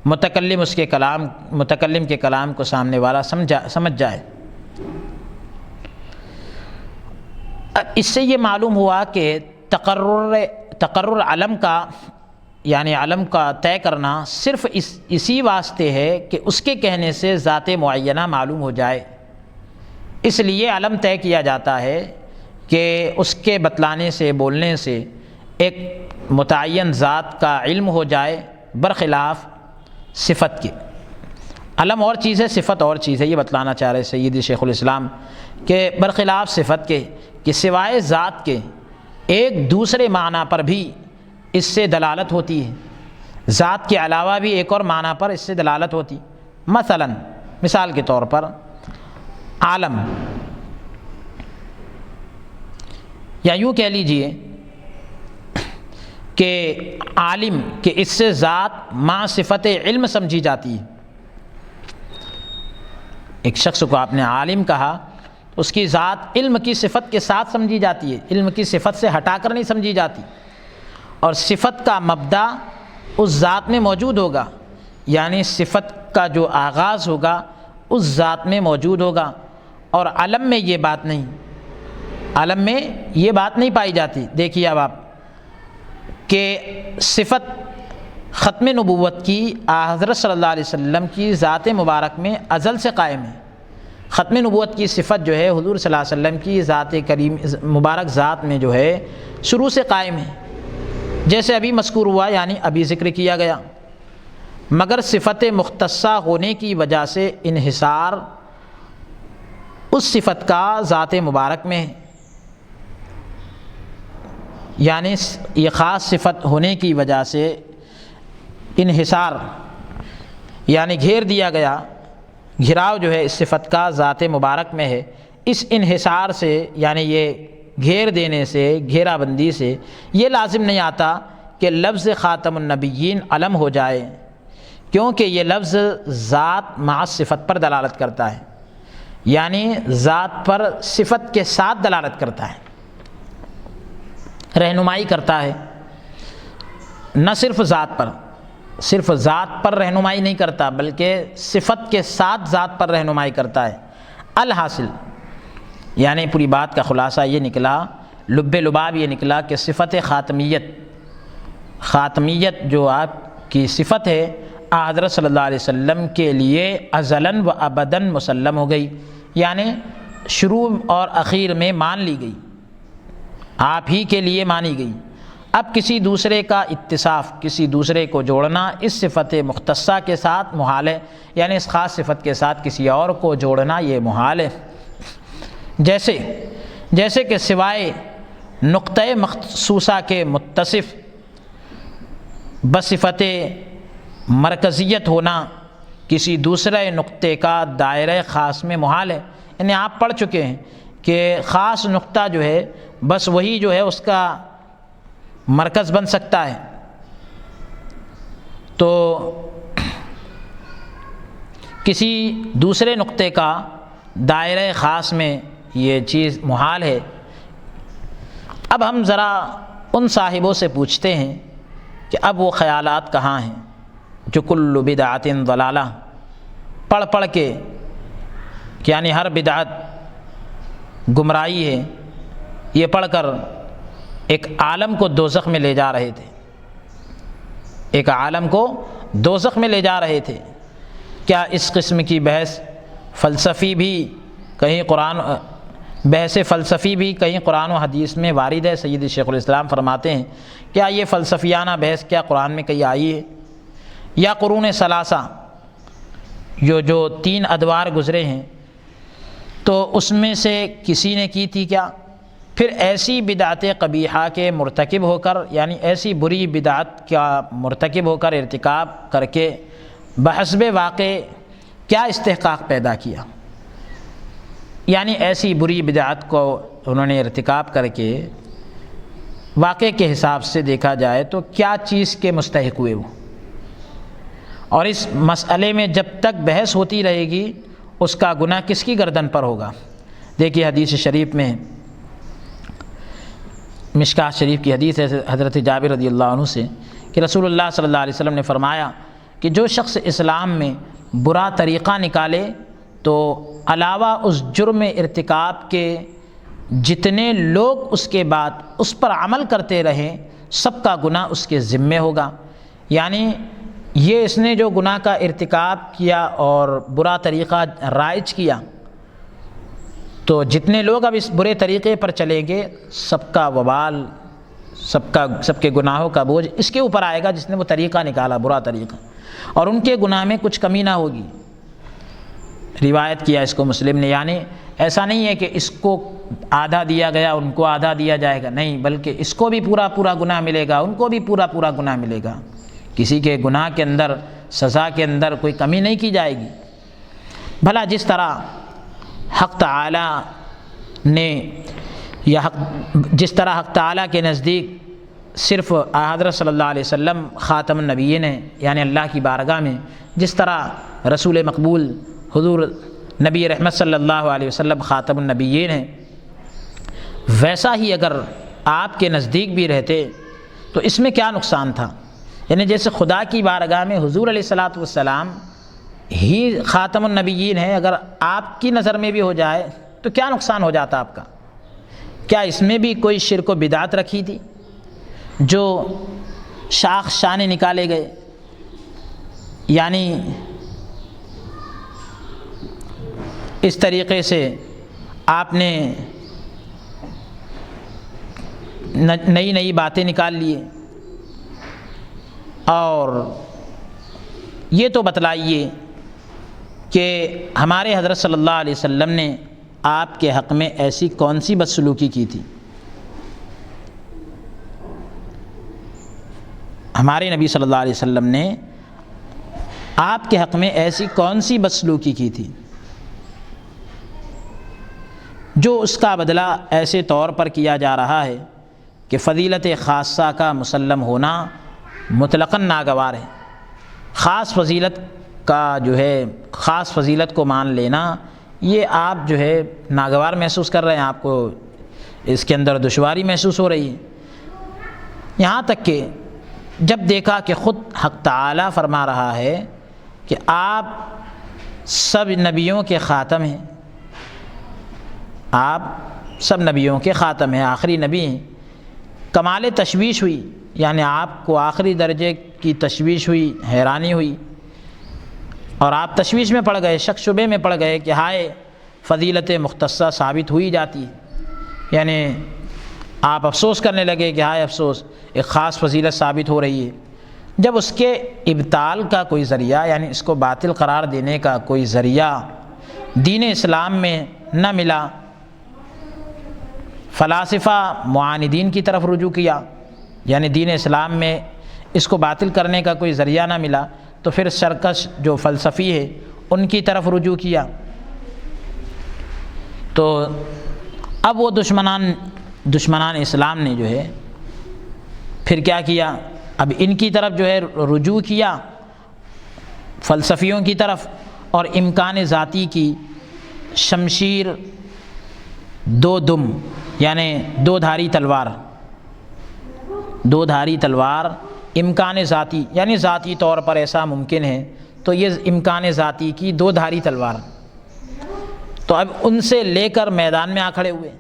متکلم کے کلام کو سامنے والا سمجھ جائے۔ اس سے یہ معلوم ہوا کہ تقرر علم کا، یعنی علم کا طے کرنا صرف اسی واسطے ہے کہ اس کے کہنے سے ذات معینہ معلوم ہو جائے، اس لیے علم طے کیا جاتا ہے کہ اس کے بتلانے سے، بولنے سے ایک متعین ذات کا علم ہو جائے، برخلاف صفت کے۔ علم اور چیز ہے، صفت اور چیز ہے، یہ بتلانا چاہ رہے سیدی شیخ الاسلام کہ برخلاف صفت کے، کہ سوائے ذات کے ایک دوسرے معنی پر بھی اس سے دلالت ہوتی ہے، ذات کے علاوہ بھی ایک اور معنی پر اس سے دلالت ہوتی۔ مثال کے طور پر عالم، یا یوں کہہ لیجئے کہ عالم، کہ اس سے ذات مع صفت علم سمجھی جاتی ہے۔ ایک شخص کو آپ نے عالم کہا، اس کی ذات علم کی صفت کے ساتھ سمجھی جاتی ہے، علم کی صفت سے ہٹا کر نہیں سمجھی جاتی، اور صفت کا مبدا اس ذات میں موجود ہوگا، یعنی صفت کا جو آغاز ہوگا اس ذات میں موجود ہوگا، اور علم میں یہ بات نہیں، علم میں یہ بات نہیں پائی جاتی۔ دیکھیے اب آپ کہ صفت ختم نبوت کی حضرت صلی اللہ علیہ وسلم کی ذات مبارک میں ازل سے قائم ہے۔ ختم نبوت کی صفت جو ہے حضور صلی اللہ علیہ وسلم کی ذات کریم مبارک ذات میں جو ہے شروع سے قائم ہے، جیسے ابھی مذکور ہوا، یعنی ابھی ذکر کیا گیا، مگر صفت مختصہ ہونے کی وجہ سے انحصار اس صفت کا ذات مبارک میں ہے، یعنی یہ خاص صفت ہونے کی وجہ سے انحصار، یعنی گھیر دیا گیا، گھراؤ جو ہے اس صفت کا ذات مبارک میں ہے۔ اس انحصار سے، یعنی یہ گھیر دینے سے، گھیرا بندی سے یہ لازم نہیں آتا کہ لفظ خاتم النبیین علم ہو جائے، کیونکہ یہ لفظ ذات مع صفت پر دلالت کرتا ہے، یعنی ذات پر صفت کے ساتھ دلالت کرتا ہے، رہنمائی کرتا ہے، نہ صرف ذات پر رہنمائی نہیں کرتا، بلکہ صفت کے ساتھ ذات پر رہنمائی کرتا ہے۔ الحاصل، یعنی پوری بات کا خلاصہ یہ نکلا، لب لباب یہ نکلا کہ صفت خاتمیت جو آپ کی صفت ہے حضرت صلی اللہ علیہ وسلم کے لیے ازلاً و ابداً مسلم ہو گئی، یعنی شروع اور اخیر میں مان لی گئی، آپ ہی کے لیے مانی گئی، اب کسی دوسرے کا اتصاف، کسی دوسرے کو جوڑنا اس صفت مختصہ کے ساتھ محال ہے، یعنی اس خاص صفت کے ساتھ کسی اور کو جوڑنا یہ محال ہے۔ جیسے کہ سوائے نقطۂ مخصوصہ کے متصف بصفت مرکزیت ہونا کسی دوسرے نقطے کا دائرہ خاص میں محال ہے۔ یعنی آپ پڑھ چکے ہیں کہ خاص نقطہ جو ہے بس وہی جو ہے اس کا مرکز بن سکتا ہے، تو کسی دوسرے نقطے کا دائرہ خاص میں یہ چیز محال ہے۔ اب ہم ذرا ان صاحبوں سے پوچھتے ہیں کہ اب وہ خیالات کہاں ہیں جو کل بدعت ضلالہ پڑھ کے، یعنی ہر بدعت گمراہی ہے، یہ پڑھ کر ایک عالم کو دوزخ میں لے جا رہے تھے، ایک عالم کو دوزخ میں لے جا رہے تھے۔ کیا اس قسم کی بحث فلسفی بھی کہیں بحث فلسفی بھی کہیں قرآن و حدیث میں وارد ہے؟ سید شیخ الاسلام فرماتے ہیں کیا یہ فلسفیانہ بحث کیا قرآن میں کہیں آئی ہے؟ یا قرون ثلاثہ جو 3 ادوار گزرے ہیں تو اس میں سے کسی نے کی تھی کیا؟ پھر ایسی بدعت قبیحہ کے مرتکب ہو کر، یعنی ایسی بری بدعت کا مرتکب ہو کر ارتکاب کر کے بحسب واقع کیا استحقاق پیدا کیا؟ یعنی ایسی بری بدعت کو انہوں نے ارتکاب کر کے واقع کے حساب سے دیکھا جائے تو کیا چیز کے مستحق ہوئے وہ؟ اور اس مسئلے میں جب تک بحث ہوتی رہے گی اس کا گناہ کس کی گردن پر ہوگا؟ دیکھیے حدیث شریف میں، مشکاہ شریف کی حدیث ہے حضرت جابر رضی اللہ عنہ سے کہ رسول اللہ صلی اللہ علیہ وسلم نے فرمایا کہ جو شخص اسلام میں برا طریقہ نکالے تو علاوہ اس جرم ارتکاب کے جتنے لوگ اس کے بعد اس پر عمل کرتے رہیں سب کا گناہ اس کے ذمے ہوگا۔ یعنی یہ اس نے جو گناہ کا ارتکاب کیا اور برا طریقہ رائج کیا تو جتنے لوگ اب اس برے طریقے پر چلیں گے سب کا وبال، سب کے گناہوں کا بوجھ اس کے اوپر آئے گا جس نے وہ طریقہ نکالا، برا طریقہ، اور ان کے گناہ میں کچھ کمی نہ ہوگی۔ روایت کیا اس کو مسلم نے، یعنی ایسا نہیں ہے کہ اس کو آدھا دیا گیا ان کو آدھا دیا جائے گا، نہیں، بلکہ اس کو بھی پورا گناہ ملے گا، ان کو بھی پورا گناہ ملے گا۔ کسی کے گناہ کے اندر، سزا کے اندر کوئی کمی نہیں کی جائے گی۔ بھلا جس طرح حق تعالی نے جس طرح حق تعالی کے نزدیک صرف حضرت صلی اللہ علیہ وسلم خاتم النبیین ہیں، یعنی اللہ کی بارگاہ میں جس طرح رسول مقبول حضور نبی رحمت صلی اللہ علیہ وسلم خاتم النبیین ہیں، ویسا ہی اگر آپ کے نزدیک بھی رہتے تو اس میں کیا نقصان تھا؟ یعنی جیسے خدا کی بارگاہ میں حضور علیہ الصلاۃ والسلام ہی خاتم النبیین ہے، اگر آپ کی نظر میں بھی ہو جائے تو کیا نقصان ہو جاتا آپ کا؟ کیا اس میں بھی کوئی شرک و بدعت رکھی تھی جو شاخ شانے نکالے گئے؟ یعنی اس طریقے سے آپ نے نئی باتیں نکال لیے، اور یہ تو بتلائیے کہ ہمارے حضرت صلی اللہ علیہ وسلم نے آپ کے حق میں ایسی کون سی بدسلوکی کی تھی؟ ہمارے نبی صلی اللہ علیہ وسلم نے آپ کے حق میں ایسی کون سی بدسلوکی کی تھی جو اس کا بدلہ ایسے طور پر کیا جا رہا ہے کہ فضیلت خاصہ کا مسلم ہونا مطلقاً ناگوار ہے؟ خاص فضیلت کا جو ہے، خاص فضیلت کو مان لینا، یہ آپ جو ہے ناگوار محسوس کر رہے ہیں، آپ کو اس کے اندر دشواری محسوس ہو رہی ہے۔ یہاں تک کہ جب دیکھا کہ خود حق تعالی فرما رہا ہے کہ آپ سب نبیوں کے خاتم ہیں، آپ سب نبیوں کے خاتم ہیں، آخری نبی ہیں، کمال تشویش ہوئی، یعنی آپ کو آخری درجے کی تشویش ہوئی، حیرانی ہوئی، اور آپ تشویش میں پڑ گئے، شک شبے میں پڑ گئے کہ ہائے فضیلت مختصہ ثابت ہوئی جاتی ہے، یعنی آپ افسوس کرنے لگے کہ ہائے افسوس، ایک خاص فضیلت ثابت ہو رہی ہے۔ جب اس کے ابطال کا کوئی ذریعہ، یعنی اس کو باطل قرار دینے کا کوئی ذریعہ دین اسلام میں نہ ملا، فلاسفہ معاندین کی طرف رجوع کیا، یعنی دین اسلام میں اس کو باطل کرنے کا کوئی ذریعہ نہ ملا، تو پھر سرکش جو فلسفی ہے ان کی طرف رجوع کیا۔ تو اب وہ دشمنان اسلام نے جو ہے پھر کیا کیا، اب ان کی طرف جو ہے رجوع کیا، فلسفیوں کی طرف، اور امکان ذاتی کی شمشیر دو دم، یعنی دو دھاری تلوار امکان ذاتی، یعنی ذاتی طور پر ایسا ممکن ہے، تو یہ امکان ذاتی کی دو دھاری تلوار، تو اب ان سے لے کر میدان میں آ کھڑے ہوئے۔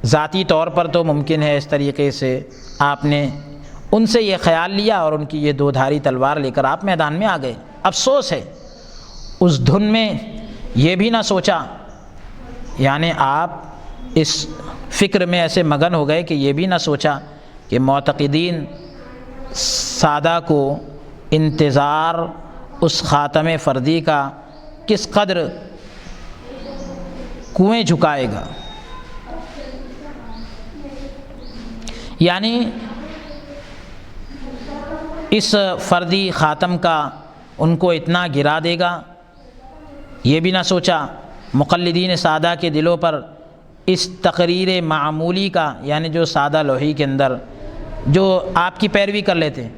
ذاتی طور پر تو ممکن ہے، اس طریقے سے آپ نے ان سے یہ خیال لیا اور ان کی یہ دو دھاری تلوار لے کر آپ میدان میں آ گئے۔ افسوس ہے اس دھن میں یہ بھی نہ سوچا، یعنی آپ اس فکر میں ایسے مگن ہو گئے کہ یہ بھی نہ سوچا کہ معتقدین سادہ کو انتظار اس خاتم فردی کا کس قدر کنویں جھکائے گا، یعنی اس فردی خاتم کا ان کو اتنا گرا دے گا، یہ بھی نہ سوچا۔ مقلدین سادہ کے دلوں پر اس تقریر معمولی کا، یعنی جو سادہ لوحی کے اندر جو آپ کی پیروی کر لیتے ہیں،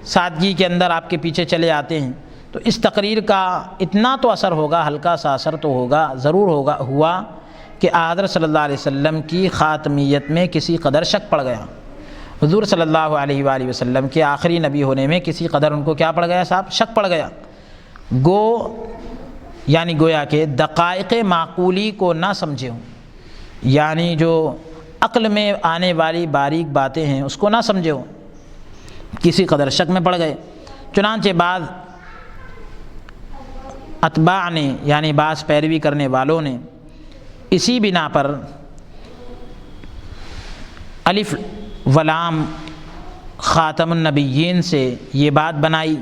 سادگی کے اندر آپ کے پیچھے چلے آتے ہیں، تو اس تقریر کا اتنا تو اثر ہوگا، ہلکا سا اثر تو ہوگا، ضرور ہوا کہ حضرت صلی اللہ علیہ وسلم کی خاتمیت میں کسی قدر شک پڑ گیا، حضور صلی اللہ علیہ وآلہ وسلم کے آخری نبی ہونے میں کسی قدر ان کو کیا پڑ گیا صاحب، شک پڑ گیا۔ یعنی گویا کہ دقائق معقولی کو نہ سمجھے ہوں، یعنی جو عقل میں آنے والی باریک باتیں ہیں اس کو نہ سمجھے ہوں، کسی قدر شک میں پڑ گئے۔ چنانچہ بعض اتباع نے، یعنی بعض پیروی کرنے والوں نے اسی بنا پر الف ولام خاتم النبیین سے یہ بات بنائی،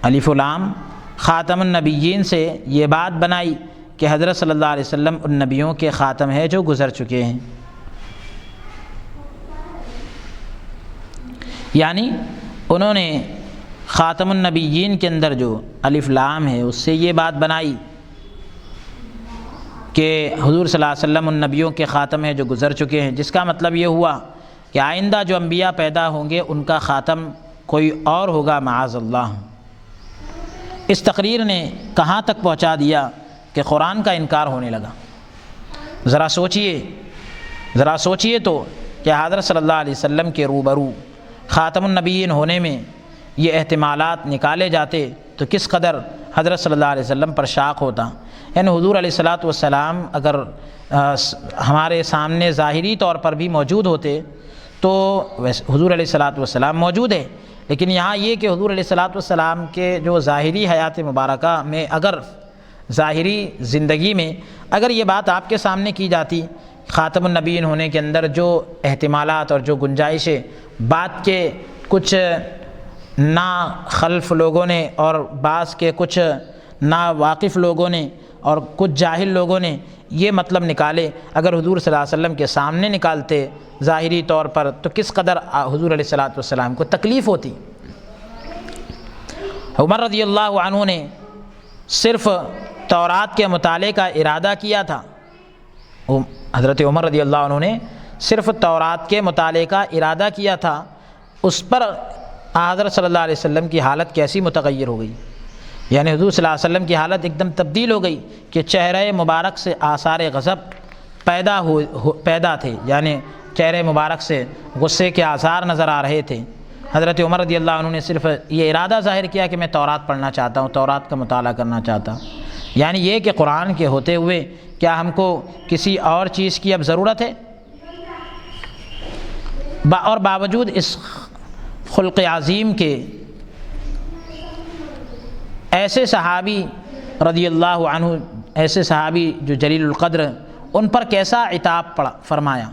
الف ولام خاتم النبیین سے یہ بات بنائی کہ حضرت صلی اللہ علیہ وسلم ان نبیوں کے خاتم ہے جو گزر چکے ہیں، یعنی انہوں نے خاتم النبیین کے اندر جو الف لام ہے اس سے یہ بات بنائی کہ حضور صلی اللہ علیہ وسلم ان نبیوں کے خاتم ہے جو گزر چکے ہیں، جس کا مطلب یہ ہوا کہ آئندہ جو انبیاء پیدا ہوں گے ان کا خاتم کوئی اور ہوگا، معاذ اللہ۔ اس تقریر نے کہاں تک پہنچا دیا کہ قرآن کا انکار ہونے لگا۔ ذرا سوچئے تو کہ حضرت صلی اللہ علیہ وسلم کے روبرو خاتم النبیین ہونے میں یہ احتمالات نکالے جاتے تو کس قدر حضرت صلی اللہ علیہ وسلم پر شاق ہوتا۔ یعنی حضور علیہ الصلاۃ والسلام اگر ہمارے سامنے ظاہری طور پر بھی موجود ہوتے تو حضور علیہ الصلاۃ والسلام موجود ہے، لیکن یہاں یہ کہ حضور علیہ الصلاۃ والسلام کے جو ظاہری حیات مبارکہ میں، اگر ظاہری زندگی میں اگر یہ بات آپ کے سامنے کی جاتی، خاتم النبیین ہونے کے اندر جو احتمالات اور جو گنجائشیں بات کے کچھ نا خلف لوگوں نے اور بعض کے کچھ نا واقف لوگوں نے اور کچھ جاہل لوگوں نے یہ مطلب نکالے، اگر حضور صلی اللہ علیہ وسلم کے سامنے نکالتے ظاہری طور پر تو کس قدر حضور علیہ الصلاۃ والسلام کو تکلیف ہوتی۔ عمر رضی اللہ عنہ نے صرف تورات کے مطالعے کا ارادہ کیا تھا، حضرت عمر رضی اللہ عنہ نے صرف تورات کے مطالعے کا ارادہ کیا تھا، اس پر حضرت صلی اللہ علیہ وسلم کی حالت کیسی متغیر ہو گئی، یعنی حضور صلی اللہ علیہ وسلم کی حالت ایک دم تبدیل ہو گئی کہ چہرہ مبارک سے آثار غضب پیدا تھے، یعنی چہرہ مبارک سے غصے کے آثار نظر آ رہے تھے۔ حضرت عمر رضی اللہ عنہ نے صرف یہ ارادہ ظاہر کیا کہ میں تورات پڑھنا چاہتا ہوں، تورات کا مطالعہ کرنا چاہتا ہوں، یعنی یہ کہ قرآن کے ہوتے ہوئے کیا ہم کو کسی اور چیز کی اب ضرورت ہے؟ اور باوجود اس خلق عظیم کے ایسے صحابی رضی اللہ عنہ، ایسے صحابی جو جلیل القدر، ان پر کیسا عتاب فرمایا۔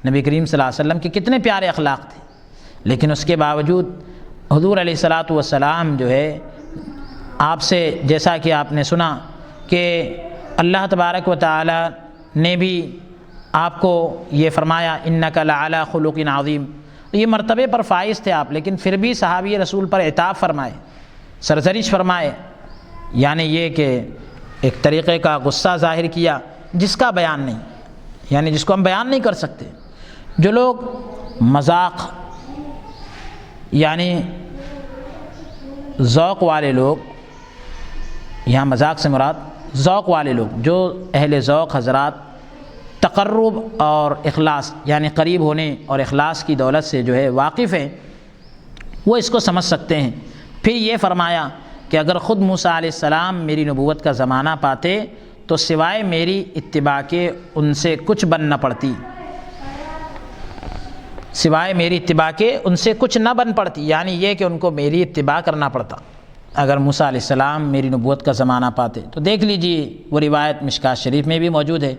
نبی کریم صلی اللہ علیہ وسلم کے کتنے پیارے اخلاق تھے، لیکن اس کے باوجود حضور علیہ الصلاۃ والسلام جو ہے آپ سے، جیسا کہ آپ نے سنا کہ اللہ تبارک و تعالی نے بھی آپ کو یہ فرمایا انک لعلی خلق عظیم، یہ مرتبے پر فائز تھے آپ، لیکن پھر بھی صحابی رسول پر عتاب فرمائے، سرزنش فرمائے، یعنی یہ کہ ایک طریقے کا غصہ ظاہر کیا جس کا بیان نہیں، یعنی جس کو ہم بیان نہیں کر سکتے۔ جو لوگ مذاق یعنی ذوق والے لوگ، یہاں مذاق سے مراد ذوق والے لوگ، جو اہل ذوق حضرات تقرب اور اخلاص یعنی قریب ہونے اور اخلاص کی دولت سے جو ہے واقف ہیں، وہ اس کو سمجھ سکتے ہیں۔ پھر یہ فرمایا کہ اگر خود موسیٰ علیہ السلام میری نبوت کا زمانہ پاتے تو سوائے میری اتباع کے ان سے کچھ بن نہ پڑتی، سوائے میری اتباع کے ان سے کچھ نہ بن پڑتی، یعنی یہ کہ ان کو میری اتباع کرنا پڑتا اگر موسیٰ علیہ السلام میری نبوت کا زمانہ پاتے۔ تو دیکھ لیجئے وہ روایت مشکات شریف میں بھی موجود ہے،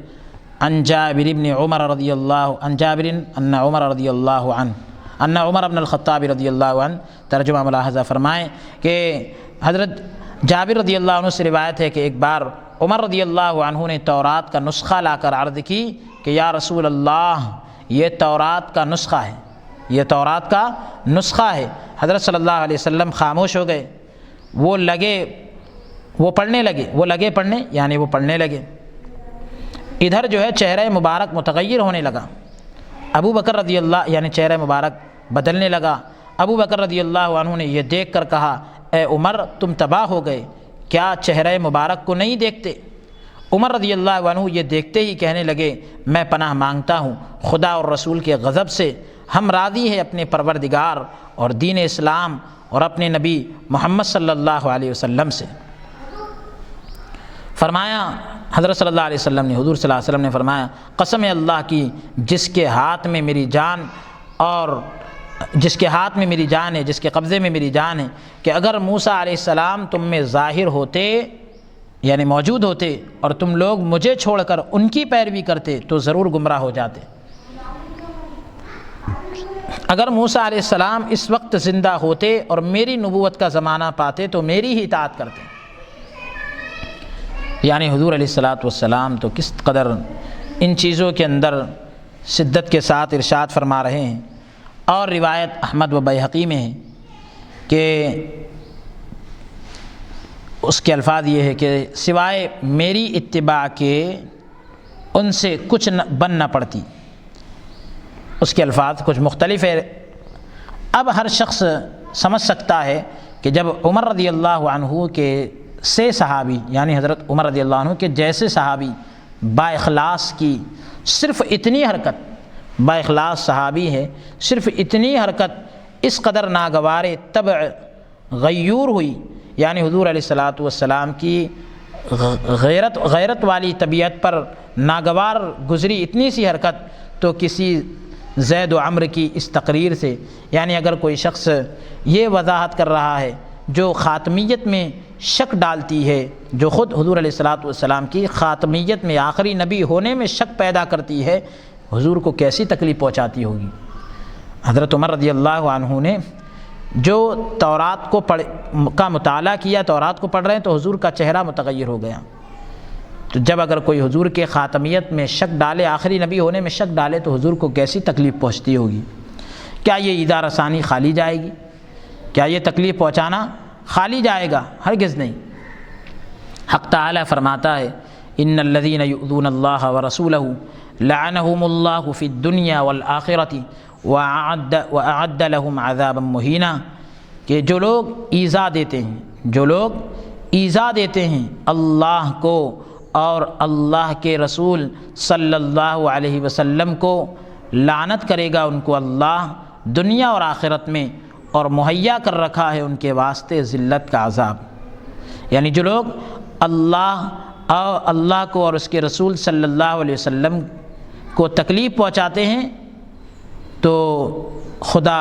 عن جابر بن عمر رضی اللہ عن جابر ان عمر رضی اللہ عنہ ان عمر بن الخطاب رضی اللہ عنہ، ترجمہ ملاحظہ فرمائیں کہ حضرت جابر رضی اللہ عنہ سے روایت ہے کہ ایک بار عمر رضی اللہ عنہ نے تورات کا نسخہ لا کر عرض کی کہ یا رسول اللہ یہ تورات کا نسخہ ہے، یہ تورات کا نسخہ ہے۔ حضرت صلی اللہ علیہ وسلم خاموش ہو گئے، وہ پڑھنے لگے یعنی وہ پڑھنے لگے۔ ادھر جو ہے چہرہ مبارک متغیر ہونے لگا، ابو بکر رضی اللہ یعنی چہرہ مبارک بدلنے لگا۔ ابو بکر رضی اللہ عنہ نے یہ دیکھ کر کہا اے عمر تم تباہ ہو گئے، کیا چہرہ مبارک کو نہیں دیکھتے؟ عمر رضی اللہ عنہ یہ دیکھتے ہی کہنے لگے میں پناہ مانگتا ہوں خدا اور رسول کے غضب سے، ہم راضی ہیں اپنے پروردگار اور دین اسلام اور اپنے نبی محمد صلی اللہ علیہ وسلم سے۔ فرمایا حضرت صلی اللہ علیہ وسلم نے، حضور صلی اللہ علیہ وسلم نے فرمایا قسم اللہ کی جس کے ہاتھ میں میری جان ہے، جس کے قبضے میں میری جان ہے، کہ اگر موسیٰ علیہ السلام تم میں ظاہر ہوتے یعنی موجود ہوتے اور تم لوگ مجھے چھوڑ کر ان کی پیروی کرتے تو ضرور گمراہ ہو جاتے۔ اگر موسیٰ علیہ السلام اس وقت زندہ ہوتے اور میری نبوت کا زمانہ پاتے تو میری ہی اطاعت کرتے۔ یعنی حضور علیہ الصلاۃ والسلام تو کس قدر ان چیزوں کے اندر شدت کے ساتھ ارشاد فرما رہے ہیں۔ اور روایت احمد و بیہقی میں ہے کہ اس کے الفاظ یہ ہے کہ سوائے میری اتباع کے ان سے کچھ بن نہ پڑتی۔ اس کے الفاظ کچھ مختلف ہے۔ اب ہر شخص سمجھ سکتا ہے کہ جب عمر رضی اللہ عنہ کے سے صحابی یعنی حضرت عمر رضی اللہ عنہ کے جیسے صحابی با اخلاص کی صرف اتنی حرکت، با اخلاص صحابی ہے، صرف اتنی حرکت اس قدر ناگوار طبع غیور ہوئی، یعنی حضور علیہ الصلاۃ والسلام کی غیرت والی طبیعت پر ناگوار گزری اتنی سی حرکت، تو کسی زید و عمرو کی اس تقریر سے، یعنی اگر کوئی شخص یہ وضاحت کر رہا ہے جو خاتمیت میں شک ڈالتی ہے، جو خود حضور علیہ الصلاۃ والسلام کی خاتمیت میں آخری نبی ہونے میں شک پیدا کرتی ہے، حضور کو کیسی تکلیف پہنچاتی ہوگی۔ حضرت عمر رضی اللہ عنہ نے جو تورات کا مطالعہ کیا، تورات کو پڑھ رہے ہیں تو حضور کا چہرہ متغیر ہو گیا۔ تو جب اگر کوئی حضور کے خاتمیت میں شک ڈالے، آخری نبی ہونے میں شک ڈالے، تو حضور کو کیسی تکلیف پہنچتی ہوگی۔ کیا یہ ایذا رسانی خالی جائے گی؟ کیا یہ تکلیف پہنچانا خالی جائے گا؟ ہرگز نہیں۔ حق تعالی فرماتا ہے ان الذین یؤذون اللہ ورسولہ لعنہم اللہ فی الدنیا والآخرۃ وأعد لهم عذابا مہینا، کہ جو لوگ ایذا دیتے ہیں اللہ کو اور اللہ کے رسول صلی اللہ علیہ وسلم کو، لعنت کرے گا ان کو اللہ دنیا اور آخرت میں، اور مہیا کر رکھا ہے ان کے واسطے ذلت کا عذاب۔ یعنی جو لوگ اللہ کو اور اس کے رسول صلی اللہ علیہ وسلم کو تکلیف پہنچاتے ہیں تو خدا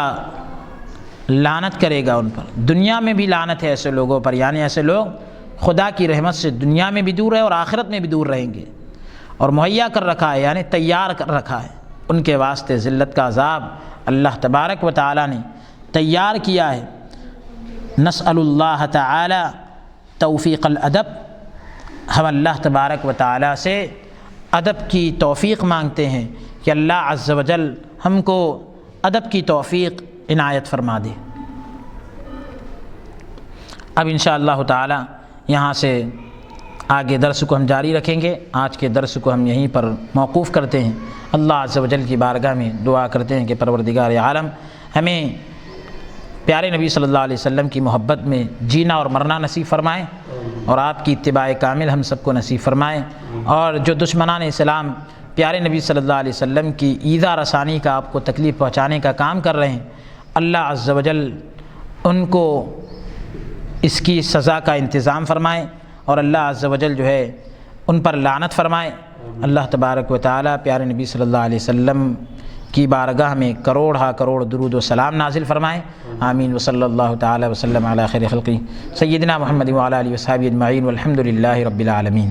لعنت کرے گا ان پر، دنیا میں بھی لعنت ہے ایسے لوگوں پر، یعنی ایسے لوگ خدا کی رحمت سے دنیا میں بھی دور ہے اور آخرت میں بھی دور رہیں گے، اور مہیا کر رکھا ہے یعنی تیار کر رکھا ہے۔ ان کے واسطے ذلت کا عذاب اللہ تبارک و تعالیٰ نے تیار کیا ہے۔ نسأل اللہ تعالی توفیق الادب، ہم اللہ تبارک و تعالیٰ سے ادب کی توفیق مانگتے ہیں کہ اللہ عز و جل ہم کو ادب کی توفیق عنایت فرما دے۔ اب انشاءاللہ تعالی یہاں سے آگے درس کو ہم جاری رکھیں گے۔ آج کے درس کو ہم یہیں پر موقوف کرتے ہیں۔ اللہ عز و جل کی بارگاہ میں دعا کرتے ہیں کہ پروردگار عالم ہمیں پیارے نبی صلی اللہ علیہ وسلم کی محبت میں جینا اور مرنا نصیب فرمائے، اور آپ کی اتباع کامل ہم سب کو نصیب فرمائے۔ اور جو دشمنان اسلام پیارے نبی صلی اللہ علیہ وسلم کی ایذا رسانی کا، آپ کو تکلیف پہنچانے کا کام کر رہے ہیں، اللہ عز و جل ان کو اس کی سزا کا انتظام فرمائے، اور اللہ عز و جل جو ہے ان پر لعنت فرمائے۔ اللہ تبارک و تعالی پیارے نبی صلی اللہ علیہ وسلم کی بارگاہ میں کروڑ کروڑ درود و سلام نازل فرمائے۔ آمین۔ وصلی اللہ تعالی وسلم علی خیر خلقی سیدنا محمد وعلی آلہ وصحبہ اجمعین والحمد للہ رب العالمین۔